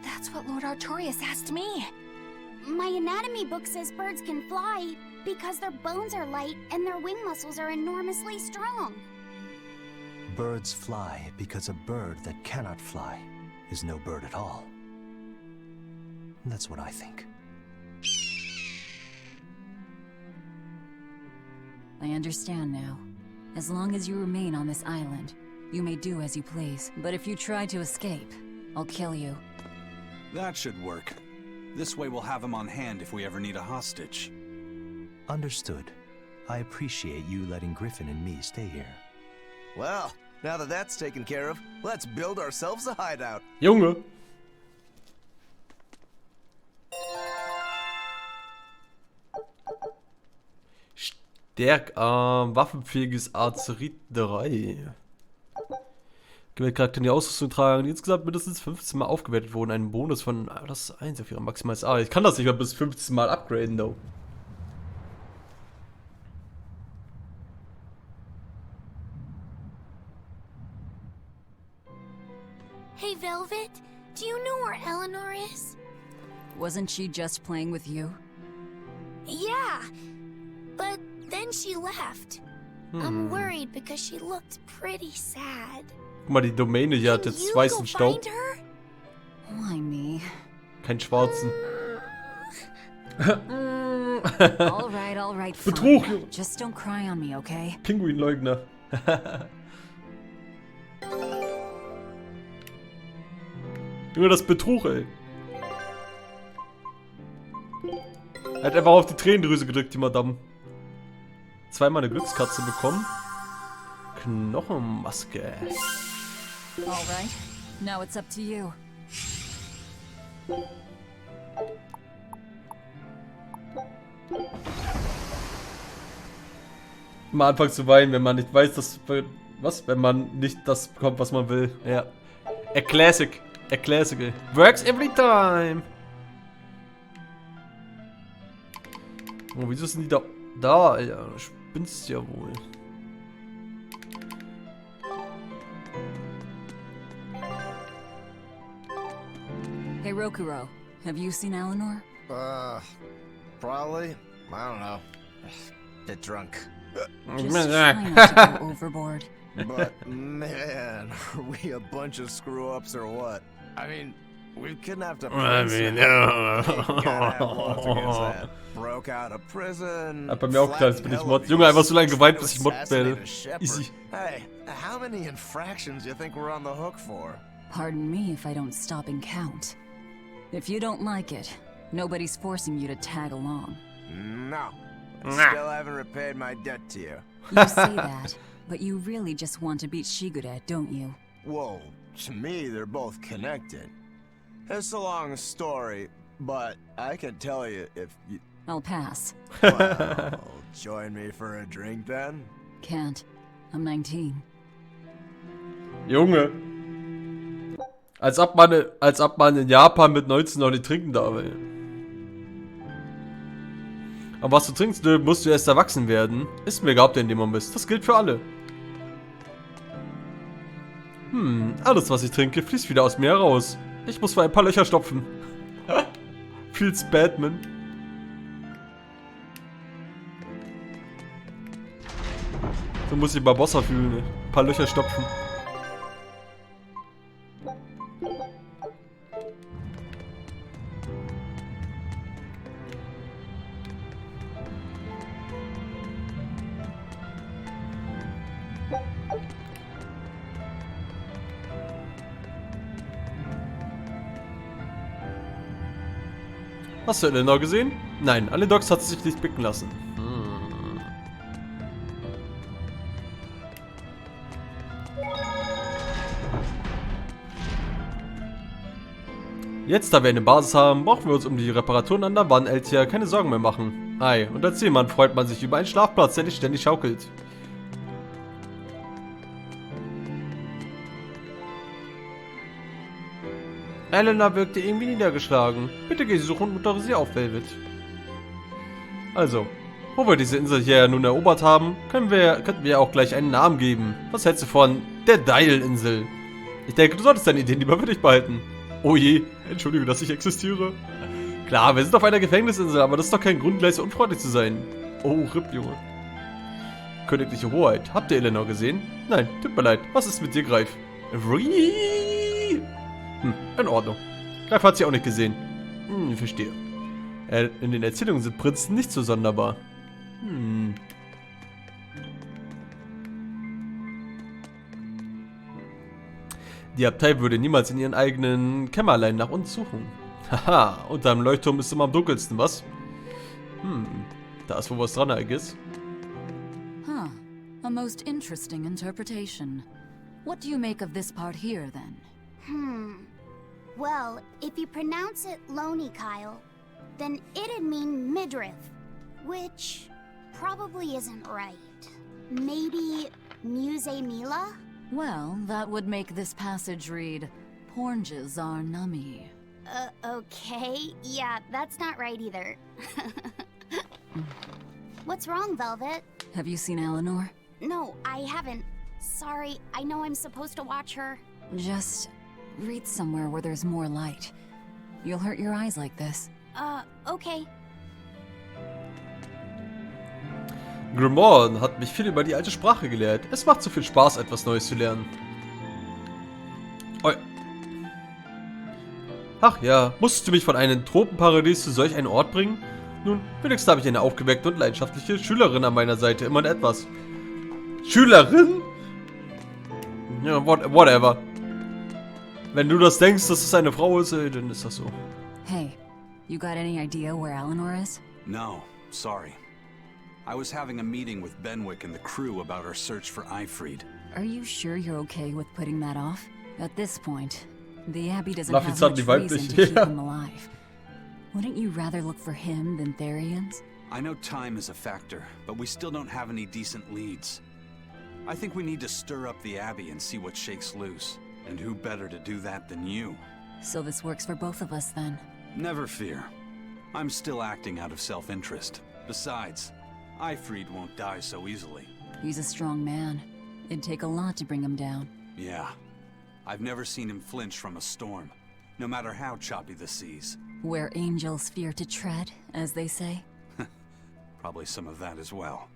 That's what Lord Artorius asked me. My anatomy book says birds can fly because their bones are light and their wing muscles are enormously strong. Birds fly because a bird that cannot fly is no bird at all. That's what I think. I understand now. As long as you remain on this island, you may do as you please. But if you try to escape, I'll kill you. That should work. This way we'll have him on hand if we ever need a hostage. Understood. I appreciate you letting Griffin and me stay here. Well, now that that's taken care of, let's build ourselves a hideout. Junge. Waffenfähiges Arzerie 3. Charakter in die Ausrüstung tragen, die insgesamt mindestens 15 Mal aufgewertet wurden. Einen Bonus von das 1 auf ihrer maximales A. Ich kann das nicht mal bis 15 Mal upgraden, though. Hey, Velvet, do you know where Eleanor is? Wasn't she just playing with you? Yeah, but then she left. I'm worried because she looked pretty sad. Guck mal, die Domäne hier hat jetzt weißen Staub. Why me? Kein schwarzen. all right, fine. Betrug. Just don't cry on me, okay? Pinguinleugner. Junge, das Betrug, ey. Er hat einfach auf die Tränendrüse gedrückt, die Madame. Zweimal eine Glückskatze bekommen. Knochenmaske. Alright, now it's up to you. Mal anfangen zu weinen, wenn man nicht weiß, dass... Was? Wenn man nicht das bekommt, was man will. Ja. A classic. A classic. Works every time. Oh, wieso sind die da, Alter? Spinnst ja wohl. Hey, Rokuro. Have you seen Eleanor? Probably. I don't know. Bit drunk. Just try not to go overboard. But, man, are we a bunch of screw-ups or what? I mean, we kidnapped a princess. Gotta have laws against that. Broke out of prison. Hat bei mir auch klar, jetzt bin ich Mod. Junge, einfach so lange geweint, bis ich Mod werde. Easy. Hey, how many infractions do you think we're on the hook for? Pardon me if I don't stop and count. If you don't like it, nobody's forcing you to tag along. No. I still haven't repaid my debt to you. You say that, but you really just want to beat Shigure, don't you? Whoa, to me they're both connected. It's a long story, but I can tell you if you... I'll pass. Well, join me for a drink then? Can't. I'm 19. Junge. Als ob man in Japan mit 19 noch nicht trinken darf, ey. Aber was du trinkst, musst du erst erwachsen werden. Ist mir egal, ob du in dem Moment bist. Das gilt für alle. Alles, was ich trinke, fließt wieder aus mir heraus. Ich muss für ein paar Löcher stopfen. Feels Batman. So muss ich Barbossa fühlen, ne? Ein paar Löcher stopfen. Hast du Eleanor gesehen? Nein, alle Dogs hat sie sich nicht blicken lassen. Jetzt, da wir eine Basis haben, brauchen wir uns um die Reparaturen an der Van-Eltia keine Sorgen mehr machen. Ei, und als Seemann freut man sich über einen Schlafplatz, der nicht ständig schaukelt. Elena wirkte irgendwie niedergeschlagen. Bitte geh sie suchen und motorisiere auf Velvet. Also, wo wir diese Insel hier nun erobert haben, könnten wir auch gleich einen Namen geben. Was hältst du von der Dial-Insel? Ich denke, du solltest deine Ideen lieber für dich behalten. Oh je, entschuldige, dass ich existiere. Klar, wir sind auf einer Gefängnisinsel, aber das ist doch kein Grund, gleich so unfreundlich zu sein. Oh, RIP, Junge. Königliche Hoheit, habt ihr Eleanor gesehen? Nein, tut mir leid, was ist mit dir, Greif? In Ordnung. Greif hat sie auch nicht gesehen. Verstehe. In den Erzählungen sind Prinzen nicht so sonderbar. Die Abtei würde niemals in ihren eigenen Kämmerlein nach uns suchen. Haha, unter dem Leuchtturm ist immer am dunkelsten, was? Da ist wohl was dran, I guess. Huh. A most interesting interpretation. What do you make of this part here, then? Well, if you pronounce it Loney Kyle, then it'd mean midriff, which probably isn't right. Maybe Muse Mila? Well, that would make this passage read, Pornges are nummy. Okay. Yeah, that's not right either. What's wrong, Velvet? Have you seen Eleanor? No, I haven't. Sorry, I know I'm supposed to watch her. Just read somewhere where there's more light. You'll hurt your eyes like this. Okay. Grimoire hat mich viel über die alte Sprache gelehrt. Es macht so viel Spaß, etwas Neues zu lernen. Oh. Ach ja, musstest du mich von einem Tropenparadies zu solch einem Ort bringen? Nun, wenigstens habe ich eine aufgeweckte und leidenschaftliche Schülerin an meiner Seite. Immer etwas. Schülerin? Ja, whatever. Wenn du das denkst, dass es eine Frau ist, dann ist das so. Hey, you got any idea where Eleanor is? No, sorry. I was having a meeting with Benwick and the crew about our search for Eifried. Are you sure you're okay with putting that off? At this point, the Abbey doesn't have much reason to keep him alive. Wouldn't you rather look for him than Therians? I know time is a factor, but we still don't have any decent leads. I think we need to stir up the Abbey and see what shakes loose. And who better to do that than you? So this works for both of us then. Never fear. I'm still acting out of self-interest. Besides, Ifrid won't die so easily. He's a strong man. It'd take a lot to bring him down. Yeah. I've never seen him flinch from a storm, no matter how choppy the seas. Where angels fear to tread, as they say. Probably some of that as well.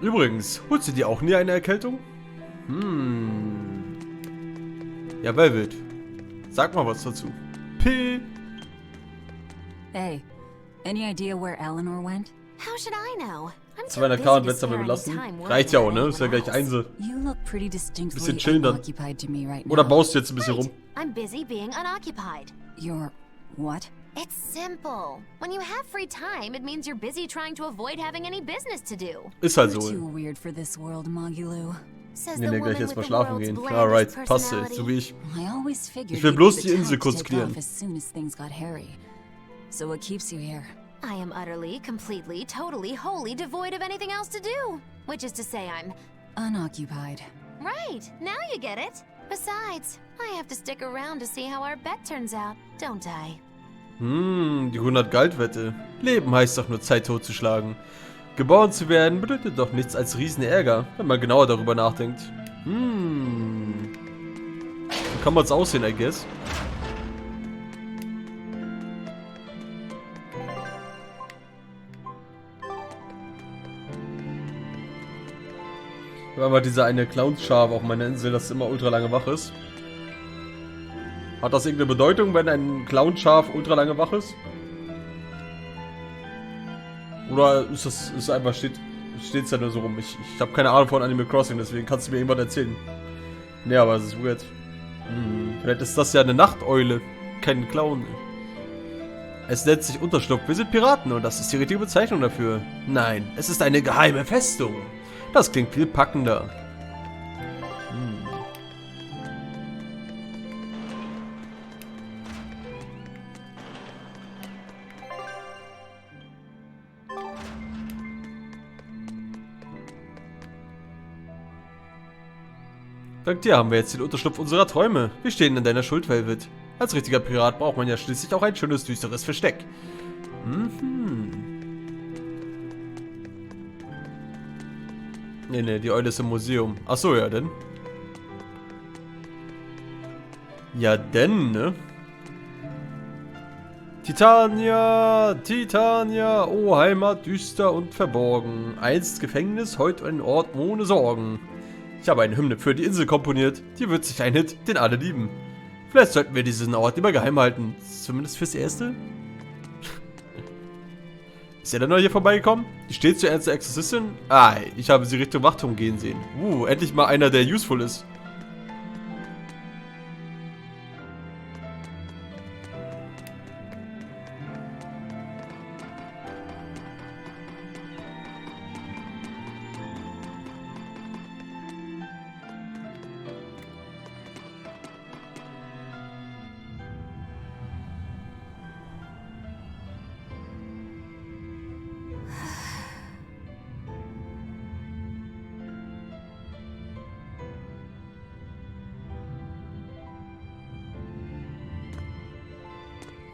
Übrigens, holst du dir auch nie eine Erkältung? Ja, Velvet. Sag mal was dazu. P. Hey, any idea where Eleanor went? How should I know? I'm 200k und letzter belassen. Reicht ja auch, ne? Ist ja gleich Einzel. You look pretty distinctly Bisschen chillen dann. unoccupied to me right now. Oder baust du jetzt ein bisschen rum? I'm busy being unoccupied. You're what? It's simple. When you have free time, it means you're busy trying to avoid having any business to do. Ist halt You're so. too weird for this world, Magilu. Nee, gleich jetzt mal schlafen gehen. Alright, passt so wie ich. I always figured Ich will you'd bloß be die the Insel type to kurz take klären. off as soon as things got hairy. So what keeps you here? I am utterly, completely, totally, wholly devoid of anything else to do. Which is to say I'm... Unoccupied. Right, now you get it. Besides, I have to stick around to see how our bet turns out, don't I? Die 100-Galt-Wette. Leben heißt doch nur Zeit totzuschlagen. Geboren zu werden bedeutet doch nichts als Riesenärger, wenn man genauer darüber nachdenkt. So kann man es aussehen, I guess. Wir haben halt diese eine Clownschaf auf meiner Insel, das immer ultra lange wach ist. Hat das irgendeine Bedeutung, wenn ein Clownschaf ultra lange wach ist? Oder ist das einfach steht's da nur so rum? Ich habe keine Ahnung von Animal Crossing, deswegen kannst du mir irgendwas erzählen. Ne, aber es ist weird. Vielleicht ist das ja eine Nachteule, kein Clown. Es nennt sich Unterschlupf. Wir sind Piraten und das ist die richtige Bezeichnung dafür. Nein, es ist eine geheime Festung. Das klingt viel packender. Dank dir haben wir jetzt den Unterschlupf unserer Träume. Wir stehen in deiner Schuld, Velvet. Als richtiger Pirat braucht man ja schließlich auch ein schönes, düsteres Versteck. Ne, die Eule ist im Museum. Achso, ja, denn. Ja, denn, ne? Titania, Titania, oh Heimat, düster und verborgen. Einst Gefängnis, heute ein Ort ohne Sorgen. Ich habe eine Hymne für die Insel komponiert. Die wird sich ein Hit, den alle lieben. Vielleicht sollten wir diesen Ort lieber geheim halten. Zumindest fürs Erste. Ist er denn noch hier vorbeigekommen? Die steht zur ernste Exorzistin? Ah, ich habe sie Richtung Wachturm gehen sehen. Endlich mal einer, der useful ist.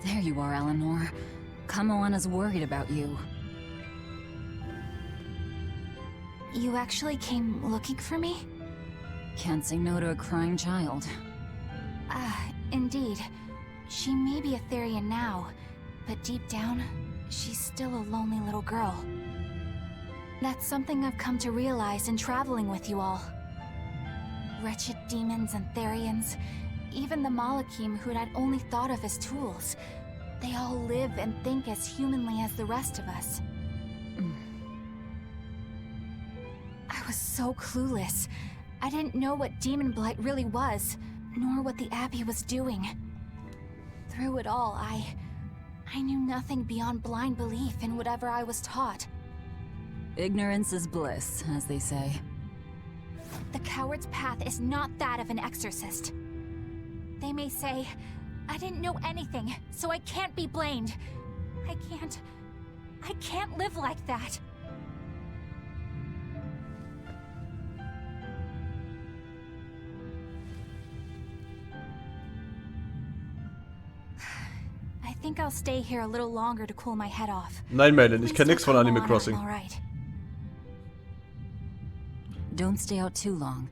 There you are, Eleanor. Kamoana's worried about you. You actually came looking for me? Can't say no to a crying child. Indeed. She may be a Therian now, but deep down, she's still a lonely little girl. That's something I've come to realize in traveling with you all. Wretched demons and Therians, even the Malakim who'd I'd only thought of as tools. They all live and think as humanly as the rest of us. I was so clueless. I didn't know what Demon Blight really was, nor what the Abbey was doing. Through it all, I knew nothing beyond blind belief in whatever I was taught. Ignorance is bliss, as they say. The coward's path is not that of an exorcist. They may say, I didn't know anything, so I can't be blamed. I can't live like that. think I'll stay here a little longer to cool my head off. Nein, Melon, ich kenne nichts von Animal Crossing. All right. Don't stay out too long.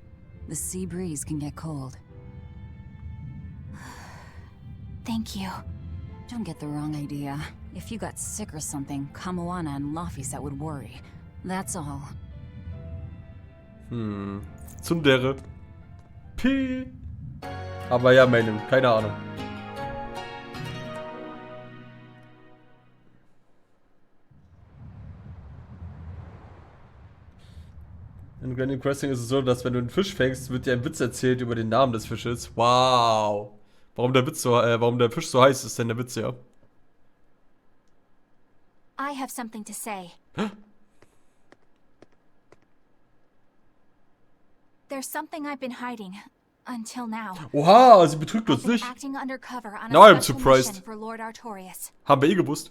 The sea breeze can get cold. Thank you. Don't get the wrong idea. If you got sick or something, Kamoana and Laphicet would worry. That's all. Tsundere. Pi. Aber ja, Melon, keine Ahnung. In Animal Crossing ist es so, dass wenn du einen Fisch fängst, wird dir ein Witz erzählt über den Namen des Fisches. Wow. Warum der Fisch so heiß ist, denn der Witz ja. I have something to say. There's something I've been hiding until now. Oha, sie betrügt uns nicht. Acting undercover on Now a I'm special surprised. mission for Lord Artorias. Haben wir eh gewusst.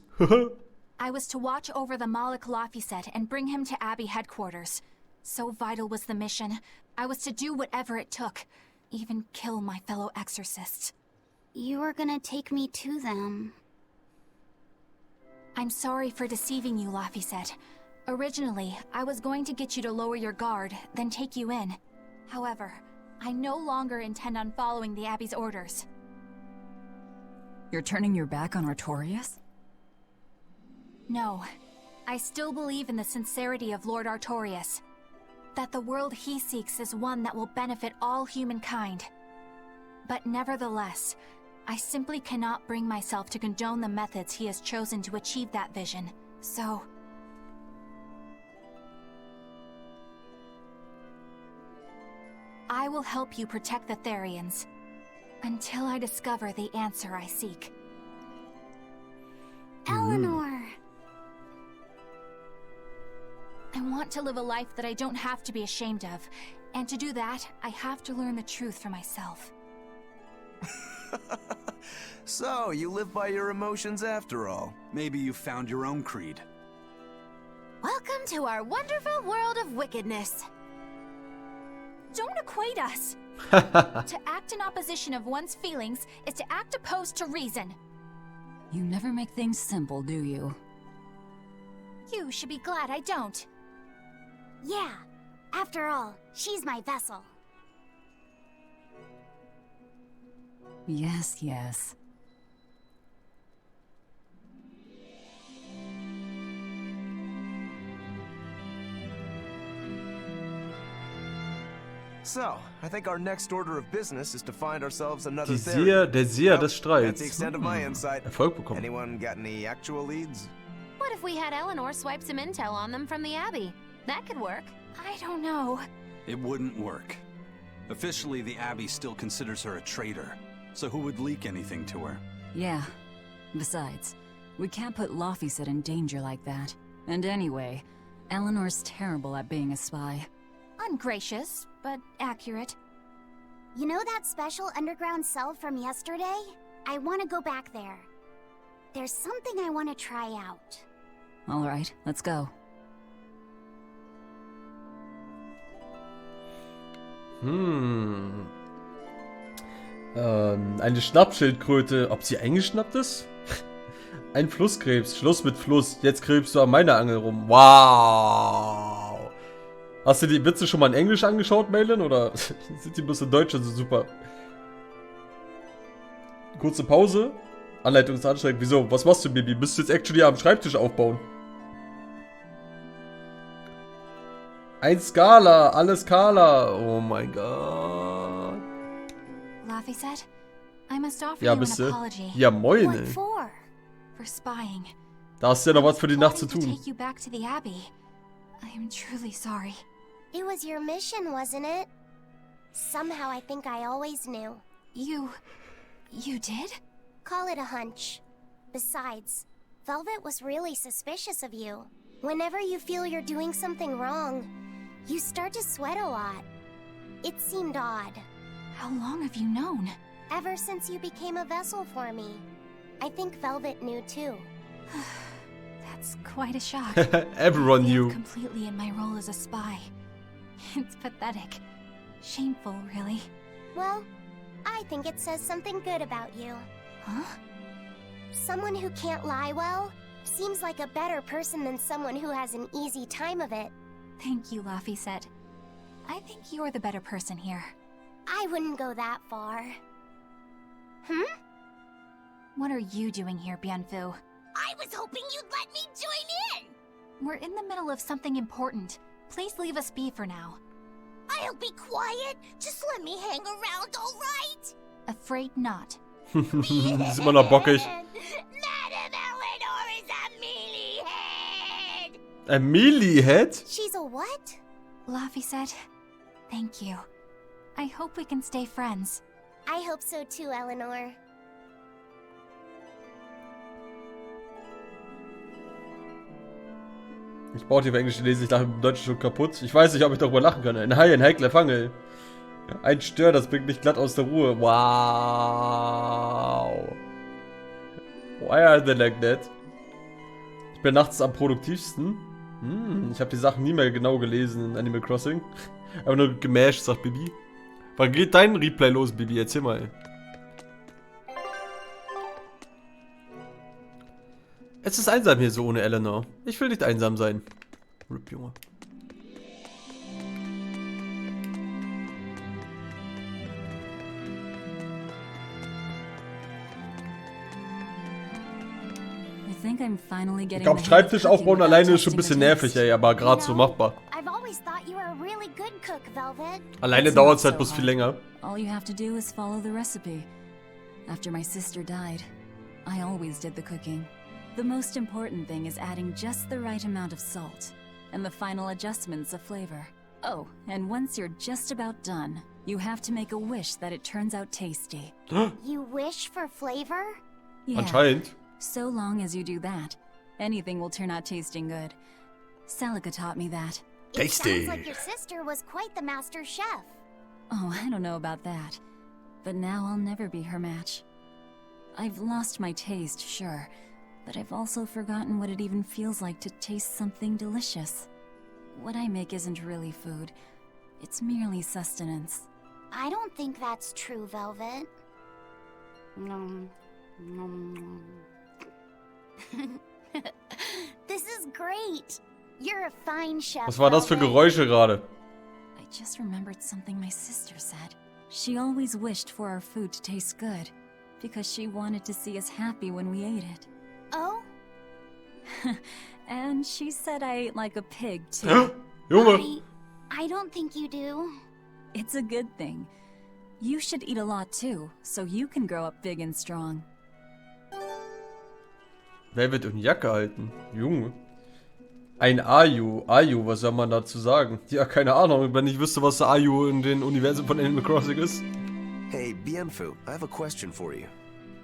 I was to watch over the Malik Laphicet and bring him to Abbey headquarters. So vital was the mission. I was to do whatever it took, even kill my fellow exorcists. You were gonna take me to them. I'm sorry for deceiving you, Laphicet. Originally, I was going to get you to lower your guard, then take you in. However, I no longer intend on following the Abbey's orders. You're turning your back on Artorias? No. I still believe in the sincerity of Lord Artorias. That the world he seeks is one that will benefit all humankind. But nevertheless, I simply cannot bring myself to condone the methods he has chosen to achieve that vision. So... I will help you protect the Therians. Until I discover the answer I seek. Eleanor! I want to live a life that I don't have to be ashamed of. And to do that, I have to learn the truth for myself. So, you live by your emotions after all. Maybe you found your own creed. Welcome to our wonderful world of wickedness. Don't equate us! To act in opposition of one's feelings is to act opposed to reason. You never make things simple, do you? You should be glad I don't. Yeah. After all, she's my vessel. Yes, yes. So, I think our next order of business is to find ourselves another Der Seher des That's Streits. the extent of my insight. Erfolg bekommen. Anyone got any actual leads? What if we had Eleanor swipe some intel on them from the Abbey? That could work. I don't know. It wouldn't work. Officially, the Abbey still considers her a traitor. So who would leak anything to her? Yeah. Besides, we can't put Laphicet in danger like that. And anyway, Eleanor's terrible at being a spy. Ungracious, but accurate. You know that special underground cell from yesterday? I want to go back there. There's something I want to try out. All right, let's go. Eine Schnappschildkröte. Ob sie eingeschnappt ist? Ein Flusskrebs. Schluss mit Fluss. Jetzt krebst du an meiner Angel rum. Wow. Hast du die Witze schon mal in Englisch angeschaut, Maylin? Oder sind die bloß in Deutsch so super? Kurze Pause. Anleitung ist anstrengend. Wieso? Was machst du, Baby? Bist du jetzt actually am Schreibtisch aufbauen? Ein Skala. Alles Skala. Oh mein Gott. Laphicet, I must offer Ja, you bist an du? apology. Ja, moin, What ey. for? For spying. Da hast du ja noch was für die Nacht zu To tun. take you back to the Abbey. I am truly sorry. It was your mission, wasn't it? Somehow I think I always knew. You did? Call it a hunch. Besides, Velvet was really suspicious of you. Whenever you feel you're doing something wrong, you start to sweat a lot. It seemed odd. How long have you known? Ever since you became a vessel for me. I think Velvet knew too. That's quite a shock. Everyone I knew. failed completely in my role as a spy. It's pathetic. Shameful, really. Well, I think it says something good about you. Huh? Someone who can't lie well seems like a better person than someone who has an easy time of it. Thank you, Laphicet. I think you're the better person here. I wouldn't go that far. What are you doing here, Bienfu? I was hoping you'd let me join in! We're in the middle of something important. Please leave us be for now. I'll be quiet. Just let me hang around, alright? Afraid not. Ist immer noch bockig. Madame Eleanor is a mealy-head! A mealy-head? She's a what? Laphicet, thank you. I hope we can stay friends. I hope so too, Eleanor. Ich brauche die Englische lesen, ich lache im Deutschen schon kaputt. Ich weiß nicht, ob ich darüber lachen kann. Ein Hai, ein heikler Fangel. Ein Stör, das bringt mich glatt aus der Ruhe. Wow. Why are they like that? Ich bin nachts am produktivsten. Ich habe die Sachen nie mehr genau gelesen in Animal Crossing. Aber nur gemasht, sagt Bibi. Wann geht dein Replay los, Bibi? Erzähl mal. Es ist einsam hier so ohne Eleanor. Ich will nicht einsam sein. Rip, Junge. Ich glaube, Schreibtisch aufbauen alleine ist schon ein bisschen nervig, ey, aber gerade so machbar. Alleine dauert es halt bloß viel länger. All you have to do is follow the recipe. After my sister died, I always did the cooking. The most important thing is adding just the right amount of salt, and the final adjustments of flavor. Oh, and once you're just about done, you have to make a wish that it turns out tasty. You wish for flavor? Yeah. Anscheinend. So long as you do that, anything will turn out tasting good. Celica taught me that. Tasty. It sounds like your sister was quite the master chef. Oh, I don't know about that. But now I'll never be her match. I've lost my taste, sure, but I've also forgotten what it even feels like to taste something delicious. What I make isn't really food. It's merely sustenance. I don't think that's true, Velvet. This is great. You're a fine chef. Was war das für Geräusche gerade? I just remembered something my sister said. She always wished for our food to taste good, because she wanted to see us happy when we ate it. Oh? And she said I ate like a pig, too. Junge! I don't think you do. It's a good thing. You should eat a lot, too, so you can grow up big and strong. Wer wird in Jacke halten? Junge. Ein Ayu. Ayu, was soll man dazu sagen? Ja, keine Ahnung, wenn ich wüsste, was Ayu in den Universen von Animal Crossing ist. Hey, Bienfu, I have a question for you.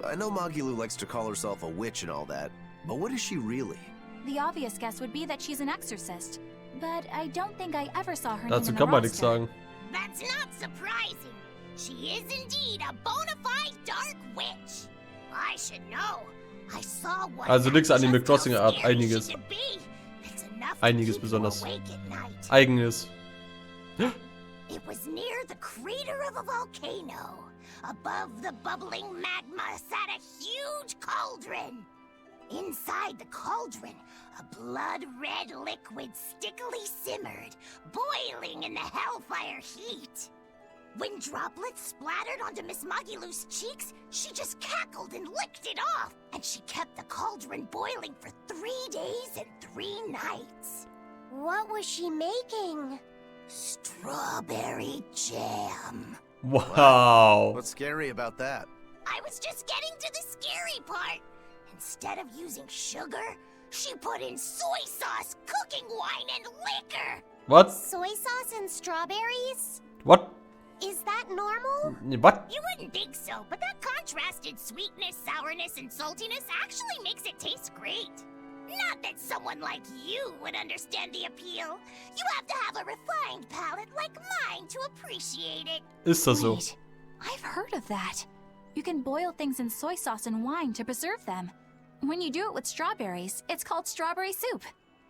I know Magilu likes to call herself a witch and all that, but what is she really? The obvious guess would be that she's an exorcist, but I don't think I ever saw her Dazu name in kann the man nichts roster. sagen. That's not surprising. She is indeed a bona fide dark witch. I should know. I saw one. Also nix Animal Crossing Art, einiges. Einiges besonders Eigenes. It was near the crater of a volcano. Above the bubbling magma sat a huge cauldron. Inside the cauldron, a blood-red liquid stickily simmered, boiling in the hellfire heat. When droplets splattered onto Miss Magilu's cheeks, she just cackled and licked it off. And she kept the cauldron boiling for 3 days and 3 nights. What was she making? Strawberry jam. Wow. What's scary about that? I was just getting to the scary part. Instead of using sugar, she put in soy sauce, cooking wine, and liquor. What? Soy sauce and strawberries? What? Is that normal? What? You wouldn't think so, but that contrasted sweetness, sourness, and saltiness actually makes it taste great. Not that someone like you would understand the appeal. You have to have a refined palate like mine to appreciate it. Ist das so? Wait, I've heard of that. You can boil things in soy sauce and wine to preserve them. When you do it with strawberries, it's called strawberry soup.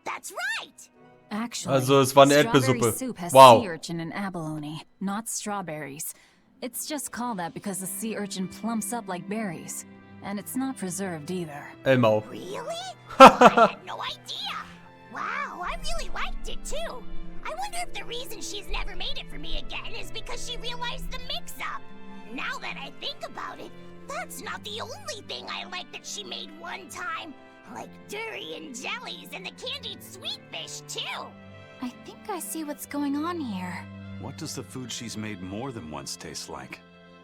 That's right. Actually, Also es war eine strawberry Erdbeersuppe. soup has Wow. sea urchin and abalone, not strawberries. It's just called that because the sea urchin plumps up like berries. And it's not preserved either. Elmo. Really? I had no idea. Wow, I really liked it too. I wonder if the reason she's never made it for me again is because she realized the mix-up. Now that I think about it, that's not the only thing I like that she made one time. Like durian jellies and the candied sweet fish too. I think I see what's going on here. What does the food she's made more than once taste like?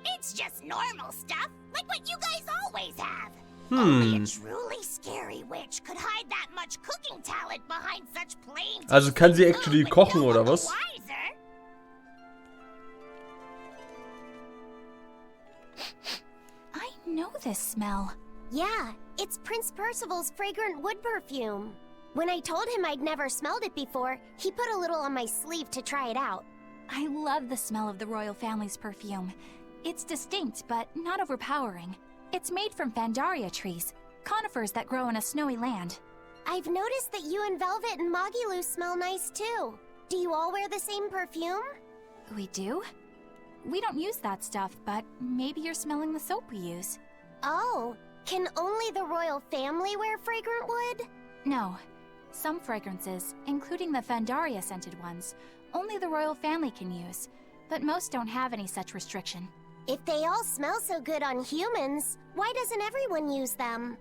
It's just normal stuff, like what you guys always have. Only a Hm. truly scary witch could hide that much cooking talent behind such plain. Also kann sie actually kochen oder was? Wiser. I know this smell. Yeah, it's Prince Percival's fragrant wood perfume. When I told him I'd never smelled it before, he put a little on my sleeve to try it out. I love the smell of the royal family's perfume. It's distinct, but not overpowering. It's made from Fandaria trees, conifers that grow in a snowy land. I've noticed that you and Velvet and Mogiloo smell nice too. Do you all wear the same perfume? We do? We don't use that stuff, but maybe you're smelling the soap we use. Oh, can only the royal family wear fragrant wood? No. Some fragrances, including the Fandaria scented ones, only the royal family can use, but most don't have any such restriction. If they all smell so good on humans, why doesn't everyone use them?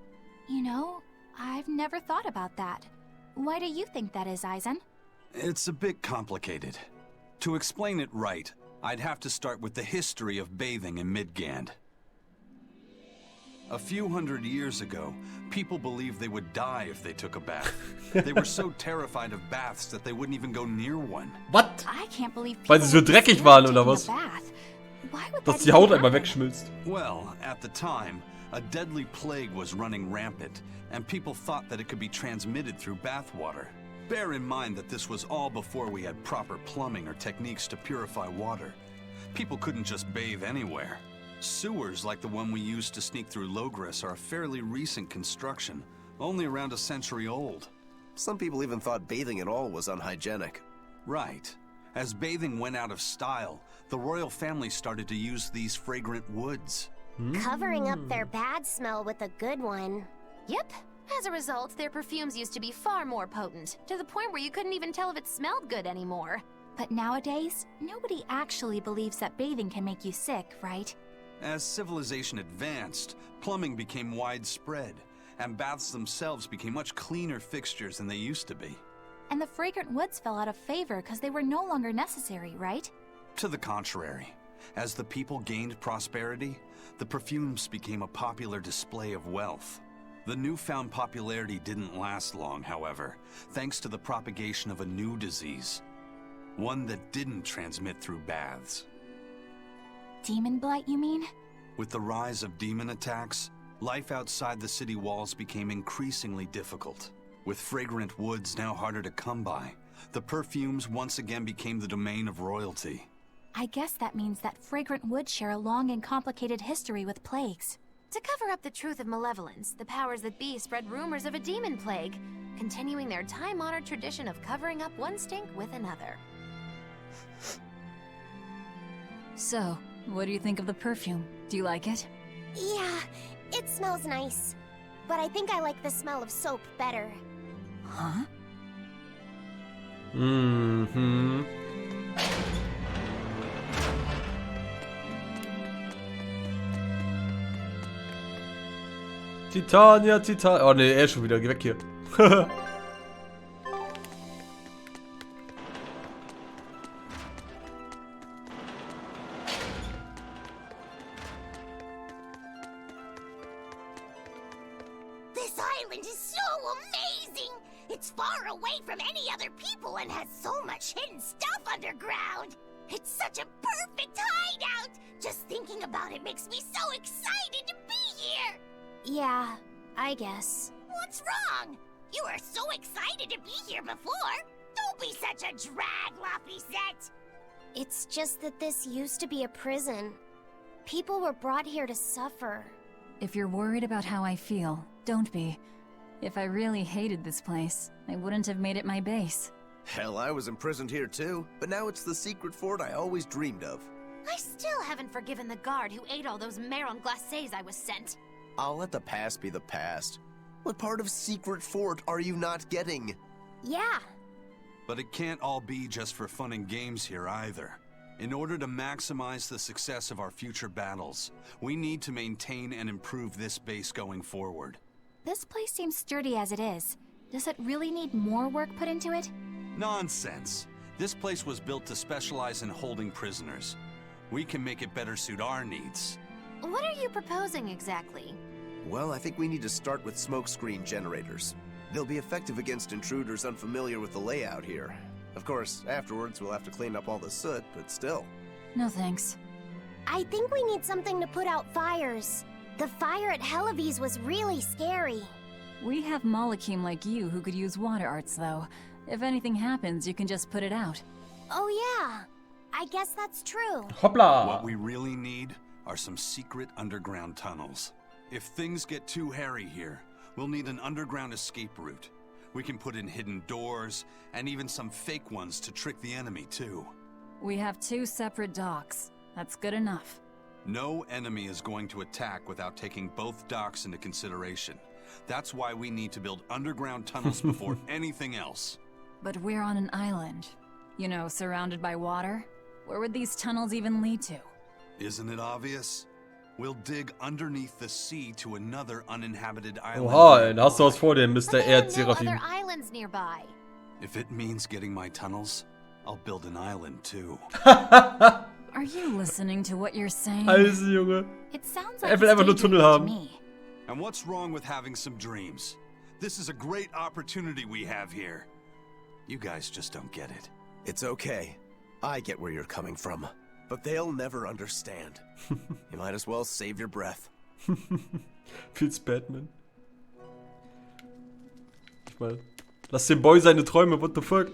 You know, I've never thought about that. Why do you think that is, Aizen? It's a bit complicated. To explain it right, I'd have to start with the history of bathing in Midgand. A few hundred years ago, people believed they would die if they took a bath. They were so terrified of baths that they wouldn't even go near one. What? I can't believe Weil sie so dreckig waren oder was? Dass die Haut einmal wegschmilzt. Well, at the time, a deadly plague was running rampant, and people thought that it could be transmitted through bathwater. Bear in mind that this was all before we had proper plumbing or techniques to purify water. People couldn't just bathe anywhere. Sewers like the one we used to sneak through Logres are a fairly recent construction, only around a century old. Some people even thought bathing at all was unhygienic. Right. As bathing went out of style, the royal family started to use these fragrant woods. Covering up their bad smell with a good one. Yep. As a result, their perfumes used to be far more potent, to the point where you couldn't even tell if it smelled good anymore. But nowadays, nobody actually believes that bathing can make you sick, right? As civilization advanced, plumbing became widespread, and baths themselves became much cleaner fixtures than they used to be. And the fragrant woods fell out of favor because they were no longer necessary, right? To the contrary, as the people gained prosperity, the perfumes became a popular display of wealth. The newfound popularity didn't last long, however, thanks to the propagation of a new disease. One that didn't transmit through baths. Demon blight, you mean? With the rise of demon attacks, life outside the city walls became increasingly difficult. With fragrant woods now harder to come by, the perfumes once again became the domain of royalty. I guess that means that fragrant woods share a long and complicated history with plagues. To cover up the truth of malevolence, the powers that be spread rumors of a demon plague, continuing their time-honored tradition of covering up one stink with another. So, what do you think of the perfume? Do you like it? Yeah, it smells nice. But I think I like the smell of soap better. Huh? Mhm. Titania, Titan. Oh ne, schon wieder. Geh weg hier. This island is so amazing! It's far away from any other people and has so much hidden stuff underground! It's such a perfect hideout! Just thinking about it makes me so excited to be here! Yeah, I guess. What's wrong? You were so excited to be here before! Don't be such a drag, Laphicet! It's just that this used to be a prison. People were brought here to suffer. If you're worried about how I feel, don't be. If I really hated this place, I wouldn't have made it my base. Hell, I was imprisoned here too, but now it's the secret fort I always dreamed of. I still haven't forgiven the guard who ate all those marron glacés I was sent. I'll let the past be the past. What part of Secret Fort are you not getting? Yeah. But it can't all be just for fun and games here either. In order to maximize the success of our future battles, we need to maintain and improve this base going forward. This place seems sturdy as it is. Does it really need more work put into it? Nonsense. This place was built to specialize in holding prisoners. We can make it better suit our needs. What are you proposing exactly? Well, I think we need to start with smokescreen generators. They'll be effective against intruders unfamiliar with the layout here. Of course, afterwards we'll have to clean up all the soot, but still. No thanks. I think we need something to put out fires. The fire at Helavi's was really scary. We have Malakim like you who could use water arts, though. If anything happens, you can just put it out. Oh yeah, I guess that's true. Hoppla! What we really need are some secret underground tunnels. If things get too hairy here, we'll need an underground escape route. We can put in hidden doors, and even some fake ones to trick the enemy, too. We have 2 separate docks. That's good enough. No enemy is going to attack without taking both docks into consideration. That's why we need to build underground tunnels before anything else. But we're on an island. You know, surrounded by water. Where would these tunnels even lead to? Isn't it obvious? We'll dig underneath the sea to another uninhabited island. Oha, da hast du was vor dir, Mr. There are no Erzseraphim. other islands nearby. If it means getting my tunnels, I'll build an island too. Are you listening to what you're saying? Also, Junge. It sounds Er like will a einfach nur stage Tunnel to haben. me. And what's wrong with having some dreams? This is a great opportunity we have here. You guys just don't get it. It's okay. I get where you're coming from. But they'll never understand. You might as well save your breath. Feels Batman. Ich meine, lass den Boy seine Träume, what the fuck?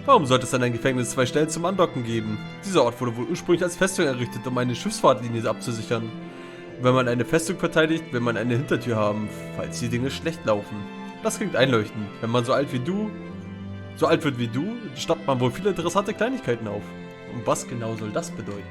Warum sollte es an ein Gefängnis 2 Stellen zum Andocken geben? Dieser Ort wurde wohl ursprünglich als Festung errichtet, um eine Schiffsfahrtlinie abzusichern. Wenn man eine Festung verteidigt, will man eine Hintertür haben, falls die Dinge schlecht laufen. Das klingt einleuchtend. Wenn man so alt wird wie du, schnappt man wohl viele interessante Kleinigkeiten auf. Und was genau soll das bedeuten?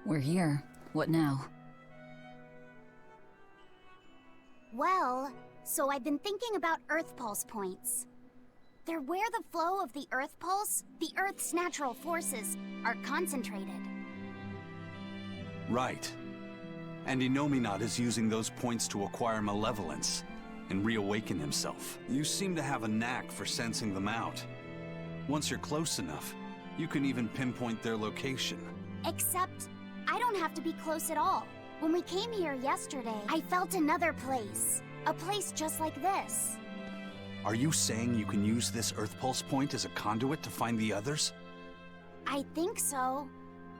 We're here. What now? Well, so I've been thinking about Earth Pulse points. They're where the flow of the Earth Pulse, the Earth's natural forces, are concentrated. Right. And Inominat is using those points to acquire malevolence and reawaken himself. You seem to have a knack for sensing them out. Once you're close enough, you can even pinpoint their location. Except, I don't have to be close at all. When we came here yesterday, I felt another place. A place just like this. Are you saying you can use this Earth Pulse point as a conduit to find the others? I think so.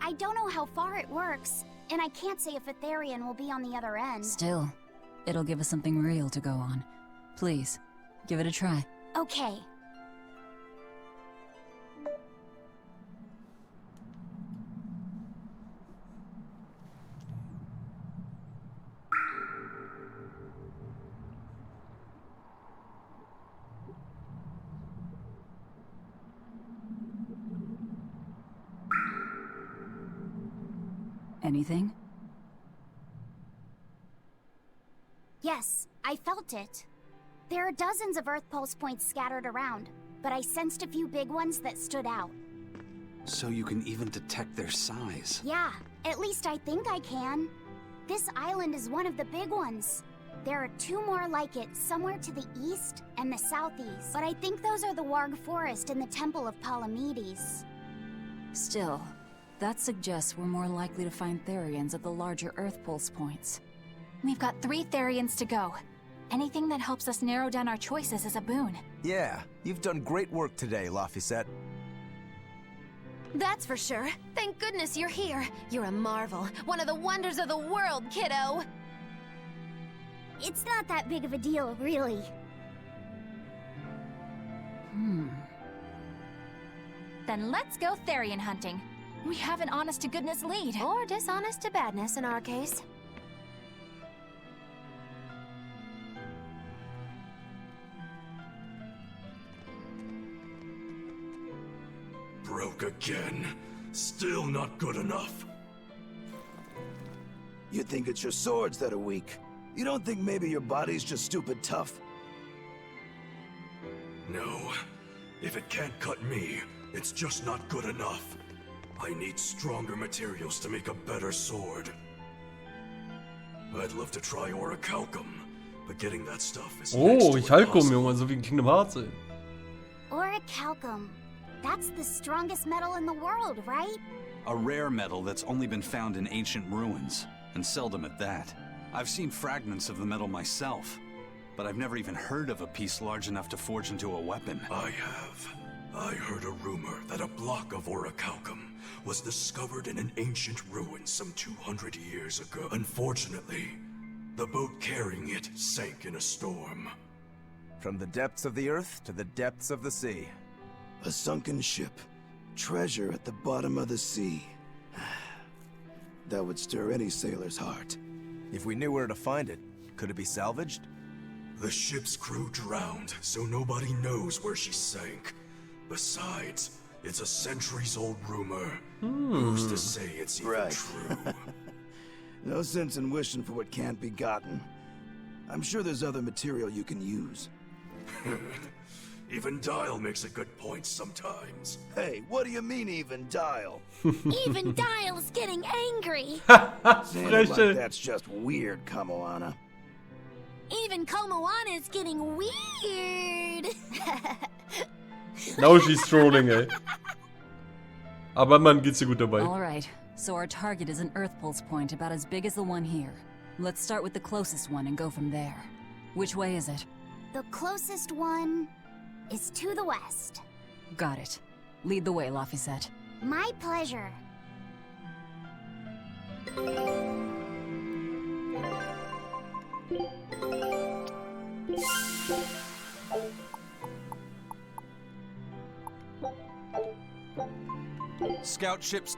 I don't know how far it works, and I can't say if Etherian will be on the other end. Still, it'll give us something real to go on. Please, give it a try. Okay. Anything? Yes, I felt it. There are dozens of Earth pulse points scattered around, but I sensed a few big ones that stood out. So you can even detect their size. Yeah, at least I think I can. This island is one of the big ones. There are 2 more like it somewhere to the east and the southeast, but I think those are the Warg Forest and the Temple of Palamedes. Still, that suggests we're more likely to find Therians at the larger Earth pulse points. We've got 3 Therians to go. Anything that helps us narrow down our choices is a boon. Yeah, you've done great work today, Laphicet. That's for sure. Thank goodness you're here. You're a marvel. One of the wonders of the world, kiddo. It's not that big of a deal, really. Then let's go Therian hunting. We have an honest-to-goodness lead. Or dishonest to badness in our case. Broke again. Still not good enough. You think it's your swords that are weak? You don't think maybe your body's just stupid tough? No. If it can't cut me, it's just not good enough. I need stronger materials to make a better sword. I'd love to try orichalcum, but getting that stuff is Orichalcum, Junge, so wie in Kingdom Hearts. Orichalcum. That's the strongest metal in the world, right? A rare metal that's only been found in ancient ruins, and seldom at that. I've seen fragments of the metal myself, but I've never even heard of a piece large enough to forge into a weapon. I have. I heard a rumor that a block of orichalcum was discovered in an ancient ruin some 200 years ago. Unfortunately, the boat carrying it sank in a storm. From the depths of the earth to the depths of the sea. A sunken ship. Treasure at the bottom of the sea. That would stir any sailor's heart. If we knew where to find it, could it be salvaged? The ship's crew drowned, so nobody knows where she sank. Besides, it's a centuries-old rumor. Who's to say it's even true? No sense in wishing for what can't be gotten. I'm sure there's other material you can use. Even Dial makes a good point sometimes. Hey, what do you mean, even Dial? Even Dial's getting angry. Saying it like that's just weird, Kamoana. Even Komoana's getting weird. Now she's trolling, ey. Aber man geht's dir gut dabei. Alright, so our target is an Earth pulse point about as big as the one here. Let's start with the closest one and go from there. Which way is it? The closest one is to the west. Got it. Lead the way, Laphicet. My pleasure. Scout ships.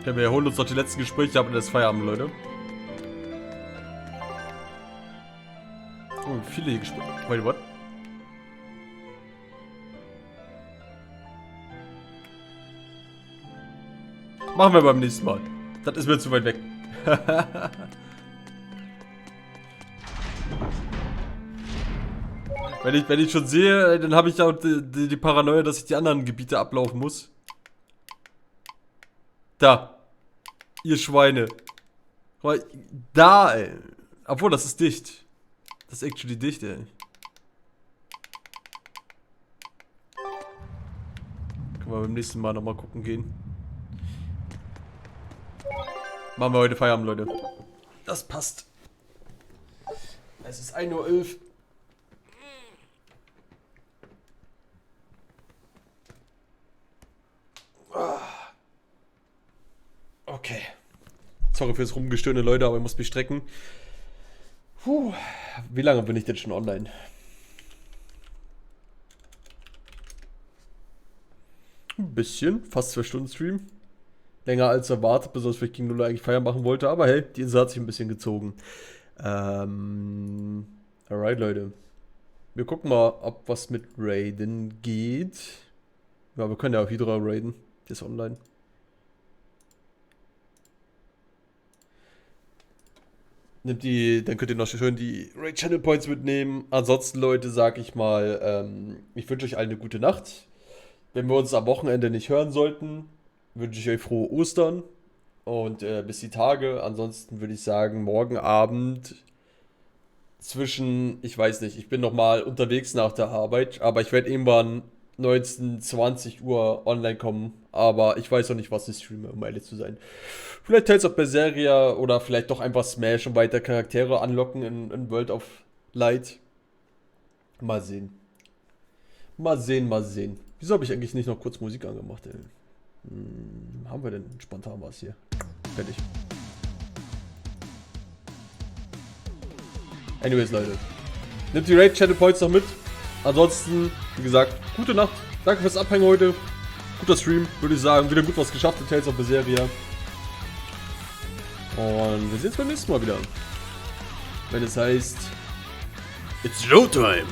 Okay, wir holen uns noch die letzten Gespräche ab und das Feierabend, Leute. Oh, viele hier Gespräche. Wait, what? Machen wir beim nächsten Mal. Das ist mir zu weit weg. wenn ich schon sehe, dann habe ich auch die Paranoia, dass ich die anderen Gebiete ablaufen muss. Da. Ihr Schweine. Da, ey. Obwohl, das ist dicht. Das ist actually dicht, ey. Können wir beim nächsten Mal nochmal gucken gehen. Machen wir heute Feierabend, Leute. Das passt. Es ist 1:11 Uhr. Okay. Sorry fürs Rumgestöhne, Leute, aber ich muss mich strecken. Puh. Wie lange bin ich denn schon online? Ein bisschen. Fast 2 Stunden Stream. länger als erwartet, besonders weil ich gegen 0 eigentlich Feier machen wollte. Aber hey, die Insel hat sich ein bisschen gezogen. Alright, Leute. Wir gucken mal, ob was mit Raiden geht. Ja, wir können ja auch Hydra raiden. Die ist online. Nimmt die, dann könnt ihr noch schön die Raid Channel Points mitnehmen. Ansonsten, Leute, sag ich mal, ich wünsche euch allen eine gute Nacht. Wenn wir uns am Wochenende nicht hören sollten, wünsche ich euch frohe Ostern. Und bis die Tage. Ansonsten würde ich sagen, morgen Abend zwischen, ich weiß nicht, ich bin nochmal unterwegs nach der Arbeit, aber ich werde irgendwann 19, 20 Uhr online kommen, aber ich weiß noch nicht, was ich streame, um ehrlich zu sein. Vielleicht Tales of Berseria oder vielleicht doch einfach Smash und weiter Charaktere anlocken in World of Light. Mal sehen. Mal sehen, mal sehen. Wieso habe ich eigentlich nicht noch kurz Musik angemacht, ey? Haben wir denn spontan was hier? Fertig. Anyways, Leute. Nehmt die Raid Channel Points noch mit. Ansonsten, wie gesagt, gute Nacht. Danke fürs Abhängen heute. Guter Stream, würde ich sagen. Wieder gut was geschafft in Tales of Berseria. Und wir sehen uns beim nächsten Mal wieder. Wenn es heißt, It's Showtime.